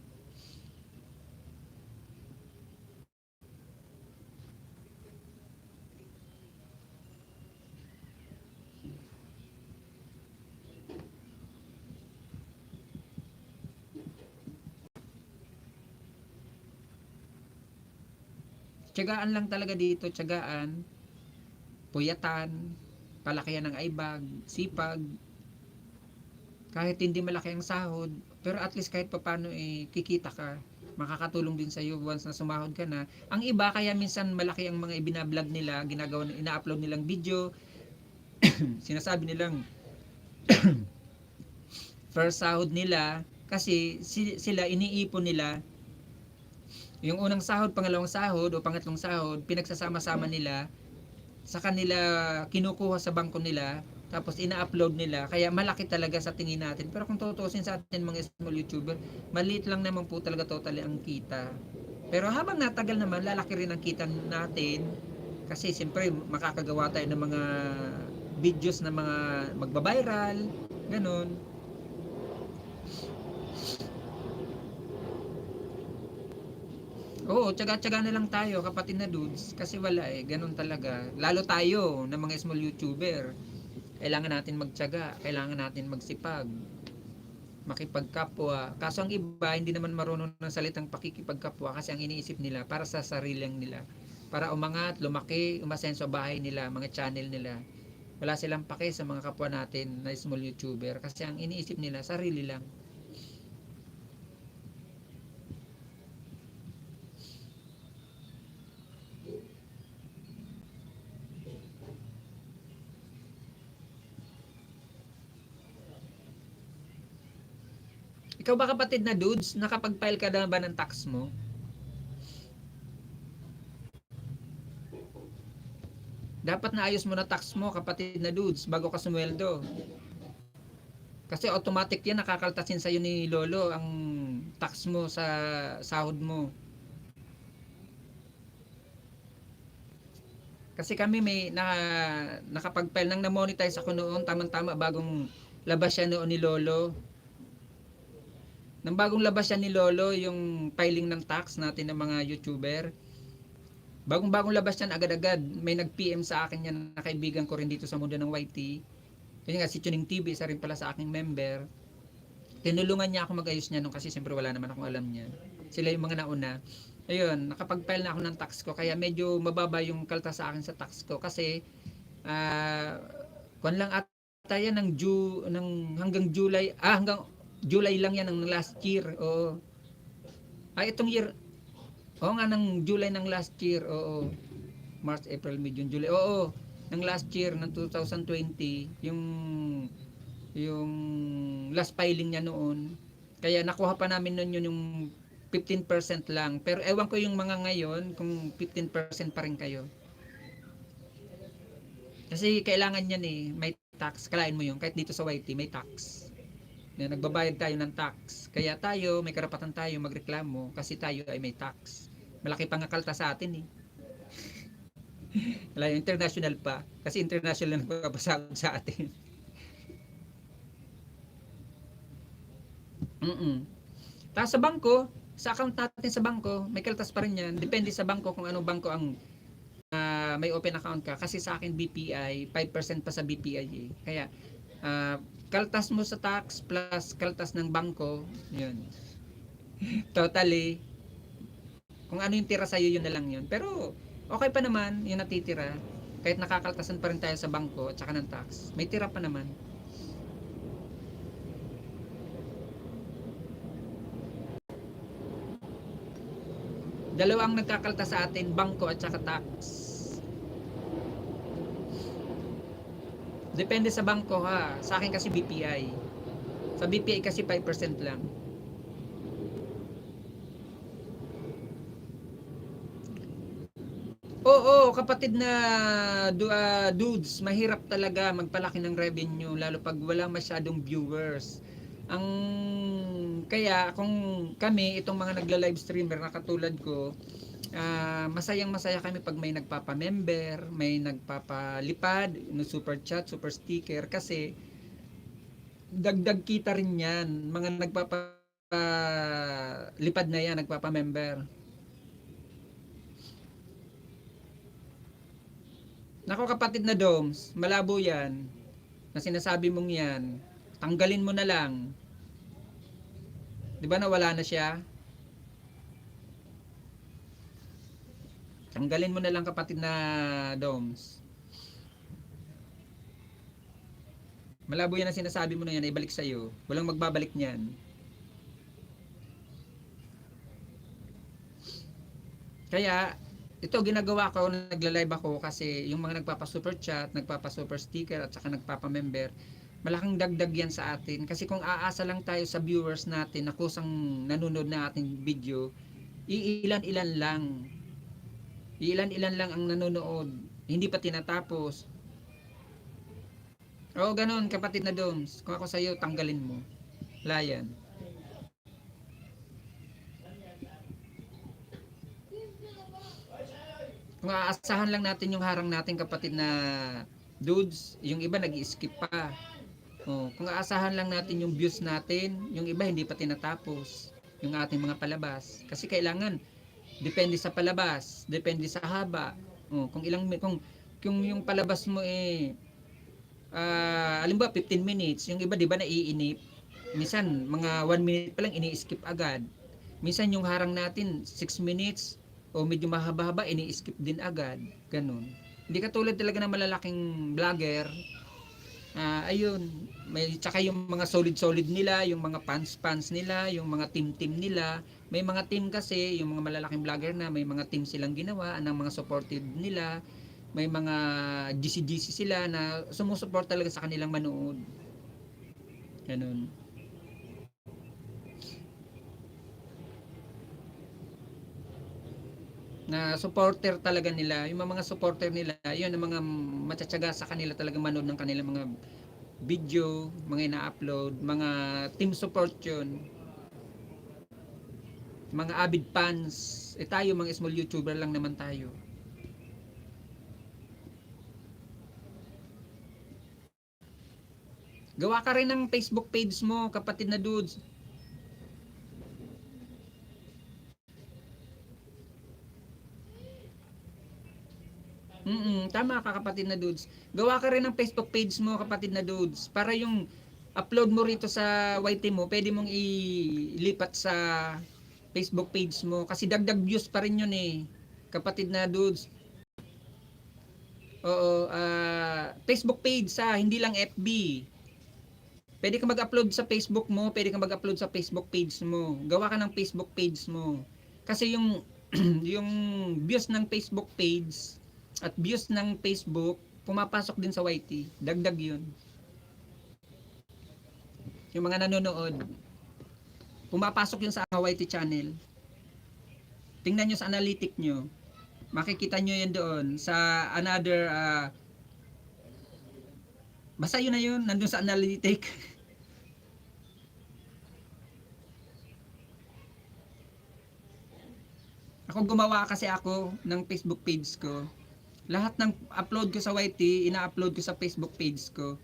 Tiyagaan lang talaga dito, tiyagaan, puyatan, palakihan ng aibag, sipag, kahit hindi malaki ang sahod, pero at least kahit papaano kikita ka, makakatulong din sa iyo once na sumahod ka na. Ang iba kaya minsan malaki ang mga ibinablog nila, ginagawa, ina-upload nilang video, sinasabi nilang first sahod nila kasi sila iniipon nila yung unang sahod, pangalawang sahod o pangatlong sahod, pinagsasama-sama nila sa kanila, kinukuha sa bangko nila, tapos ina-upload nila, kaya malaki talaga sa tingin natin. Pero kung tutuusin sa atin mga small YouTuber, maliit lang naman po talaga totally ang kita. Pero habang natagal naman, lalaki rin ang kita natin, kasi siyempre makakagawa tayo ng mga videos na mga magbabiral, ganun. Oo, tsaga-tsaga na lang tayo, kapatid na dudes, kasi wala ganun talaga. Lalo tayo na mga small YouTuber. Kailangan natin magtyaga, kailangan natin magsipag, makipagkapwa. Kaso ang iba, hindi naman marunong ng salitang pakikipagkapwa kasi ang iniisip nila para sa sarili nila. Para umangat, lumaki, umasenso bahay nila, mga channel nila. Wala silang pake sa mga kapwa natin na small YouTuber kasi ang iniisip nila, sarili lang. Ikaw ba kapatid na dudes, nakapag-file ka na ba ng tax mo? Dapat naayos mo na tax mo kapatid na dudes bago ka sumweldo. Kasi automatic yan, nakakaltasin sa'yo ni Lolo ang tax mo sa sahod mo. Kasi kami may nakapag-file nang na-monetize ako noon, tamang-tama bagong labas siya noon ni Lolo. Nang bagong labas siya ni Lolo, yung filing ng tax natin ng mga YouTuber. Bagong labas yan, agad-agad. May nag-PM sa akin yan na kaibigan ko rin dito sa mundo ng YT. Kasi nga si Tuning TV, isa rin pala sa aking member. Tinulungan niya ako mag-ayos niya nung kasi siyempre wala naman akong alam niya. Sila yung mga nauna. Ayun, nakapag-file na ako ng tax ko kaya medyo mababa yung kalta sa akin sa tax ko kasi kuan lang ata yan hanggang July, hanggang July lang yan ng last year. Oo. Itong year, oo nga ng July ng last year. Oo. March, April, May, June, July. Oo. Ng last year ng 2020, yung last filing niya noon. Kaya nakuha pa namin noon yun yung 15% lang. Pero ewan ko yung mga ngayon kung 15% pa rin kayo. Kasi kailangan yan may tax. Kalain mo yun, kahit dito sa YT may tax. Na nagbabayad tayo ng tax. Kaya tayo, may karapatan tayo magreklamo kasi tayo ay may tax. Malaki pang akalta sa atin Wala yung international pa. Kasi international na nagpapasahod sa atin. Tapos sa bangko, sa account natin sa bangko, may kaltas pa rin yan. Depende sa bangko kung anong bangko ang may open account ka. Kasi sa akin BPI, 5% pa sa BPI Kaya, kaltas mo sa tax plus kaltas ng bangko, yun. Totally, kung ano yung tira sa'yo, yun na lang yun. Pero, okay pa naman yung natitira. Kahit nakakaltasan pa rin tayo sa bangko at saka ng tax, may tira pa naman. Dalawang nagkakalta sa atin, bangko at saka tax. Depende sa bangko ha. Sa akin kasi BPI. Sa BPI kasi 5% lang. Oo, kapatid na dudes, mahirap talaga magpalaki ng revenue lalo pag wala masyadong viewers. Ang kaya kung kami itong mga nagla-live streamer na katulad ko, masayang masaya kami pag may nagpapa-member, may nagpapalipad, no super chat, super sticker kasi dagdag kita rin 'yan. Mga nagpapalipad na 'yan, nagpapa-member. Nako kapatid na Doms, malabo 'yan. Na sinasabi mong 'yan. Tanggalin mo na lang. 'Di ba nawala na siya? Tanggalin mo na lang kapatid na Doms. Malabo yan ang sinasabi mo na yan, ibalik sa'yo. Walang magbabalik niyan. Kaya, ito ginagawa ko, nagla-live ako kasi yung mga nagpapa-super chat, nagpapa-super sticker at saka nagpapa-member, malaking dagdag yan sa atin. Kasi kung aasa lang tayo sa viewers natin na kusang nanonood na ating video, iilan-ilan lang. Iilan-ilan lang ang nanonood. Hindi pa tinatapos. Oo, ganun kapatid na Doms. Kung ako sa'yo, tanggalin mo. Layan. Kung aasahan lang natin yung harang natin kapatid na dudes, yung iba nag-skip pa. Oh, kung aasahan lang natin yung views natin, yung iba hindi pa tinatapos yung ating mga palabas. Kasi kailangan depende sa palabas, depende sa haba. Oh, kung yung palabas mo alimbawa 15 minutes, yung iba 'di ba naiinip. Minsan mga 1 minute pa lang ini-skip agad. Minsan yung harang natin 6 minutes o medyo mahaba-haba ini-skip din agad, ganun. Hindi katulad talaga ng malalaking vlogger. Ayun, may tsaka yung mga solid nila, yung mga fans nila, yung mga team nila. May mga team kasi, yung mga malalaking vlogger na may mga team silang ginawa ng mga supported nila. May mga GC sila na sumusuport talaga sa kanilang manood. Ganun. Na supporter talaga nila, yung mga supporter nila, yun ang mga matsatsaga sa kanila talaga manood ng kanilang mga video, mga ina-upload, mga team support yun. Mga avid fans, tayo mga small YouTuber lang naman tayo. Gawa ka rin ng Facebook page mo, kapatid na dudes. Tama ka kapatid na dudes. Gawa ka rin ng Facebook page mo kapatid na dudes. Para yung upload mo rito sa YT mo, pwede mong ilipat sa Facebook page mo. Kasi dagdag views pa rin yun kapatid na dudes. Oo, Facebook page hindi lang FB. Pwede ka mag-upload sa Facebook mo, pwede ka mag-upload sa Facebook page mo. Gawa ka ng Facebook page mo. Kasi yung yung views ng Facebook page at views ng Facebook, pumapasok din sa YT. Dagdag yun. Yung mga nanonood, pumapasok yun sa YT channel. Tingnan nyo sa analytic nyo. Makikita nyo yan doon sa another, basta yun na yun, nandun sa analytic. Ako gumawa kasi ako ng Facebook page ko. Lahat ng upload ko sa YT, ina-upload ko sa Facebook page ko.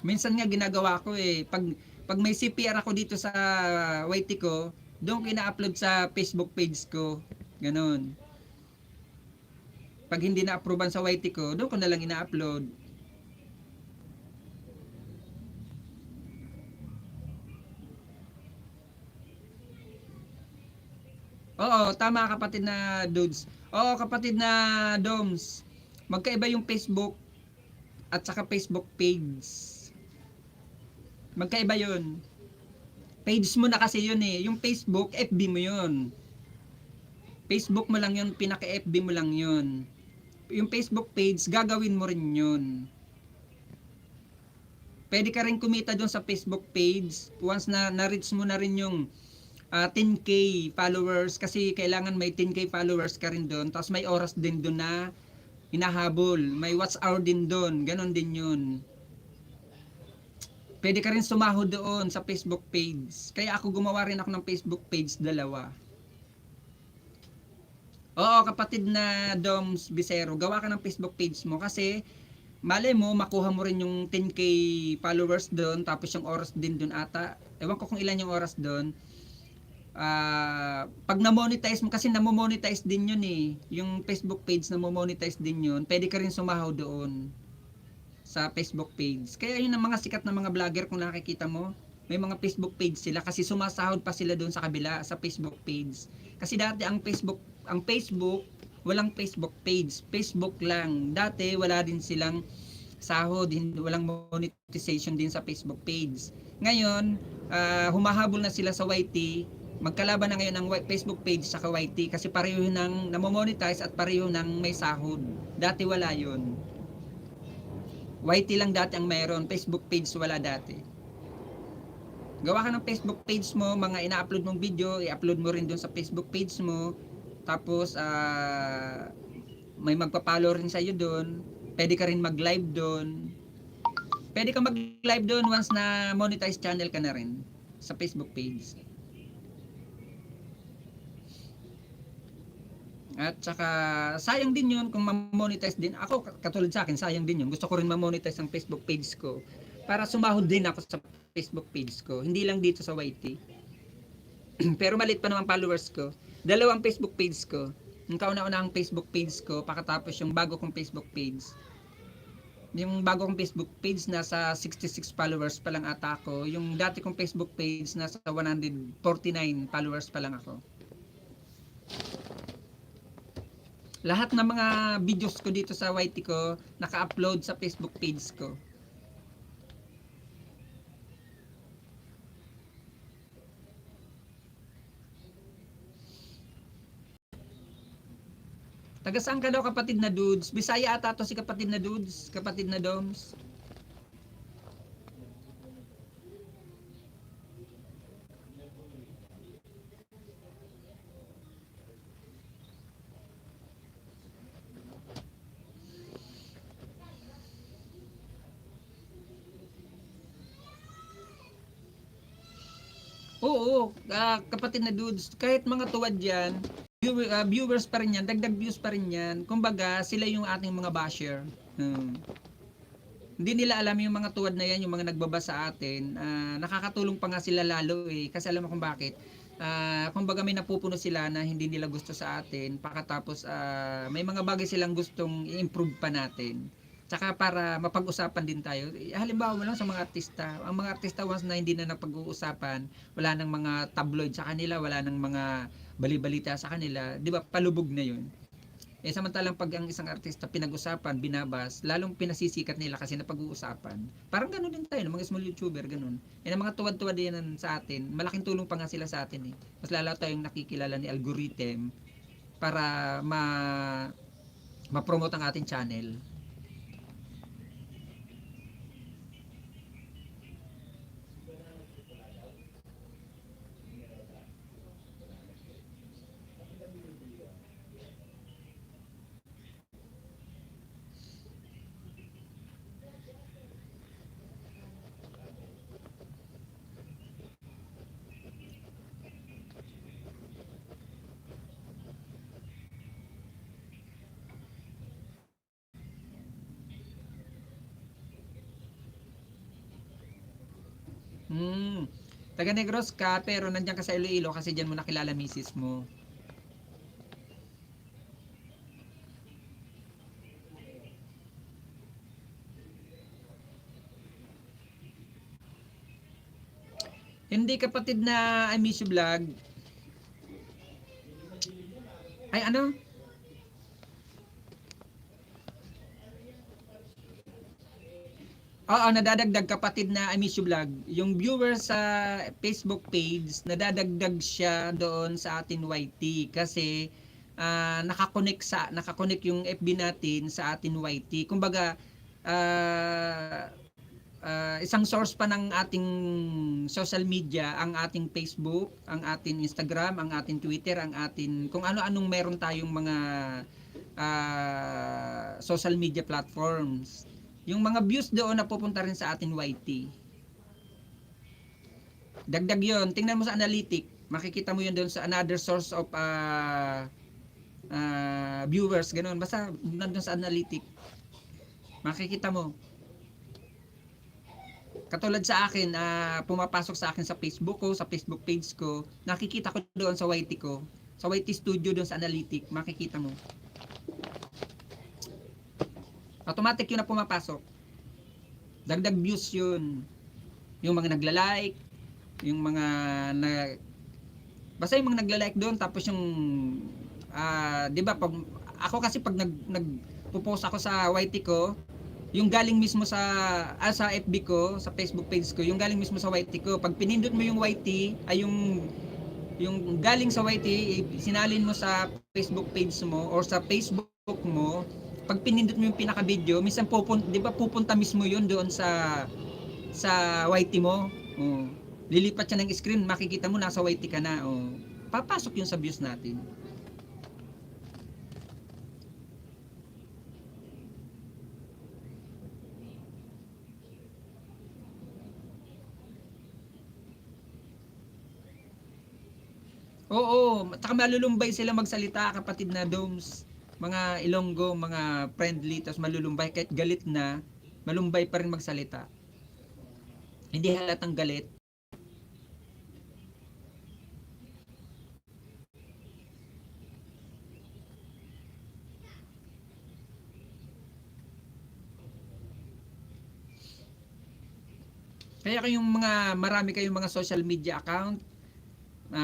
Minsan nga ginagawa ko pag may CPR ako dito sa YT ko, doon ko ina-upload sa Facebook page ko. Ganon. Pag hindi na-approvean sa YT ko, doon ko na lang ina-upload. Oo, tama kapatid na dudes. Oo, kapatid na Doms. Magkaiba yung Facebook at saka Facebook page. Magkaiba yun. Page mo na kasi yun Yung Facebook, FB mo yun. Facebook mo lang yun, pinaka-FB mo lang yun. Yung Facebook page, gagawin mo rin yun. Pwede ka rin kumita doon sa Facebook page once na na-reach mo na rin yung 10k followers, kasi kailangan may 10k followers ka rin doon, tapos may oras din doon na hinahabol, may watch hour din doon, ganon din yun. Pwede ka rin sumahod doon sa Facebook page, kaya ako gumawa rin ako ng Facebook page, dalawa. Oo kapatid na Doms Bisero, gawa ka ng Facebook page mo, kasi malay mo makuha mo rin yung 10k followers doon, tapos yung oras din doon ata, ewan ko kung ilan yung oras doon. Pag na-monetize mo, kasi na-monetize din yun yung Facebook page, na-monetize din yun, pwede ka rin sumahaw doon sa Facebook page. Kaya yun ang mga sikat na mga vlogger kung nakikita mo, May mga Facebook page sila kasi sumasahod pa sila doon sa kabila sa Facebook page. Kasi dati ang Facebook walang Facebook page, Facebook lang. Dati wala din silang sahod, walang monetization din sa Facebook page. Ngayon, humahabol na sila sa YT. Magkalaban na ngayon ang Facebook page sa YT kasi pareho nang namomonetize at pareho nang may sahod. Dati wala 'yon. YT lang dati ang mayroon, Facebook page wala dati. Gawa ka ng Facebook page mo, mga ina-upload mong video, i-upload mo rin doon sa Facebook page mo. Tapos may magpa-follow rin sa iyo doon. Pwede ka rin mag-live doon. Pwede ka mag-live doon once na monetize channel ka na rin sa Facebook page. At saka sayang din 'yun kung ma-monetize din. Ako katulad sa akin, sayang din 'yun. Gusto ko rin ma-monetize ang Facebook page ko para sumahod din ako sa Facebook page ko. Hindi lang dito sa YT. Pero maliit pa naman followers ko. Dalawang Facebook page ko. Yung kauna-unahang Facebook page ko, pakatapos yung bago kong Facebook page. Yung bago kong Facebook page, nasa 66 followers pa lang ata ako. Yung dati kong Facebook page, nasa 149 followers pa lang ako. Lahat ng mga videos ko dito sa YT ko, naka-upload sa Facebook page ko. Taga saan ka daw kapatid na dudes? Bisaya ata to si kapatid na dudes, kapatid na doms. Oo, kapatid na dudes, kahit mga tuwad yan, viewers pa rin yan, dagdag views pa rin yan. Kumbaga, sila yung ating mga basher. Hindi nila alam yung mga tuwad na yan, yung mga nagbaba sa atin. Nakakatulong pa nga sila lalo eh. Kasi alam mo kung bakit. Kumbaga may napupuno sila na hindi nila gusto sa atin. Pakatapos may mga bagay silang gustong i-improve pa natin. Tsaka para mapag-usapan din tayo. Halimbawa mo lang sa mga artista. Ang mga artista once na hindi na napag-uusapan, wala nang mga tabloid sa kanila, wala nang mga bali-balita sa kanila, 'di ba? Palubog na 'yun. Samantalang pag ang isang artista pinag-usapan, binabas, lalong pinasisikat nila kasi napag-uusapan. Parang ganoon din tayo, ng mga small YouTuber, ganoon. Ang mga tuwad-tuwad din sa atin, malaking tulong pa nga sila sa atin eh. Mas lalo tayong nakikilala ni algorithm para ma-promote ang ating channel. Taga Negros ka pero nandiyan ka sa Iloilo kasi diyan mo nakilala misis mo. Hindi kapatid na I miss you vlog. Ay ano? Oo, nadadagdag kapatid na I miss you vlog. Yung viewers sa Facebook page, nadadagdag siya doon sa atin YT kasi nakakonek yung FB natin sa atin YT. Kumbaga isang source pa ng ating social media, ang ating Facebook, ang ating Instagram, ang ating Twitter, ang ating kung ano-anong meron tayong mga social media platforms. Yung mga views doon na pupunta rin sa atin YT. Dagdag yon. Tingnan mo sa analytic. Makikita mo yun doon sa another source of viewers. Ganun. Basta nandun sa analytic. Makikita mo. Katulad sa akin, pumapasok sa akin sa Facebook ko, sa Facebook page ko. Nakikita ko doon sa YT ko. Sa YT Studio doon sa analytic. Makikita mo. Automatic yun na pumapasok. Dagdag views yun. Yung mga nagla-like, Yung mga na basta yung mga nagla-like doon, tapos yung 'di ba pag ako kasi pag nagpo-post ako sa YT ko, yung galing mismo sa FB ko, sa Facebook page ko, yung galing mismo sa YT ko. Pag pinindot mo yung YT, ay yung galing sa YT, sinalin mo sa Facebook page mo or sa Facebook mo, pag pinindot mo yung pinaka-video, minsan pupunta, 'di ba pupunta mismo yun doon sa YT mo. Oh. Lilipat siya ng screen, makikita mo nasa YT ka na. Oh. Papasok yun sa views natin. Oo, taka malulumbay sila magsalita, kapatid na Doms. Mga Ilonggo, mga friendly, tapos malulumbay kahit galit na, malumbay pa rin magsalita. Hindi halatang galit. Kaya kayong marami kayong mga social media account,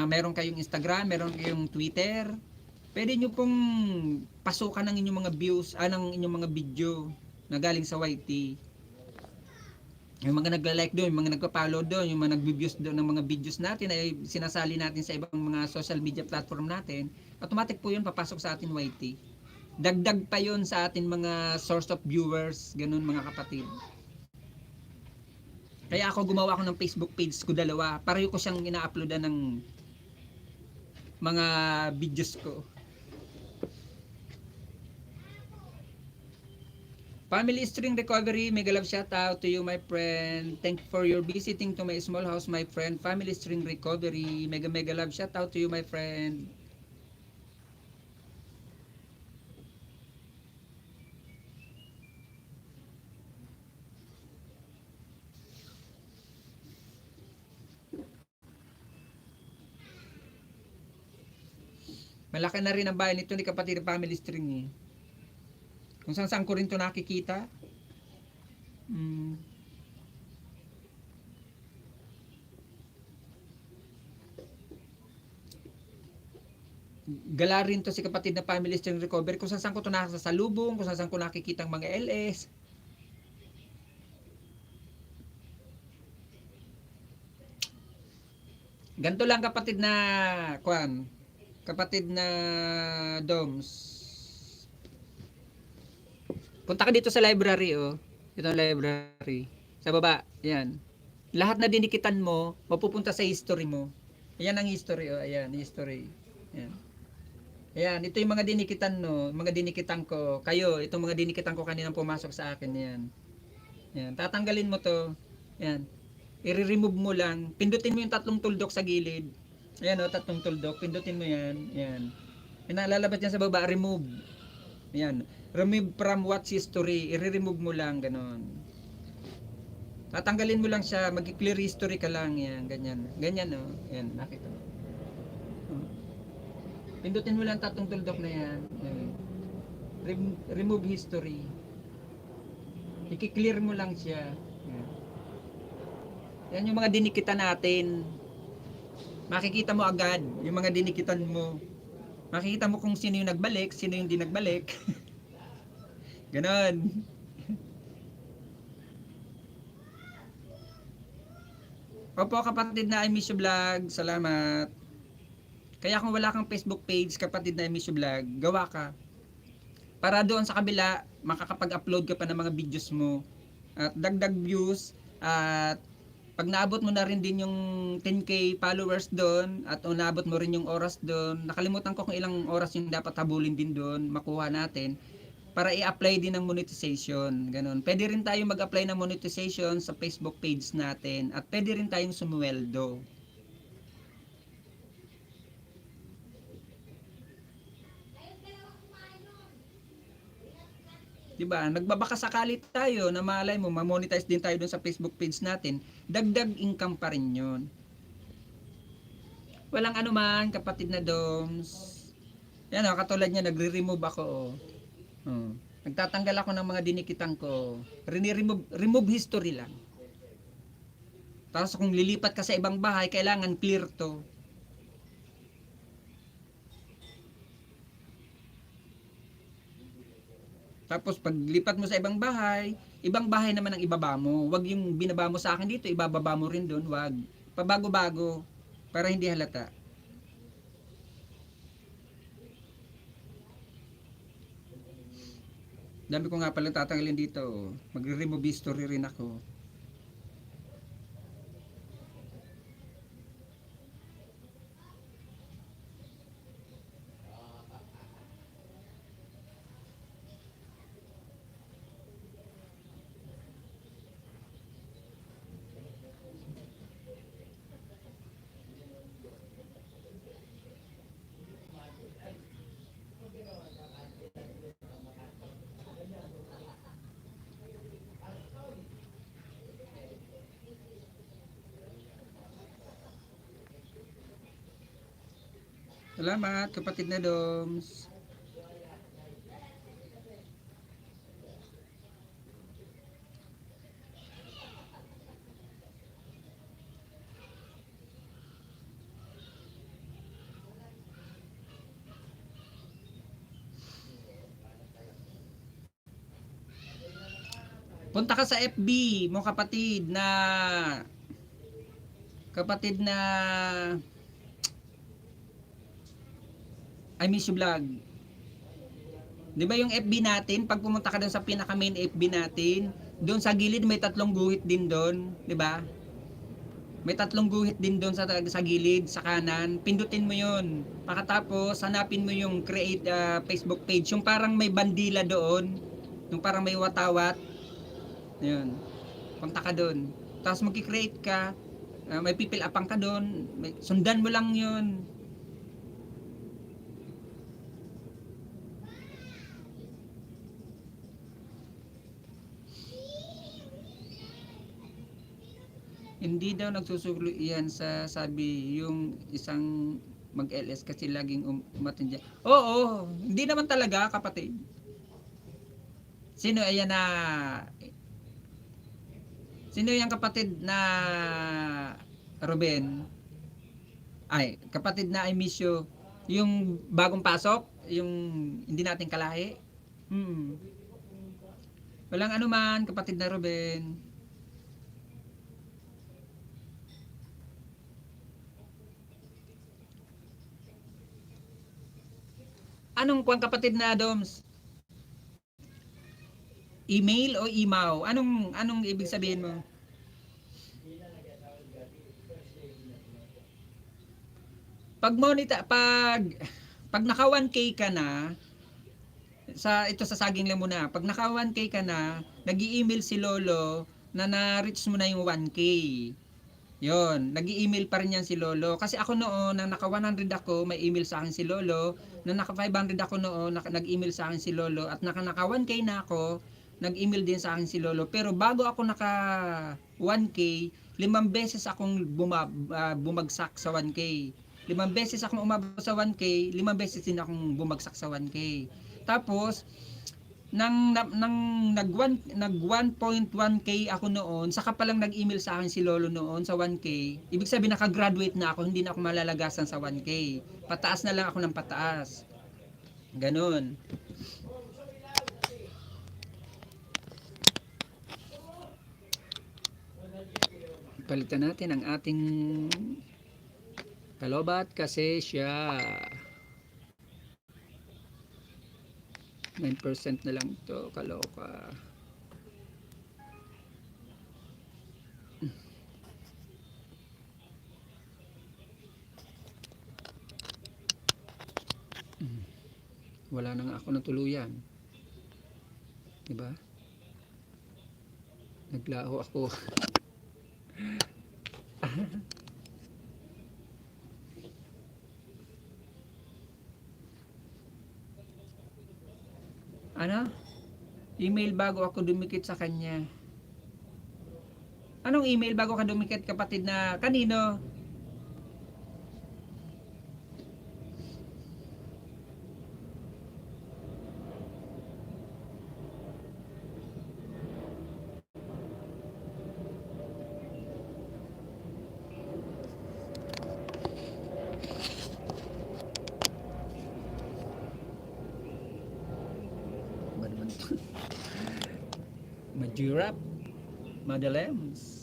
meron kayong Instagram, meron kayong Twitter, pwede nyo pong pasukan ng inyong mga views, ng inyong mga video na galing sa YT. Yung mga nagla-like doon, yung mga nagpa-follow doon, yung mga nagbi-views doon ng mga videos natin ay sinasali natin sa ibang mga social media platform natin, automatic po yun papasok sa atin YT. Dagdag pa yun sa atin mga source of viewers, ganun mga kapatid. Kaya ako gumawa ako ng Facebook page ko, dalawa. Pareho ko siyang ina-uploadan ng mga videos ko. Family String Recovery, mega love shout out to you my friend. Thank you for your visiting to my small house my friend. Family String Recovery, mega love shout out to you my friend. Malaki na rin ang bahay nito ni kapatid Family String eh. Kung saan ko rin ito nakikita. Gala rin to si kapatid na Family String Recovery. Kung saan ko ito nakasalubong, kung saan ko nakikita ang mga LS. Ganto lang kapatid na Kwan. Kapatid na Doms. Punta ka dito sa library oh. Ito ang library. Sa baba, yan. Lahat na dinikitan mo, mapupunta sa history mo. Ayan ang history oh, ayan, history. Ayan. Ayan, ito yung mga dinikitan no, mga dinikitan ko. Kayo, itong mga dinikitan ko kaninang pumasok sa akin, yan. Yan, tatanggalin mo to. Yan. I-remove mo lang. Pindutin mo yung tatlong tuldok sa gilid. Ayan o, tatlong tuldok. Pindutin mo yan. Yan. Lalabas yan sa baba, remove. Yan. Remove from watch history. I-remove mo lang, ganon. Tatanggalin mo lang siya, mag-clear history ka lang, yan, ganyan. Ganyan o. Yan, nakita mo. Pindutin mo lang tatlong tuldok na yan. Remove history. I-clear mo lang siya. Yan. Yan yung mga dinikita natin. Makikita mo agad yung mga dinikitan mo. Makikita mo kung sino yung nagbalik, sino yung di nagbalik. Ganon. Opo kapatid na I miss you vlog. Salamat. Kaya kung wala kang Facebook page, kapatid na I miss you vlog, gawa ka. Para doon sa kabila, makakapag-upload ka pa ng mga videos mo. At dagdag views. At pag naabot mo na rin din yung 10k followers doon at naabot mo rin yung oras doon, nakalimutan ko kung ilang oras yung dapat habulin din doon, makuha natin para i-apply din ng monetization. Ganun. Pwede rin tayong mag-apply ng monetization sa Facebook page natin at pwede rin tayong sumweldo. Diba? Nagbabaka sakali tayo na malay mo, ma-monetize din tayo dun sa Facebook page natin. Dagdag income pa rin yun. Walang anuman, kapatid na Doms. Yan o, katulad niya, nagre-remove ako. Nagtatanggal ako ng mga dinikitang ko. Remove history lang. Tapos kung lilipat ka sa ibang bahay, kailangan clear to. Tapos pag lipat mo sa ibang bahay naman ang ibaba mo. Wag yung binaba mo sa akin dito, ibababa mo rin doon. Wag. Pabago-bago para hindi halata. Dami ko nga pala tatanggalin dito. Magre-remove history rin ako. Salamat kapatid na Doms. Punta ka sa FB mo kapatid na I miss you vlog. 'Di ba yung FB natin, pag pumunta ka doon sa pinaka main FB natin, doon sa gilid may tatlong guhit din doon, 'di ba? May tatlong guhit din doon sa gilid, sa kanan. Pindutin mo 'yon. Pagkatapos, hanapin mo yung create Facebook page, yung parang may bandila doon, yung parang may watawat. 'Yun. Punta ka doon. Tapos magki-create ka, may pipil upang ka doon, sundan mo lang 'yun. Hindi daw nagsusulo yan sa sabi yung isang mag-LS kasi laging umatindi. Oo, hindi naman talaga kapatid. Sino ayan na Sino yung kapatid na Ruben? Ay, kapatid na I miss you. Yung bagong pasok, yung hindi natin kalahi. Hmm. Walang anuman, kapatid na Ruben. Anong kuwang kapatid na Doms? Email o email? Anong ibig sabihin mo? Pag naka 1K ka na, sa saging lang muna, pag naka 1K ka na, nag-i-email si Lolo na na-reach mo na yung 1K. Yon, nag-i-email pa rin yan si Lolo. Kasi ako noon, nang naka 100 ako, may email sa akin si Lolo. Nang naka 500 ako noon, nag-email sa akin si Lolo. At naka 1K na ako, nag-email din sa akin si Lolo. Pero bago ako naka 1K, 5 beses akong bumagsak sa 1K. 5 beses akong umabot sa 1K, 5 beses din akong bumagsak sa 1K. Tapos, nang nag 1.1k ako noon, saka pa lang nag-email sa akin si Lolo noon sa 1k. Ibig sabihin naka-graduate na ako, hindi na ako malalagasan sa 1k. Pataas na lang ako ng pataas. Ganun. Palitan natin ang ating kalobat kasi siya 9% na lang to, kaloka. Wala na nga ako ng tuluyan. Diba? Naglaho ako. Ano? Email bago ako dumikit sa kanya. Anong email bago ka dumikit kapatid na kanino? Majirap, Madalems.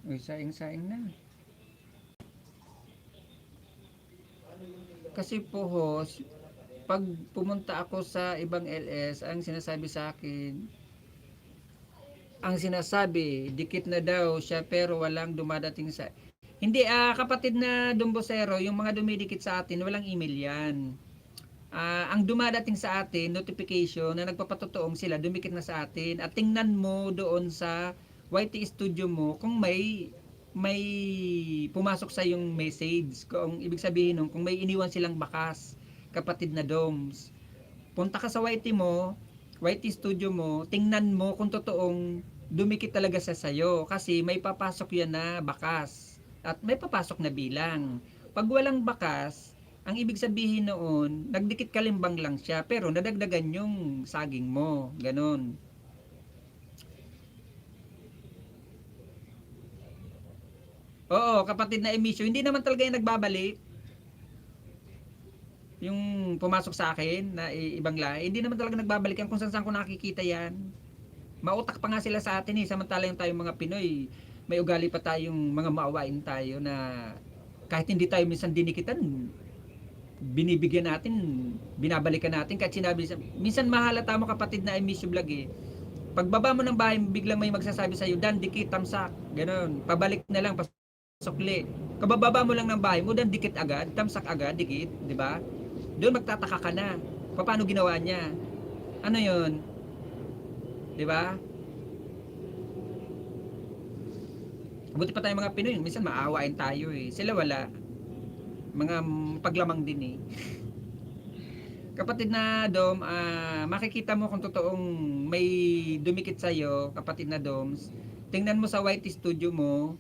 Uy, saing-saing na. Kasi po host, pag pumunta ako sa ibang LS, ang sinasabi sa akin, ang sinasabi, dikit na daw siya pero walang dumadating sa... Hindi, kapatid na Dumbosero, yung mga dumidikit sa atin, walang email yan. Ang dumadating sa atin, notification na nagpapatotoong sila, dumikit na sa atin. At tingnan mo doon sa YT Studio mo kung may pumasok sa yung message. Kung ibig sabihin nun, kung may iniwan silang bakas, kapatid na Doms. Punta ka sa YT mo, YT Studio mo, tingnan mo kung totoong dumikit talaga sa sayo. Kasi may papasok yan na bakas. At may papasok na bilang. Pag walang bakas, ang ibig sabihin noon, nagdikit kalimbang lang siya, pero nadagdagan yung saging mo. Ganon. Oo, kapatid na emission, hindi naman talaga yung nagbabalik. Yung pumasok sa akin na ibang lahi, hindi naman talaga nagbabalik yan kung saan ko nakikita yan. Mautak pa nga sila sa atin eh, samantala yung tayong mga Pinoy, may ugali pa tayong mga maawain tayo na kahit hindi tayo minsan dinikitan, binibigyan natin, binabalikan natin kahit sinabi, minsan mahalata mo kapatid na I miss you vlog eh. Pagbaba mo ng bahay, biglang may magsasabi sa iyo, Dan, dikit, tamsak, ganoon. Pabalik na lang, pasukli. Kabababa mo lang ng bahay mo, Dan, dikit agad, tamsak agad, dikit, di ba? Doon magtataka ka na. Paano ginawa niya? Ano 'yon? 'Di ba? Buti pa tayong mga Pinoy, minsan maawain tayo eh. Sila wala. Mga paglamang din eh. Kapatid na Dom, makikita mo kung totoong may dumikit sa'yo, kapatid na Doms. Tingnan mo sa YT Studio mo,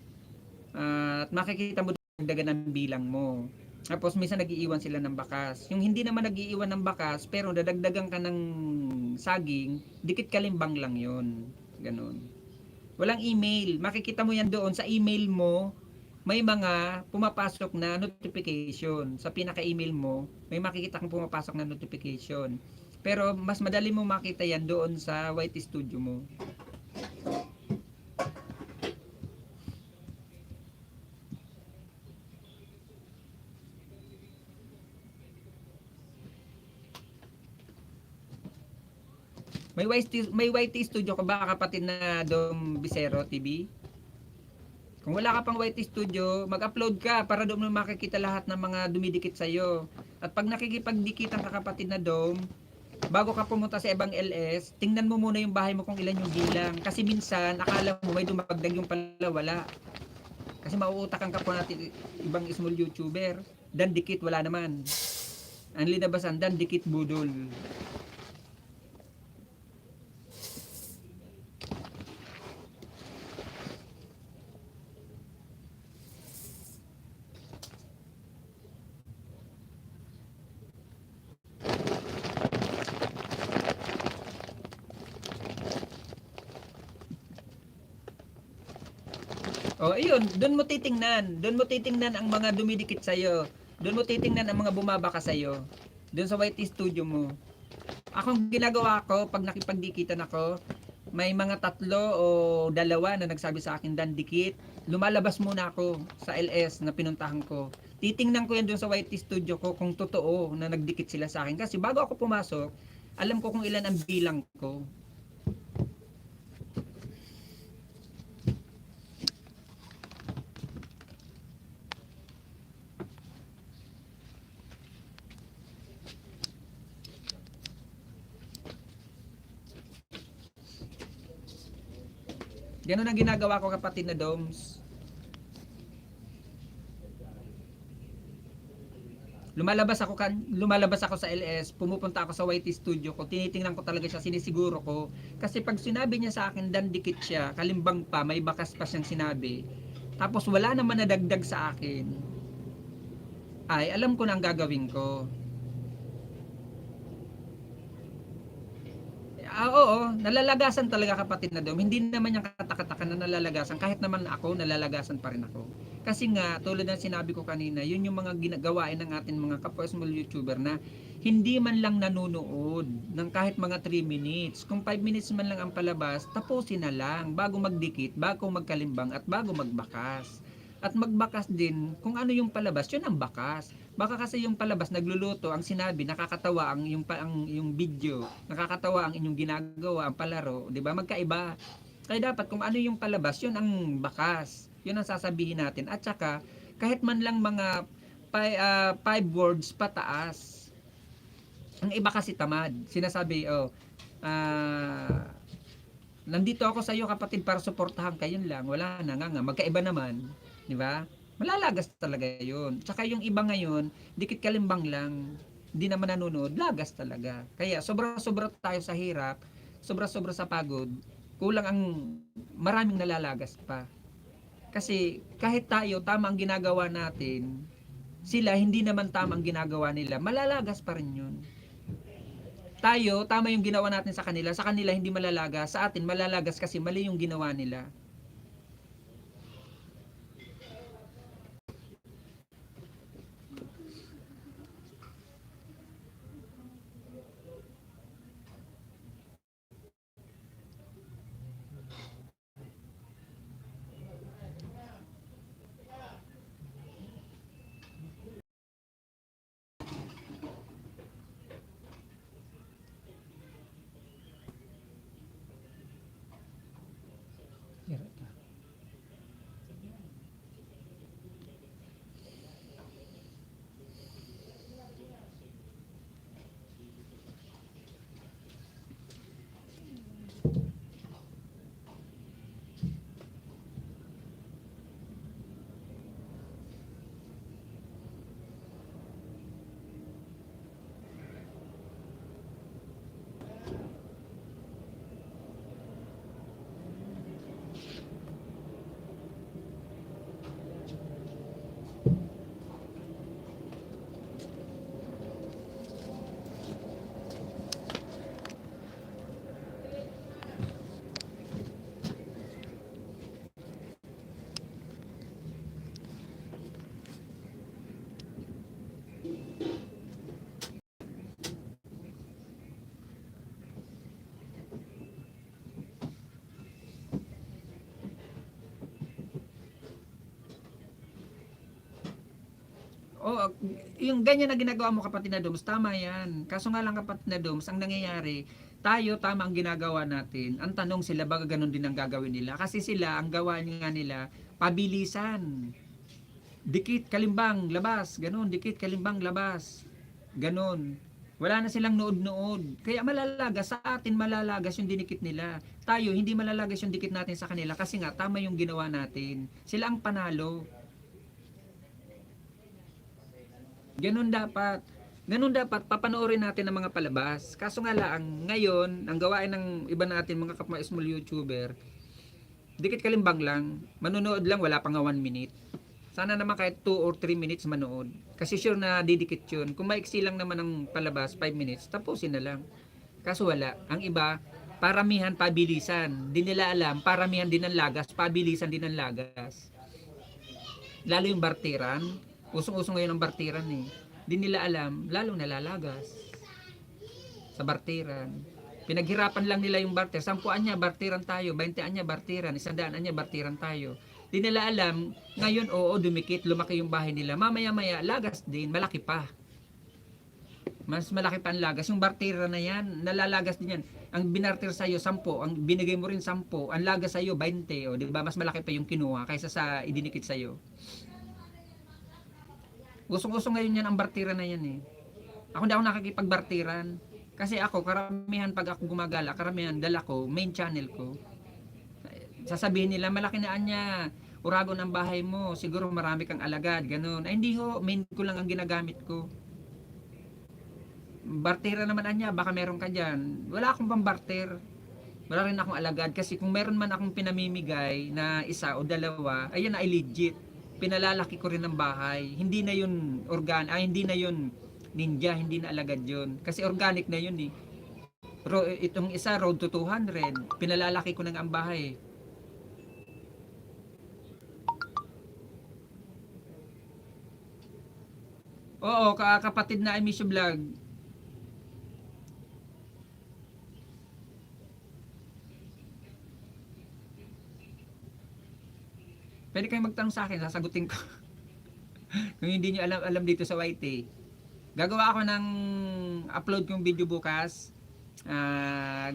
at makikita mo dagdagan ng bilang mo. Tapos minsan nag-iiwan sila ng bakas. Yung hindi naman nag-iiwan ng bakas, pero dadagdagan ka ng saging, dikit kalimbang lang yon. Ganon. Walang email. Makikita mo yan doon sa email mo, may mga pumapasok na notification. Sa pinaka-email mo, may makikita kang pumapasok na notification. Pero mas madali mo makita yan doon sa YT Studio mo. May YT Studio ka ba kapatid na Dom Bisero TV? Kung wala ka pang YT Studio, mag-upload ka para doon mo makikita lahat ng mga dumidikit sa'yo. At pag nakikipagdikitan ka kapatid na Dom, bago ka pumunta sa ibang LS, tingnan mo muna yung bahay mo kung ilan yung bilang. Kasi minsan, akala mo may dumagdag yung pala, wala. Kasi mauutakan ka po natin ibang small YouTuber. Dan dikit, wala naman. Ang linabasan, dan dikit budol. Oh, ayun, doon mo titingnan. Doon mo titingnan ang mga dumidikit sa iyo. Doon mo titingnan ang mga bumabaka sa iyo. Doon sa YT Studio mo. Akong ginagawa ko pag nakipagdikitan ako, may mga 3 o 2 na nagsabi sa akin, Dan, dikit. Lumalabas muna ako sa LS na pinuntahan ko. Titingnan ko yan doon sa YT Studio ko kung totoo na nagdikit sila sa akin. Kasi bago ako pumasok, alam ko kung ilan ang bilang ko. Ganun ang ginagawa ko kapatid na Doms. Lumalabas ako sa LS, pumupunta ako sa YT Studio ko, tinitingnan ko talaga siya, sinisiguro ko. Kasi pag sinabi niya sa akin, Dan dikit siya, kalimbang pa, may bakas pa siyang sinabi, tapos wala naman nadagdag sa akin, ay alam ko na ang gagawin ko. Oo, nalalagasan talaga kapatid na Dom. Hindi naman yung katakatakan na nalalagasan. Kahit naman ako, nalalagasan pa rin ako. Kasi nga, tulad ng sinabi ko kanina, yun yung mga ginagawain ng ating mga kapwa small YouTuber na hindi man lang nanonood ng kahit mga 3 minutes. Kung 5 minutes man lang ang palabas, tapusin na lang bago magdikit, bago magkalimbang at bago magbakas. At magbakas din kung ano yung palabas, yun ang bakas. Baka kasi yung palabas nagluluto, ang sinabi nakakatawa ang yung video, nakakatawa ang inyong ginagawa, ang palaro, 'di ba? Magkaiba. Kaya dapat kung ano yung palabas, yun ang bakas. Yun ang sasabihin natin. At saka kahit man lang mga 5 words pataas. Ang iba kasi tamad. Sinasabi, nandito ako sa iyo kapatid para suportahan kayo lang. Wala na nga, magkaiba naman, 'di ba? Malalagas talaga 'yun. Tsaka yung iba ngayon, dikit kalimbang lang, hindi naman nanonood, lagas talaga. Kaya sobra-sobra tayo sa hirap, sobra-sobra sa pagod, kulang ang maraming nalalagas pa. Kasi kahit tayo tama ang ginagawa natin, sila hindi naman tama ang ginagawa nila, malalagas pa rin 'yun. Tayo, tama yung ginawa natin sa kanila hindi malalagas, sa atin malalagas kasi mali yung ginawa nila. Oh, yung ganyan na ginagawa mo kapatid na Doms, tama yan. Kaso nga lang kapatid na Doms, ang nangyayari, tayo tama ang ginagawa natin. Ang tanong sila, baga ganun din ang gagawin nila. Kasi sila, ang gawa nga nila, pabilisan. Dikit, kalimbang, labas. Ganun, dikit, kalimbang, labas. Ganun. Wala na silang nood-nood. Kaya malalagas, sa atin malalagas yung dinikit nila. Tayo, hindi malalagas yung dikit natin sa kanila kasi nga, tama yung ginawa natin. Sila ang panalo. Ganun dapat. Ganun dapat papanoorin natin ang mga palabas. Kaso nga lang, ngayon, ang gawain ng iba natin mga kapwa small YouTuber, dikit kalimbang lang, manonood lang, wala pa nga 1 minute. Sana naman kahit 2 or 3 minutes manood. Kasi sure na didikit yun. Kung maiksi lang naman ang palabas, 5 minutes, tapusin na lang. Kaso wala. Ang iba, paramihan pabilisan. Di nila alam, paramihan din ang lagas, pabilisan din ang lagas. Lalo yung bartiran, usong-usong ngayon ang bartiran eh. Di nila alam, lalong nalalagas sa bartiran. Pinaghirapan lang nila yung barter. 10 anya bartiran tayo, 20 anya bartiran, 100 anya bartiran tayo. Di nila alam, ngayon oo, dumikit, lumaki yung bahay nila. Mamaya-maya, lagas din, malaki pa. Mas malaki pa ang lagas. Yung bartira na yan, nalalagas din yan. Ang binartir sa'yo, 10. Ang binigay mo rin 10. Ang lagas sa'yo, 20. O, di ba? Mas malaki pa yung kinuha kaysa sa idinikit sa'yo. Usong-usong ngayon yan ang bartira na yan eh. Ako hindi ako nakikipagbartiran. Kasi ako, karamihan pag ako gumagala, karamihan dala ko, main channel ko. Sasabihin nila, malaki na anya, urago ng bahay mo, siguro marami kang alagad, ganun. Ay hindi ho, main ko lang ang ginagamit ko. Bartira naman anya, baka meron ka dyan. Wala akong pambarter. Wala rin akong alagad kasi kung meron man akong pinamimigay na isa o dalawa, ayun na ay legit. Pinalalaki ko rin ng bahay. Hindi na yun hindi na yun ninja, hindi na alagad yun. Kasi organic na yun eh. Itong isa, road to 200. Pinalalaki ko ng ang bahay. Oo, kapatid na I miss you vlog. Pwede kayong magtanong sa akin, sasagutin ko. Kung hindi niyo alam dito sa YT. Gagawa ako ng upload kong video bukas.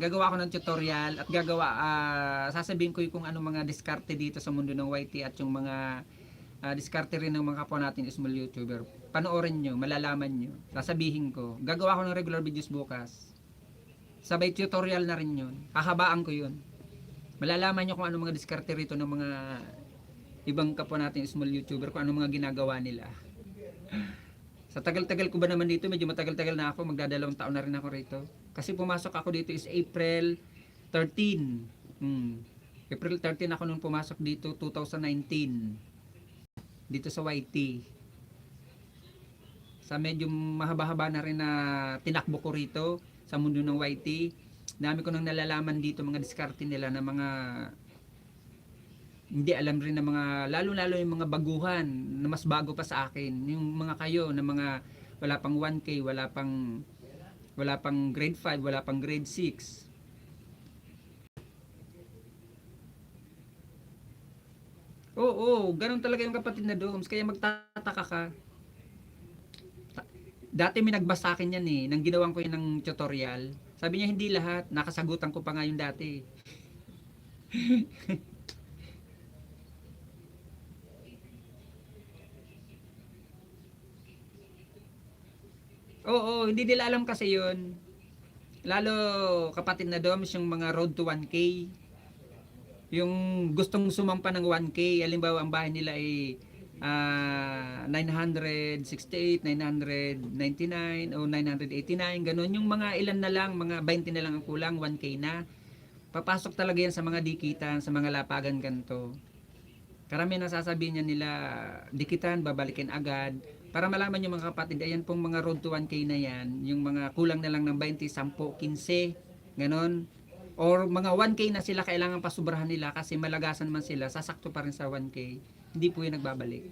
Gagawa ako ng tutorial at sasabihin ko kung ano mga diskarte dito sa mundo ng YT at yung mga diskarte rin ng mga kapwa natin small YouTuber. Panoorin nyo, malalaman nyo. Sasabihin ko. Gagawa ako ng regular videos bukas. Sabay tutorial na rin yun. Hahabaan ko yun. Malalaman nyo kung ano mga diskarte rito ng mga ibang kapwa natin small YouTuber, kung ano mga ginagawa nila. Sa tagal-tagal ko ba naman dito, medyo matagal-tagal na ako, magdadalawang taon na rin ako rito. Kasi pumasok ako dito is April 13. April 13 ako nung pumasok dito, 2019. Dito sa YT. Sa medyo mahaba-haba na rin na tinakbo ko rito sa mundo ng YT. Dami ko nang nalalaman dito mga diskarte nila na mga hindi alam rin ng mga lalo-lalo yung mga baguhan na mas bago pa sa akin, yung mga kayo na mga wala pang 1K, wala pang grade 5, wala pang grade 6. Oo, ganun talaga yung kapatid na Doms, kaya magtataka ka. Dati may nagbasa akin yan eh, nang ginawan ko yun ng tutorial. Sabi niya hindi lahat, nakasagutan ko pa nga yung dati. Oo, hindi nila alam kasi yun. Lalo kapatid na Doms, yung mga road to 1K. Yung gustong sumampa ng 1K, halimbawa ang bahay nila ay 968, 999 o 989, ganun. Yung mga ilan na lang, mga 20 na lang ang kulang, 1K na. Papasok talaga yan sa mga dikitan, sa mga lapagan ganito. Karamihan nasasabihin niya nila, dikitan, babalikin agad. Para malaman yung mga kapatid, ayan pong mga road to 1K na yan, yung mga kulang na lang ng 20, 10, 15, ganon. Or mga 1K na sila, kailangan pasubrahan nila kasi malagasan man sila, sasakto pa rin sa 1K. Hindi po yan nagbabalik.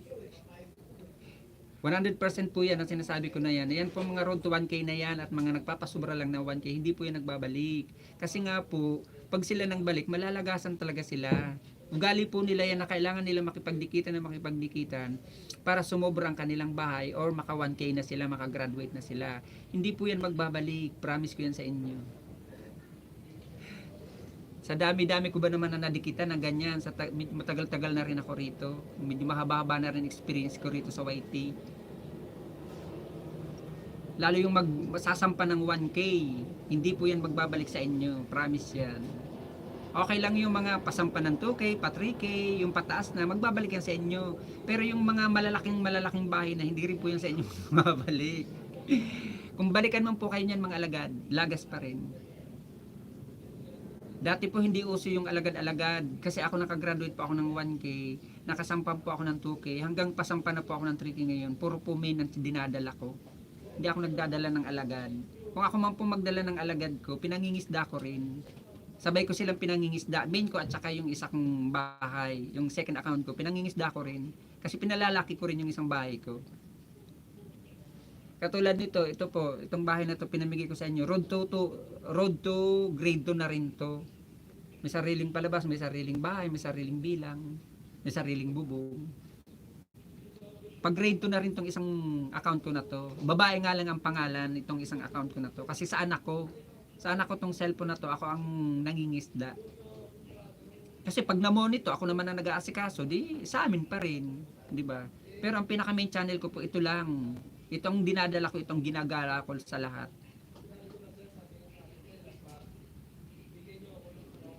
100% po yan ang sinasabi ko na yan. Ayan po mga road to 1K na yan at mga nagpapasubra lang ng 1K, hindi po yan nagbabalik. Kasi nga po, pag sila nang balik, malalagasan talaga sila. Ugali po nila yan na kailangan nila makipagdikitan para sumobra ang kanilang bahay or maka 1K na sila, maka-graduate na sila. Hindi po yan magbabalik. Promise ko yan sa inyo. Sa dami-dami ko ba naman na nadikitan ng ganyan, matagal-tagal na rin ako rito. Medyo mahaba-haba na rin experience ko rito sa YT. Lalo yung magsasampa ng 1K, hindi po yan magbabalik sa inyo. Promise yan. Okay lang yung mga pasampa ng 2K, pa 3K, yung pataas na, magbabalik yan sa inyo. Pero yung mga malalaking bahay na, hindi rin po yan sa inyo magbabalik. Kung balikan man po kayo niyan mga alagad, lagas pa rin. Dati po hindi uso yung alagad-alagad kasi ako nakagraduate po ako ng 1K, nakasampa po ako ng 2K, hanggang pasampa na po ako ng 3K ngayon. Puro po main ang dinadala ko. Hindi ako nagdadala ng alagad. Kung ako man po magdala ng alagad ko, pinangingisda ko rin. Sabay ko silang pinangingisda, main ko at saka yung isang bahay, yung second account ko, pinangingisda ko rin. Kasi pinalalaki ko rin yung isang bahay ko. Katulad nito, ito po, itong bahay na to pinamigay ko sa inyo. Road to grade 2 na rin to. May sariling palabas, may sariling bahay, may sariling bilang, may sariling bubong. Pag grade 2 na rin tong isang account ko na to. Babae nga lang ang pangalan itong isang account ko na to. Kasi sa anak ko tong cellphone na to, ako ang nangingisda. Kasi pag na-monitor, ako naman ang nag-aasikaso, di sa amin pa rin, di ba? Pero ang pinaka main channel ko po ito lang. Itong dinadala ko, itong ginagala ko sa lahat.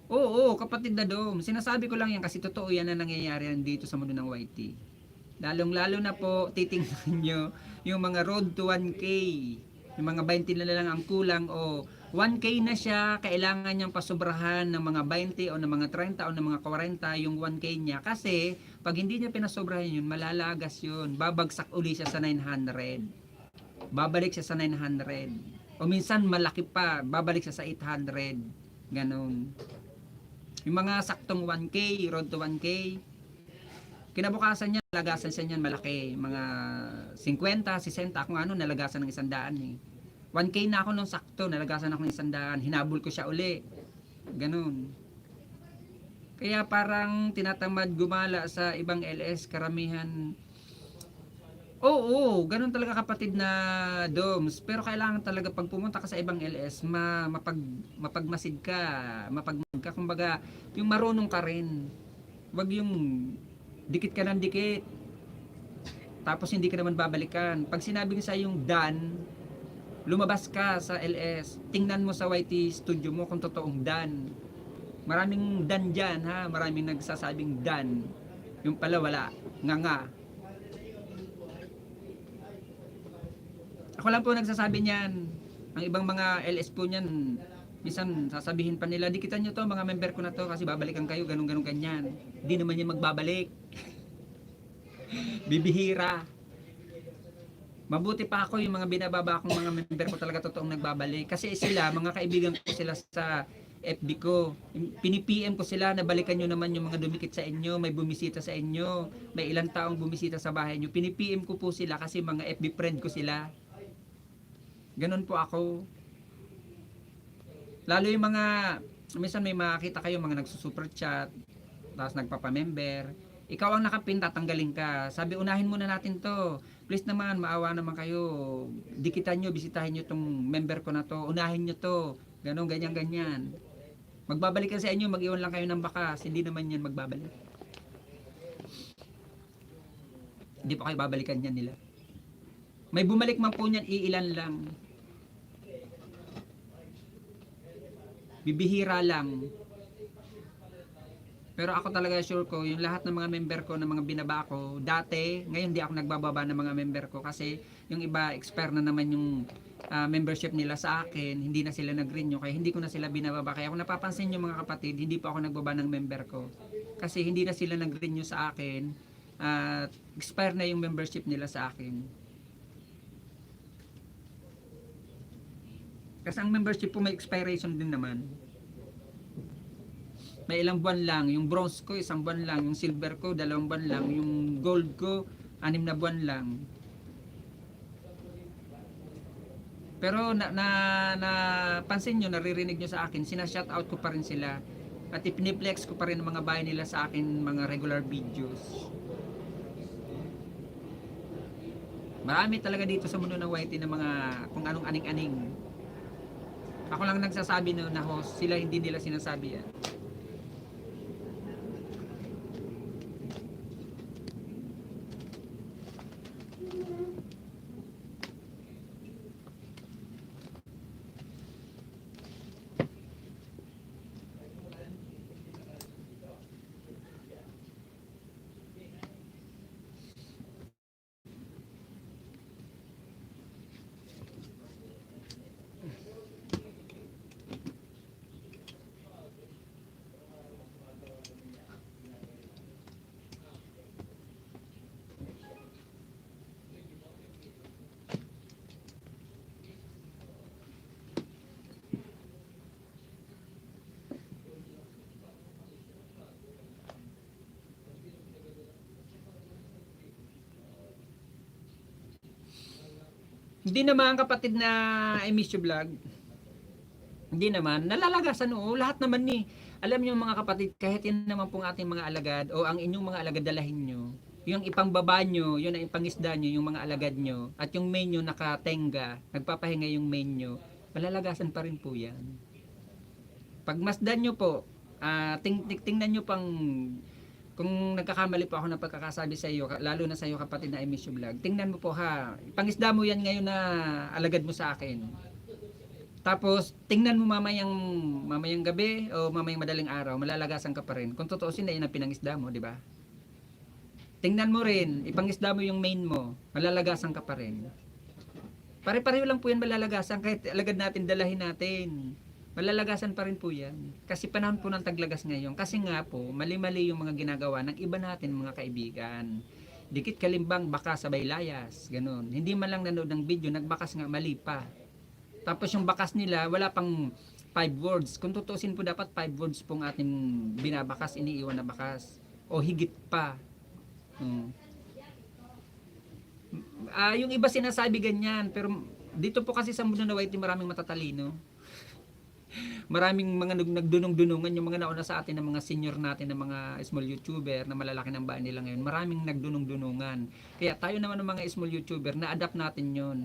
Oo, kapatid na Dom. Sinasabi ko lang yan kasi totoo yan na nangyayari yan dito sa mundo ng YT. Lalong lalo na po, titingnan nyo yung mga road to 1K. Yung mga 20 na lang ang kulang o 1K na siya, kailangan niyang pasobrahan ng mga 20 o ng mga 30 o ng mga 40 yung 1K niya. Kasi pag hindi niya pinasobrahan yun, malalagas yun. Babagsak uli siya sa 900. Babalik siya sa 900. O minsan malaki pa, babalik siya sa 800. Ganon. Yung mga saktong 1K, road to 1K, kinabukasan niya, nalagasan siya niyan malaki. Mga 50, 60, kung ano, nalagasan ng 100 eh. 1K na ako nung sakto, nalagasan ako ng 100, hinabol ko siya uli. Ganon. Kaya parang tinatamad gumala sa ibang LS, karamihan. Oo, ganun talaga kapatid na Doms. Pero kailangan talaga pag pumunta ka sa ibang LS, mapagmasid ka, mapagmag ka. Kumbaga, yung marunong ka rin. Wag yung dikit ka ng dikit. Tapos hindi ka naman babalikan. Pag sinabing sa yung done, lumabas ka sa LS. Tingnan mo sa YT studio mo kung totoong done. Maraming done dyan ha. Maraming nagsasabing done. Yung pala wala. Nga. Ako lang po nagsasabi niyan. Ang ibang mga LS po niyan, minsan sasabihin pa nila, dikitan nyo to, mga member ko na to, kasi babalikan kayo, ganun ganyan. Hindi naman yan magbabalik. Bibihira. Mabuti pa ako yung mga binababa kong mga member ko talaga totoong nagbabalik. Kasi sila, mga kaibigan ko sila sa FB ko. Pini-PM ko sila na balikan nyo naman yung mga dumikit sa inyo, may bumisita sa inyo, may ilang taong bumisita sa bahay nyo. Pini-PM ko po sila kasi mga FB friend ko sila. Ganon po ako. Lalo yung mga, minsan may makakita kayo mga nagsusuper chat, tapos nagpapamember. Ikaw ang nakapin, tatanggalin ka. Sabi, unahin muna natin to. Please naman, maawa naman kayo. Dikitan nyo, bisitahin nyo tong member ko na to. Unahin nyo to. Ganon, ganyan. Magbabalik ka sa inyo, mag-iwan lang kayo ng bakas. Hindi naman yan magbabalik. Hindi pa kayo babalikan yan nila. May bumalik man po niyan, iilan lang. Bibihira lang. Pero ako talaga sure ko, yung lahat ng mga member ko, ng mga binaba ko, dati, ngayon di ako nagbababa ng mga member ko kasi yung iba expire na naman yung membership nila sa akin, hindi na sila nag-renew, kaya hindi ko na sila binababa. Kaya kung napapansin nyo mga kapatid, hindi pa ako nagbaba ng member ko. Kasi hindi na sila nag-renew sa akin, at expire na yung membership nila sa akin. Kasi ang membership po may expiration din naman. May ilang buwan lang. Yung bronze ko, 1 buwan lang. Yung silver ko, 2 buwan lang. Yung gold ko, 6 na buwan lang. Pero pansin nyo, naririnig nyo sa akin, sinashoutout ko pa rin sila. At ipiniplex ko pa rin ang mga bahay nila sa akin, mga regular videos. Marami talaga dito sa mundo ng YT na mga kung anong aning-aning. Ako lang nagsasabi no, na host, sila hindi nila sinasabi yan. Hindi naman kapatid na I miss you vlog. Hindi naman. Nalalagasan oo. Lahat naman ni. Alam niyo mga kapatid, kahit yan naman pong ating mga alagad o ang inyong mga alagad dalahin nyo, yung ipangbaba nyo, yun ang ipangisda nyo, yung mga alagad nyo, at yung main nyo nakatenga, nagpapahinga yung main nyo, malalagasan pa rin po yan. Pagmasdan nyo po, tingnan nyo pang kung nagkakamali po ako ng pagkakasabi sa iyo, lalo na sa iyo kapatid na I miss you vlog, tingnan mo po ha, pangisda mo yan ngayon na alagad mo sa akin. Tapos tingnan mo mamayang gabi o mamayang madaling araw, malalagasan ka pa rin. Kung totoosin na yan ang pinangisda mo, di ba? Tingnan mo rin, ipangisda mo yung main mo, malalagasan ka pa rin. Pare-pareho lang po yan malalagasan kahit alagad natin dalahin natin. Malalagasan pa rin po yan. Kasi panahon po ng taglagas ngayon. Kasi nga po, mali-mali yung mga ginagawa ng iba natin mga kaibigan. Dikit kalimbang, baka sabay layas. Ganun. Hindi man lang nanood ng video, nagbakas nga, mali pa. Tapos yung bakas nila, wala pang 5 words. Kung tutusin po, dapat 5 words pong ating binabakas, iniiwan na bakas. O higit pa. Hmm. Yung iba sinasabi ganyan, pero dito po kasi sa mundo na white, maraming matatalino. Maraming mga nagdunong-dunungan yung mga nauna sa atin ng mga senior natin ng mga small YouTuber na malalaki ng bayan nila ngayon. Maraming nagdunong-dunungan. Kaya tayo naman ng mga small YouTuber, na-adapt natin yon.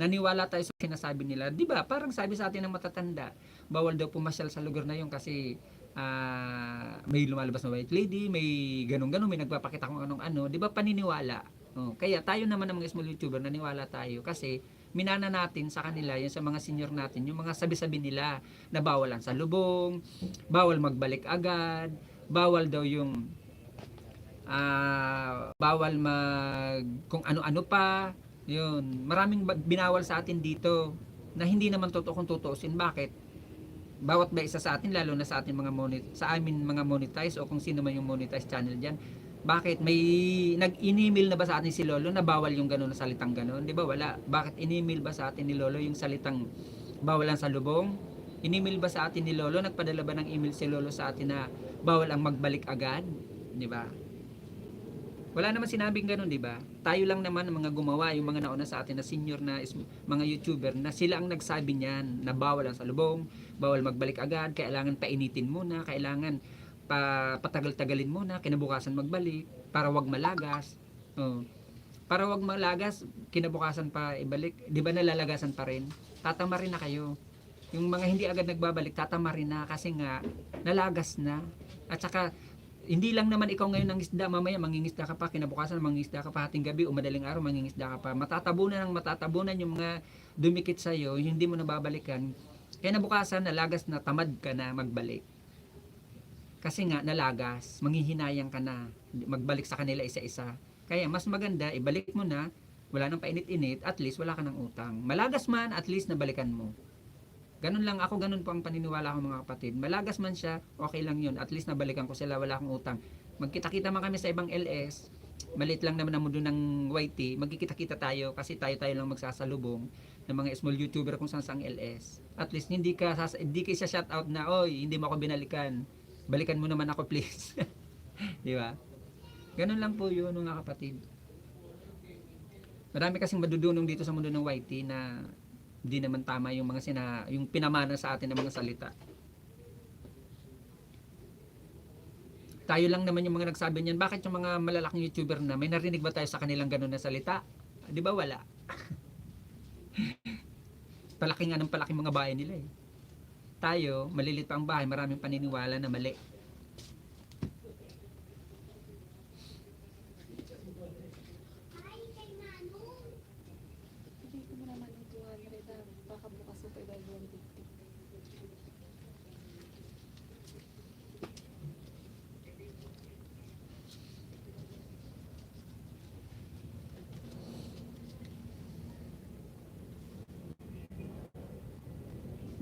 Naniwala tayo sa sinasabi nila. 'Di ba? Parang sabi sa atin ng matatanda, bawal daw pumasyal sa lugar na yon kasi may lumalabas na white lady, may ganun-ganun, may nagpapakita kung anong ano. 'Di ba paniniwala? Oh, kaya tayo naman ng mga small YouTuber, naniwala tayo kasi minana natin sa kanila, yung sa mga senior natin, yung mga sabi-sabi nila na bawal ang salubong, bawal magbalik agad, bawal daw yung bawal mag kung ano-ano pa. Yun, maraming binawal sa atin dito na hindi naman totoo kung tutuusin. Bakit? Bawat ba isa sa atin, lalo na sa ating mga sa amin mga monetize o kung sino man yung monetize channel diyan, bakit may nag-email na ba sa atin si Lolo na bawal yung gano'n na salitang gano'n? 'Di ba? Wala. Bakit in-email ba sa atin ni Lolo yung salitang bawal ang salubong? In-email ba sa atin ni Lolo, nagpadala ba ng email si Lolo sa atin na bawal ang magbalik agad? 'Di ba? Wala naman sinabing gano'n, 'di ba? Tayo lang naman ang mga gumawa, yung mga nauna sa atin na senior na mga YouTuber na sila ang nagsabi niyan na bawal ang salubong, bawal magbalik agad, kailangan painitin muna, kailangan patagal-tagalin muna, kinabukasan magbalik para wag malagas. Oh. Para wag malagas, kinabukasan pa ibalik, 'di ba nalalagasan pa rin? Tatama rin na kayo. Yung mga hindi agad nagbabalik, tatama rin na kasi nga nalagas na. At saka hindi lang naman ikaw ngayon ng isda, mamaya mangingisda ka pa, kinabukasan mangingisda ka pa, hating gabi o madaling araw mangingisda ka pa. Matatabunan yung mga dumikit sa iyo, hindi mo nababalikan. Kaya nabukasan, nalagas na, tamad ka na magbalik. Kasi nga, nalagas, manghihinayang ka na, magbalik sa kanila isa-isa. Kaya mas maganda, ibalik mo na, wala nang painit-init, at least wala ka ng utang. Malagas man, at least nabalikan mo. Ganun lang ako, ganun po ang paniniwala ko mga kapatid. Malagas man siya, okay lang yun. At least nabalikan ko sila, wala akong utang. Magkita-kita man kami sa ibang LS, malit lang naman ang mundo ng YT, magkikita-kita tayo kasi tayo lang magsasalubong ng mga small YouTuber kung saan sang LS. At least hindi ka isa shout out na, oy, hindi mo ako binalikan. Balikan mo naman ako please. Di ba? Ganun lang po yun mga kapatid. Marami kasing madudunong dito sa mundo ng YT na hindi naman tama yung mga yung pinamana sa atin ng mga salita. Tayo lang naman yung mga nagsabi niyan. Bakit yung mga malalaking YouTuber na may narinig ba tayo sa kanilang ganun na salita? 'Di ba wala? Palaki nga ng palaki mga bahay nila eh. Tayo, malilit pa ang bahay, maraming paniniwala na mali.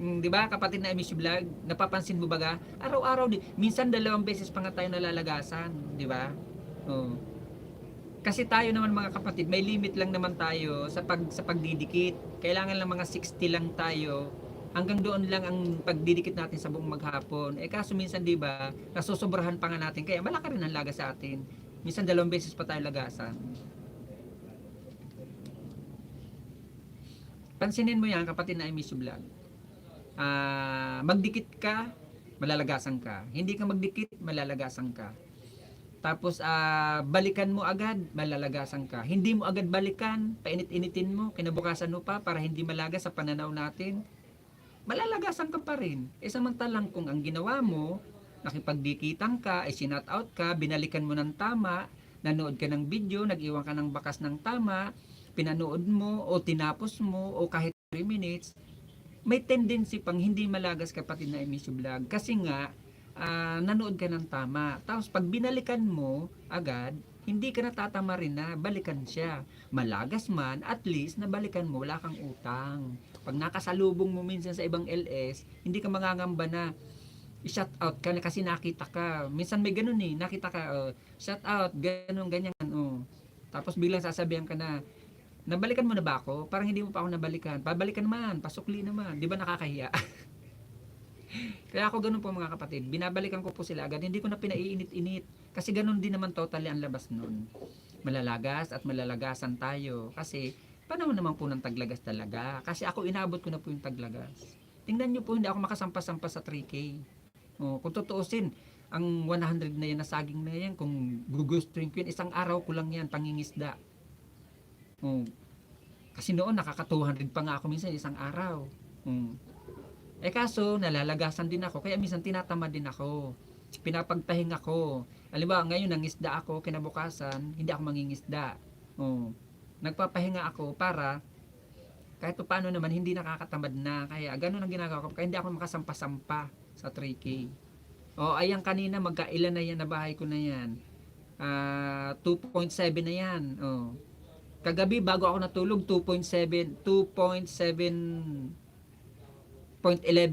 Di ba kapatid na MS Vlog, napapansin mo ba araw-araw minsan 2 beses pa nga tayo nalalagasan, di ba? Oh. Kasi tayo naman mga kapatid, may limit lang naman tayo sa pagdidikit. Kailangan lang mga 60 lang tayo. Hanggang doon lang ang pagdidikit natin sa buong maghapon. Kaso minsan 'di ba, nasusobrahan pa nga natin kaya malaki rin ang laga sa atin. Minsan 2 beses pa tayo lagasan. Pansinin mo 'yan kapatid na MS Vlog. Magdikit ka, malalagasan ka. Hindi ka magdikit, malalagasan ka. Tapos balikan mo agad, malalagasan ka. Hindi mo agad balikan, painit-initin mo, kinabukasan mo pa para hindi malagas sa pananaw natin. Malalagasan ka pa rin. Samantalang kung ang ginawa mo, nakipagdikitan ka, sinat out ka, binalikan mo ng tama, nanood ka ng video, nag-iwan ka ng bakas ng tama, pinanood mo o tinapos mo o kahit 3 minutes, may tendency pang hindi malagas kapatid na MS Vlog kasi nga nanood ka ng tama. Tapos pag binalikan mo agad, hindi ka natatamarin na balikan siya. Malagas man, at least nabalikan mo, wala kang utang. Pag nakasalubong mo minsan sa ibang LS, hindi ka mangangamba na i-shout out ka na kasi nakita ka. Minsan may ganun eh, nakita ka, shout out, ganun, ganyan, oh. Tapos biglang sasabihan ka na, nabalikan mo na ba ako? Parang hindi mo pa ako nabalikan. Pabalikan naman, pasukli naman. Di ba nakakahiya? Kaya ako ganun po mga kapatid. Binabalikan ko po sila agad. Hindi ko na pinaiinit-init. Kasi ganun din naman totally ang labas nun. Malalagas at malalagasan tayo. Kasi panahon naman po ng taglagas talaga. Kasi ako inabot ko na po yung taglagas. Tingnan nyo po, hindi ako makasampas-sampas sa 3K. Oh, kung tutuusin, ang 100 na yan na saging na yan, kung gugustuhin ko yan, isang araw ko lang yan, pangingisda. Oh, kasi noon nakaka 200 pa nga ako minsan isang araw. Eh kaso nalalagasan din ako kaya minsan tinatamad din ako. Pinapagpahinga ko. Halimbawa ngayon nangisda ako kinabukasan, hindi ako mangingisda. Oh. Nagpapahinga ako para kahit paano naman hindi nakakatamad na. Kaya ganun ang ginagawa ko. Kaya hindi ako makasampa-sampa sa 3K. Oh, ayan kanina magkailan na yan na bahay ko na yan. 2.7 na yan. Oh. Kagabi bago ako natulog 2.11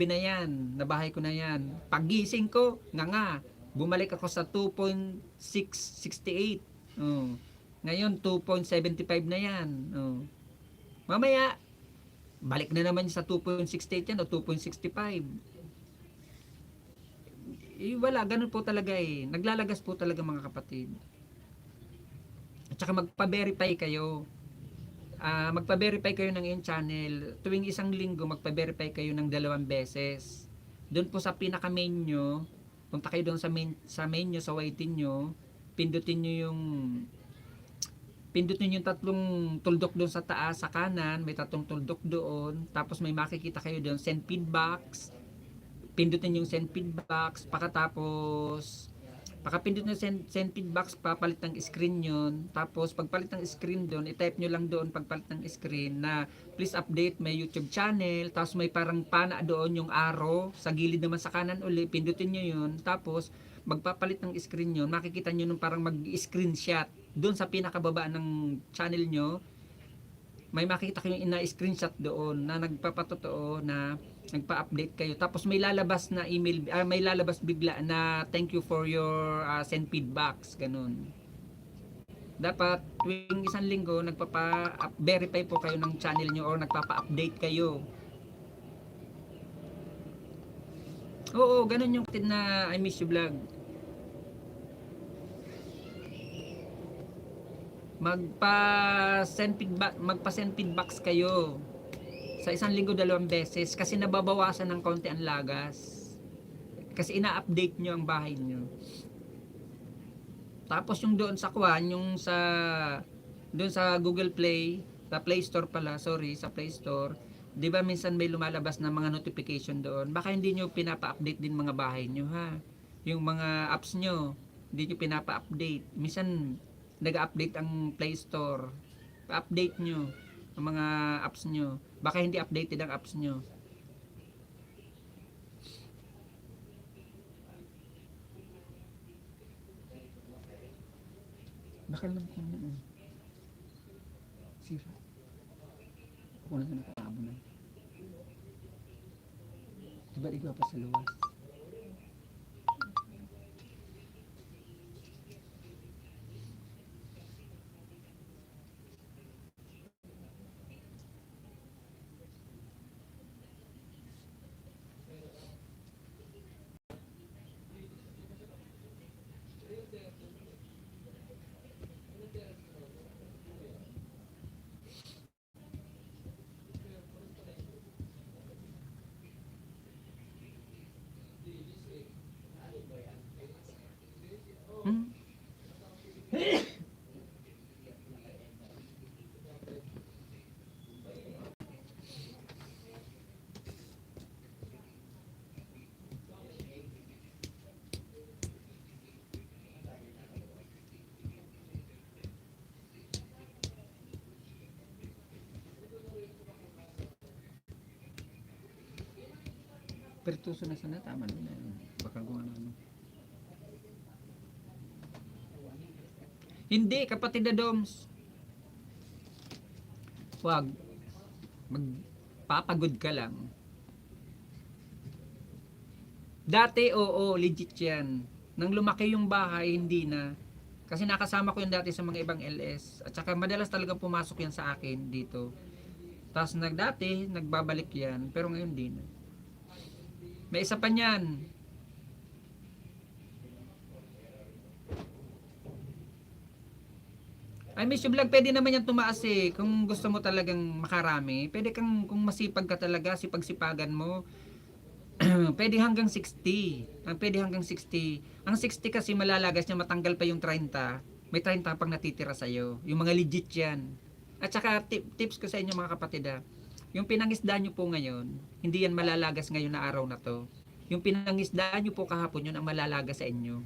na yan. Nabahay ko na yan. Pagising ko, nga, bumalik ako sa 2.668. Oh. Ngayon, 2.75 na yan. Oh. Mamaya, balik na naman sa 2.68 yan o 2.65. Wala, ganun po talaga eh. Naglalagas po talaga mga kapatid. At saka magpa-verify kayo. Magpa-verify kayo ng iyong channel. Tuwing isang linggo, magpa-verify kayo ng 2 beses. Doon po sa pinaka-menu, punta kayo doon sa menu, sa waiting nyo, pindutin nyo yung tatlong tuldok doon sa taas, sa kanan, may tatlong tuldok doon, tapos may makikita kayo doon, send feedbacks, pindutin yung send feedbacks, pakapindot nyo send feedbacks, papalit ng screen yun. Tapos pagpalit ng screen doon, i-type nyo lang doon pagpalit ng screen na please update my YouTube channel. Tapos may parang pana doon yung arrow sa gilid naman sa kanan uli, pindutin nyo yun. Tapos magpapalit ng screen yun, makikita nyo nung parang mag-screenshot doon sa pinakababa ng channel nyo. May makikita kayong ina-screenshot doon na nagpapatotoo na nagpa-update kayo. Tapos may lalabas na email, may lalabas bigla na thank you for your send feedbacks, ganun. Dapat tuwing isang linggo nagpapa-verify po kayo ng channel nyo or nagpapa-update kayo. Oo, ganun yung kapatid na I miss you vlog. Magpa-send feedbacks kayo. Sa isang linggo 2 beses kasi nababawasan ng konti ang lagas. Kasi ina-update nyo ang bahay nyo. Tapos yung doon sa doon sa Google Play, sa Play Store pala, sorry, sa Play Store, 'di ba minsan may lumalabas na mga notification doon. Baka hindi nyo pinapa-update din mga bahay nyo ha. Yung mga apps nyo, hindi nyo pinapa-update. Minsan nag-update ang Play Store. Pa-update nyo ang mga apps nyo. Baka hindi updated ang apps nyo. Baka lang kung ano. Sira. Ako na nakakabo na. Diba ikaw pa sa luwas? Hmm? Pertuso na sana, tama na yun. Baka kung ano. Hindi, kapatid na Doms. Wag. Magpapagod ka lang. Dati, oo, legit yan. Nang lumaki yung bahay, hindi na. Kasi nakasama ko yun dati sa mga ibang LS. At saka madalas talaga pumasok yan sa akin dito. Tapos dati, nagbabalik yan. Pero ngayon din. May isa pa niyan. I miss you vlog, pwede naman yan tumaas eh. Kung gusto mo talagang makarami, pwede kang, kung masipag ka talaga, sipag-sipagan mo, pwede hanggang 60. Pwede hanggang 60. Ang 60 kasi malalagas niya, matanggal pa yung 30. May 30 pang natitira sa'yo. Yung mga legit yan. At saka tips ko sa inyo mga kapatid yung pinangisda nyo po ngayon, hindi yan malalagas ngayon na araw na to. Yung pinangisda nyo po kahapon, yun ang malalagas sa inyo.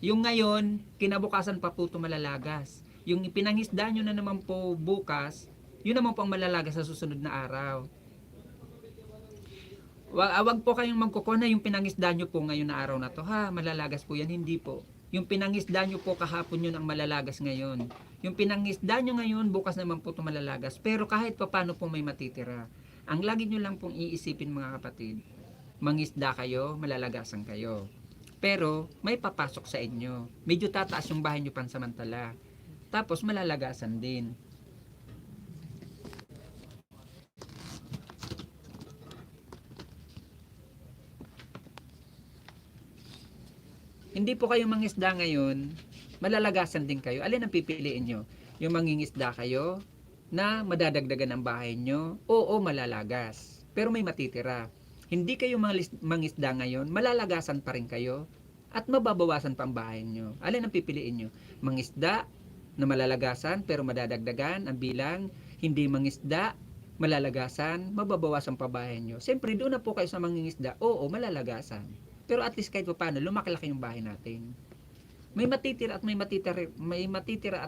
Yung ngayon, kinabukasan pa po ito malalagas. Yung pinangisda nyo na naman po bukas, yun naman po ang malalagas sa susunod na araw. Wag po kayong magkukuha na yung pinangisda nyo po ngayon na araw na to, ha, malalagas po yan, hindi po. Yung pinangisda nyo po kahapon, yun ang malalagas ngayon. Yung pinangisda nyo ngayon, bukas naman po ito malalagas. Pero kahit pa paano po may matitira. Ang lagi nyo lang pong iisipin mga kapatid, mangisda kayo, malalagasan kayo. Pero may papasok sa inyo. Medyo tataas yung bahay nyo pansamantala. Tapos malalagasan din. Hindi po kayo mangisda ngayon, malalagasan din kayo. Alin ang pipiliin nyo? Yung mangingisda kayo na madadagdagan ang bahay nyo? Oo, malalagas. Pero may matitira. Hindi kayo mangisda ngayon, malalagasan pa rin kayo at mababawasan pa ang bahay nyo. Alin ang pipiliin nyo? Mangisda na malalagasan pero madadagdagan ang bilang, hindi mangisda, malalagasan, mababawasan pa bahay nyo. Siyempre, doon na po kayo sa mangingisda. Oo, malalagasan. Pero at least kahit pa paano, lumaki-laki yung bahay natin. May matitira at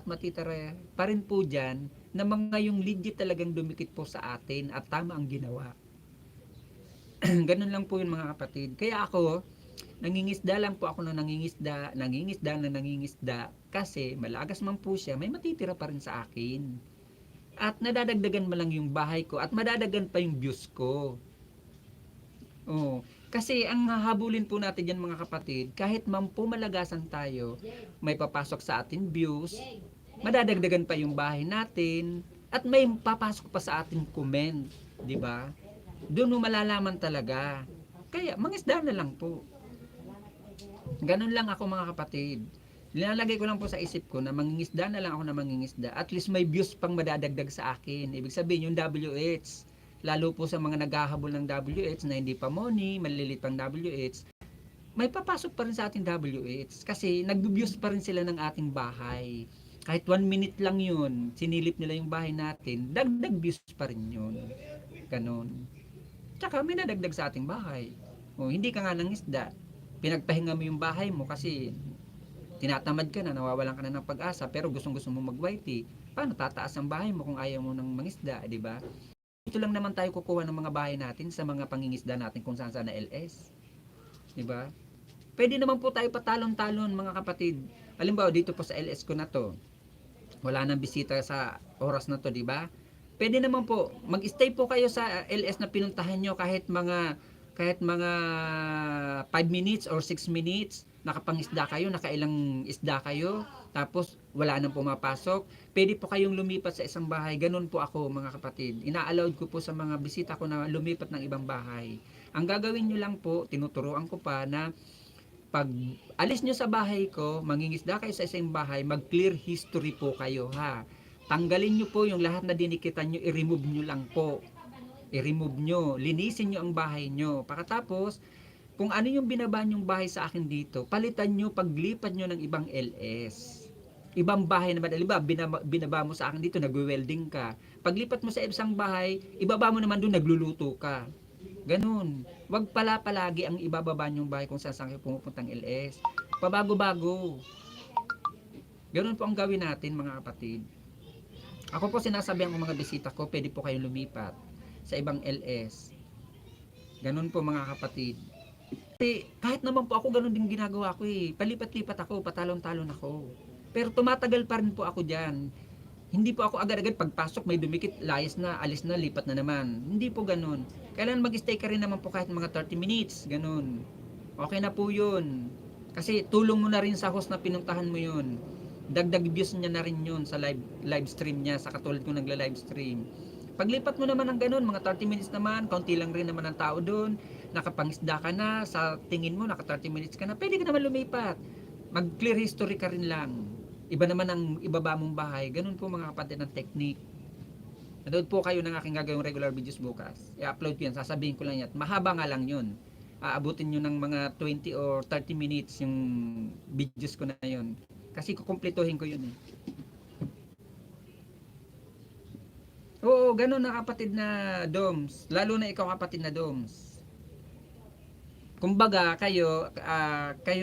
matitira pa rin po dyan na mga yung legit talagang dumikit po sa atin at tama ang ginawa. Ganun lang po yun mga kapatid. Kaya ako, nangingisda lang po ako na nangingisda kasi malagas man po siya, may matitira pa rin sa akin. At nadadagdagan mo lang yung bahay ko at madadagan pa yung views ko. Oh, kasi ang hahabulin po natin yan mga kapatid, kahit malagasan tayo, may papasok sa atin views, madadagdagan pa yung bahay natin, at may papasok pa sa atin comment, di ba? Doon mo malalaman talaga. Kaya mangisda na lang po. Ganun lang ako mga kapatid. Linalagay ko lang po sa isip ko na mangingisda na lang ako na mangingisda. At least may views pang madadagdag sa akin. Ibig sabihin yung WH. Lalo po sa mga naghahabol ng WH na hindi pa money, malilit pang WH, may papasok pa rin sa ating WH kasi nag-views pa rin sila ng ating bahay. Kahit 1 minute lang yun, sinilip nila yung bahay natin, dagdag views pa rin yun. Ganon. Tsaka may nadagdag sa ating bahay. O, hindi ka nga ng isda, pinagpahinga mo yung bahay mo kasi tinatamad ka na, nawawalan ka na ng pag-asa, pero gustong-gusto mo mag-YT. Paano tataas ang bahay mo kung ayaw mo ng mangisda, di ba? Ito lang naman tayo kukuha ng mga bahay natin sa mga pangingisda natin kung saan na LS. Diba? Pwede naman po tayo patalon-talon mga kapatid. Halimbawa dito po sa LS ko na to. Wala nang bisita sa oras na to, diba? Pwede naman po mag-stay po kayo sa LS na pinuntahan nyo kahit mga 5 minutes or 6 minutes, nakapangisda kayo, nakailang isda kayo, tapos wala nang pumapasok, pwede po kayong lumipat sa isang bahay. Ganun po ako mga kapatid. Ina-allowed ko po sa mga bisita ko na lumipat ng ibang bahay. Ang gagawin nyo lang po, tinuturuan ko pa na pag alis nyo sa bahay ko, mangingisda kayo sa isang bahay, mag-clear history po kayo ha. Tanggalin nyo po yung lahat na dinikitan nyo, i-remove nyo lang po. I-remove nyo, linisin nyo ang bahay nyo. Pagkatapos, kung ano yung binaba nyong bahay sa akin dito, palitan nyo paglipat nyo ng ibang LS. Ibang bahay naman, diba, binaba mo sa akin dito, nagwe-welding ka. Paglipat mo sa isang bahay, ibaba mo naman doon, nagluluto ka. Ganun. Wag pala palagi ang ibababa nyong bahay kung saan kayo pumupuntang LS. Pabago-bago. Ganun po ang gawin natin mga kapatid. Ako po sinasabihan ko mga bisita ko, pwede po kayong lumipat sa ibang LS. Ganun po mga kapatid. Kahit naman po ako ganun din ginagawa ko eh. Palipat-lipat ako, patalon-talon ako. Pero tumatagal pa rin po ako diyan. Hindi po ako agad-agad pagpasok may dumikit, layas na, alis na, lipat na naman. Hindi po ganoon. Kailangan mag-stay ka rin naman po kahit mga 30 minutes, ganoon. Okay na po 'yun. Kasi tulong mo na rin sa host na pinuntahan mo 'yun. Dagdag views niya na rin 'yun sa live stream niya, sa katulad ko nagla-live stream. Paglipat mo naman ng ganun, mga 30 minutes naman, kaunti lang rin naman ang tao doon, nakapangisda ka na, sa tingin mo, naka 30 minutes ka na, pwede ka naman lumipat. Mag-clear history ka rin lang. Iba naman ang ibaba mong bahay, ganun po mga kapatid ng technique. Nanood po kayo ng aking gagawing regular videos bukas. I-upload ko yan, sasabihin ko lang yan. Mahaba nga lang yun. Aabutin nyo ng mga 20 or 30 minutes yung videos ko na yun. Kasi kukumplituhin ko yun eh. Oo, ganun na kapatid na Doms. Lalo na ikaw kapatid na Doms. Kumbaga, kayo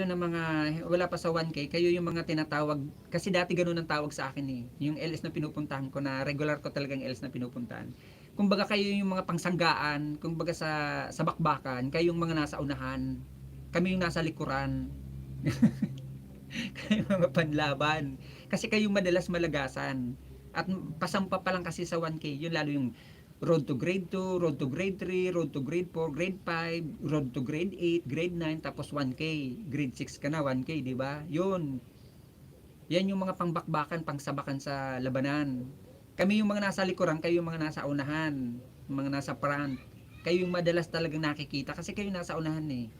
na mga wala pa sa 1K, kayo yung mga tinatawag, kasi dati ganun ang tawag sa akin eh. Yung LS na pinupuntahan ko na regular ko talagang LS na pinupuntahan. Kumbaga kayo yung mga pangsanggaan, kumbaga sa bakbakan, kayo yung mga nasa unahan. Kami yung nasa likuran. Kayo yung mga panlaban. Kasi kayo madalas malagasan. At pasampa pa lang kasi sa 1K, yun lalo yung road to grade 2, road to grade 3, road to grade 4, grade 5, road to grade 8, grade 9, tapos 1K, grade 6 ka na, 1K, di ba? Yun. Yan yung mga pangbakbakan, pangsabakan sa labanan. Kami yung mga nasa likuran, kayo yung mga nasa unahan, yung mga nasa front. Kayo yung madalas talagang nakikita kasi kayo nasa unahan eh.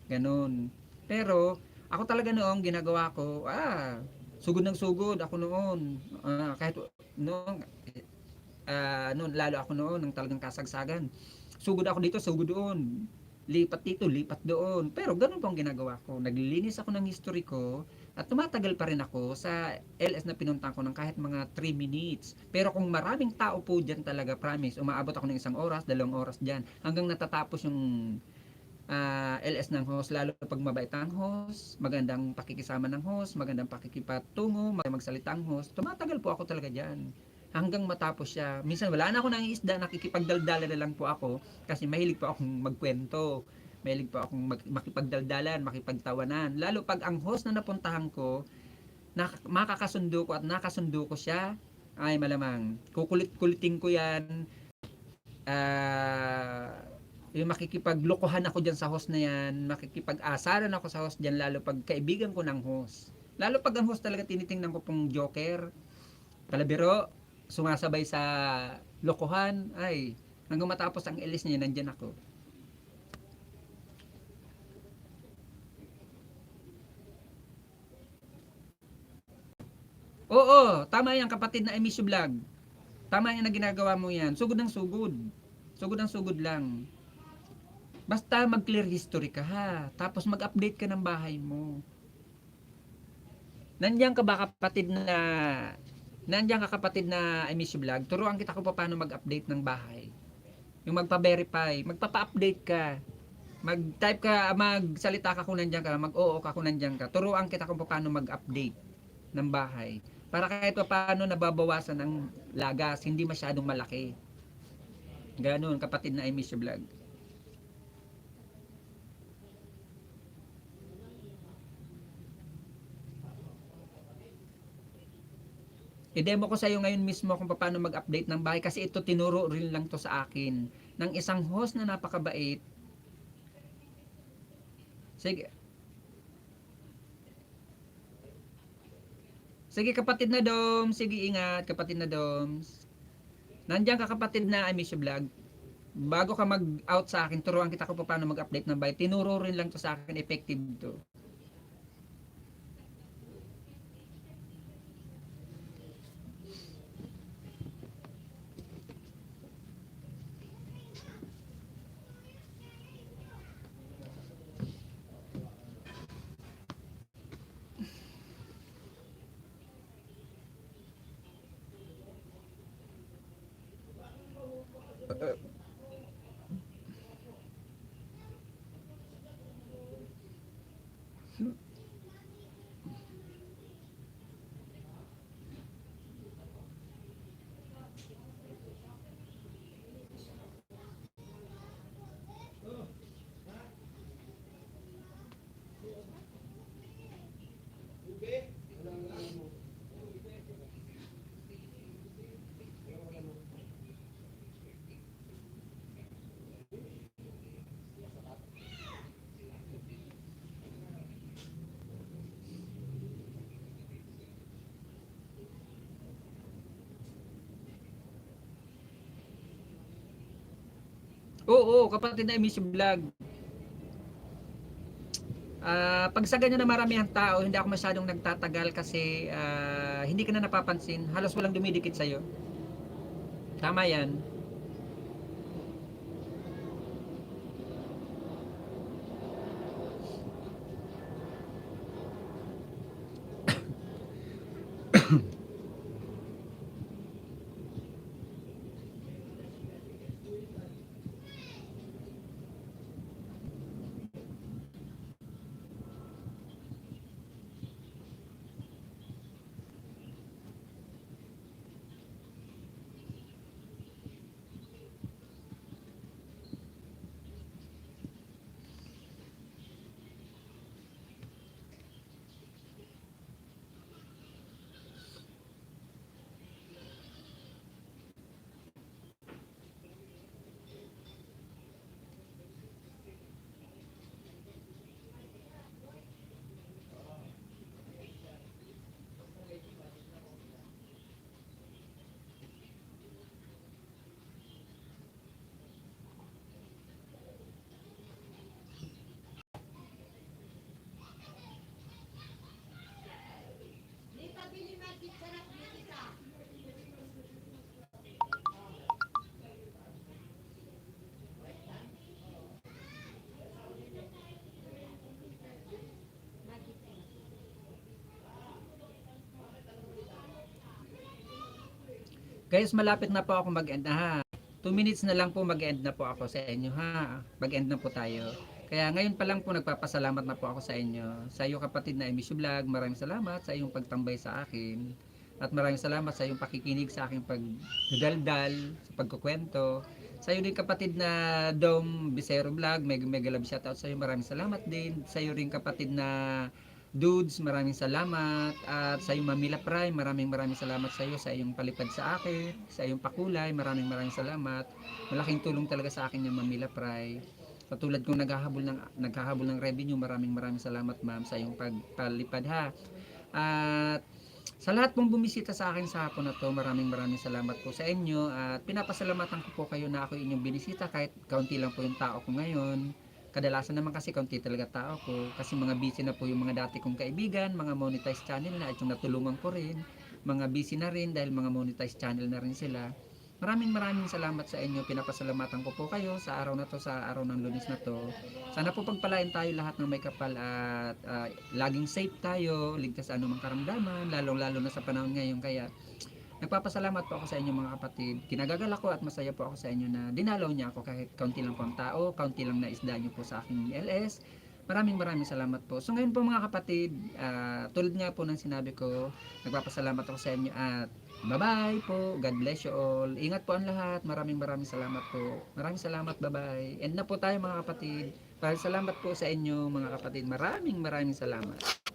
Ganon. Pero, ako talaga noong ginagawa ko, sugod ng sugod ako noon. Kahit noon, noon lalo ako noon ng talagang kasagsagan. Sugod ako dito, sugod doon. Lipat dito, lipat doon. Pero ganun po ang ginagawa ko. Naglilinis ako ng history ko at tumatagal pa rin ako sa LS na pinuntahan ko ng kahit mga 3 minutes. Pero kung maraming tao po dyan talaga, promise, umaabot ako ng 1 oras, 2 oras dyan hanggang natatapos yung LS ng host, lalo pag mabait ang host, magandang pakikisama ng host, magandang pakikipatungo, magsalita ang host, tumatagal po ako talaga dyan hanggang matapos siya. Minsan wala na ako nang isda, nakikipagdaldala na lang po ako kasi mahilig po akong magkwento. Mahilig po akong makipagdaldalan, makipagtawanan. Lalo pag ang host na napuntahan ko, makakasundo ko at nakasundo ko siya, ay malamang kukulit-kulitin ko yan. Yung makikipaglokohan ako dyan sa host na yan, makikipag-asaran ako sa host dyan, lalo pag kaibigan ko ng host. Lalo pag ang host talaga tinitingnan ko pong joker, palabiro, sumasabay sa lokohan, ay, hanggang matapos ang LS niya, nandyan ako. Oo, tama yan kapatid na Emisyo Vlog. Tama yan na ginagawa mo yan. Sugod ng sugod. Sugod ng sugod lang. Basta mag-clear history ka ha. Tapos mag-update ka ng bahay mo. Nandiyan ka ba kapatid na Nandiyan ka kapatid na Emisyo Vlog? Turuan kita kung paano mag-update ng bahay. Yung magpa-verify, magpapa-update ka. Mag-type ka, magsalita ka kung nandiyan ka, mag-oo ka kung nandiyan ka. Turuan kita kung paano mag-update ng bahay. Para kahit paano nababawasan ng lagas, hindi masyadong malaki. Ganon, kapatid na Emisyo Vlog. I-demo ko sa iyo ngayon mismo kung paano mag-update ng bahay kasi ito tinuro rin lang to sa akin ng isang host na napakabait. Sige. Sige kapatid na Dom, sige ingat kapatid na Doms. Nandiyan ka kapatid na I miss you vlog. Bago ka mag-out sa akin, turuan kita kung paano mag-update ng bahay. Tinuro rin lang to sa akin, effective to. Oo, kapatid na Emisyo Vlog. Pag sa ganyan na maramihang tao, hindi ako masyadong nagtatagal kasi hindi ka na napapansin. Halos walang dumidikit sa'yo. Tama yan. Guys, malapit na po ako mag-end na ha. 2 minutes na lang po mag-end na po ako sa inyo ha. Mag-end na po tayo. Kaya ngayon pa lang po nagpapasalamat na po ako sa inyo. Sa iyo kapatid na Emisyo Vlog, maraming salamat sa iyong pagtambay sa akin. At maraming salamat sa iyong pakikinig sa aking pagdaldal, sa pagkukwento. Sa iyo din kapatid na Dom Bisero Vlog, mega love shoutout sa iyo. Maraming salamat din. Sa iyo rin kapatid na Dudes, maraming salamat. At sa iyo Mamila Prime, maraming salamat sa iyo sa iyong palipad sa akin, sa iyong pakulay, maraming salamat. Malaking tulong talaga sa akin yung Mamila Prime. Katulad kong naghahabol ng revenue, maraming salamat ma'am sa iyong pagpalipad ha. At sa lahat pong bumisita sa akin sa hapon na to, maraming salamat po sa inyo at pinapasalamatan ko po kayo na ako inyong binisita kahit kaunti lang po yung tao ko ngayon. Kadalasan naman kasi kaunti talaga tao ko kasi mga busy na po yung mga dati kong kaibigan, mga monetized channel na at yung natulungan ko rin, mga busy na rin dahil mga monetized channel na rin sila. Maraming salamat sa inyo. Pinapasalamatan ko po kayo sa araw na to, sa araw ng Lunes na to. Sana po pagpalain tayo lahat ng may kapal at laging safe tayo, ligtas sa anumang karamdaman, lalong-lalo na sa panahon ngayon. Kaya nagpapasalamat po ako sa inyo mga kapatid. Kinagagal ako at masaya po ako sa inyo na dinalaw niya ako kahit kaunti lang po ang tao, kaunti lang na isda niyo po sa aking LS. Maraming salamat po. So ngayon po mga kapatid, tulad nga po ng sinabi ko, nagpapasalamat ako sa inyo at bye-bye po. God bless you all. Ingat po ang lahat. Maraming salamat po. Maraming salamat. Bye-bye. End na po tayo mga kapatid. Salamat po sa inyo mga kapatid. Maraming salamat.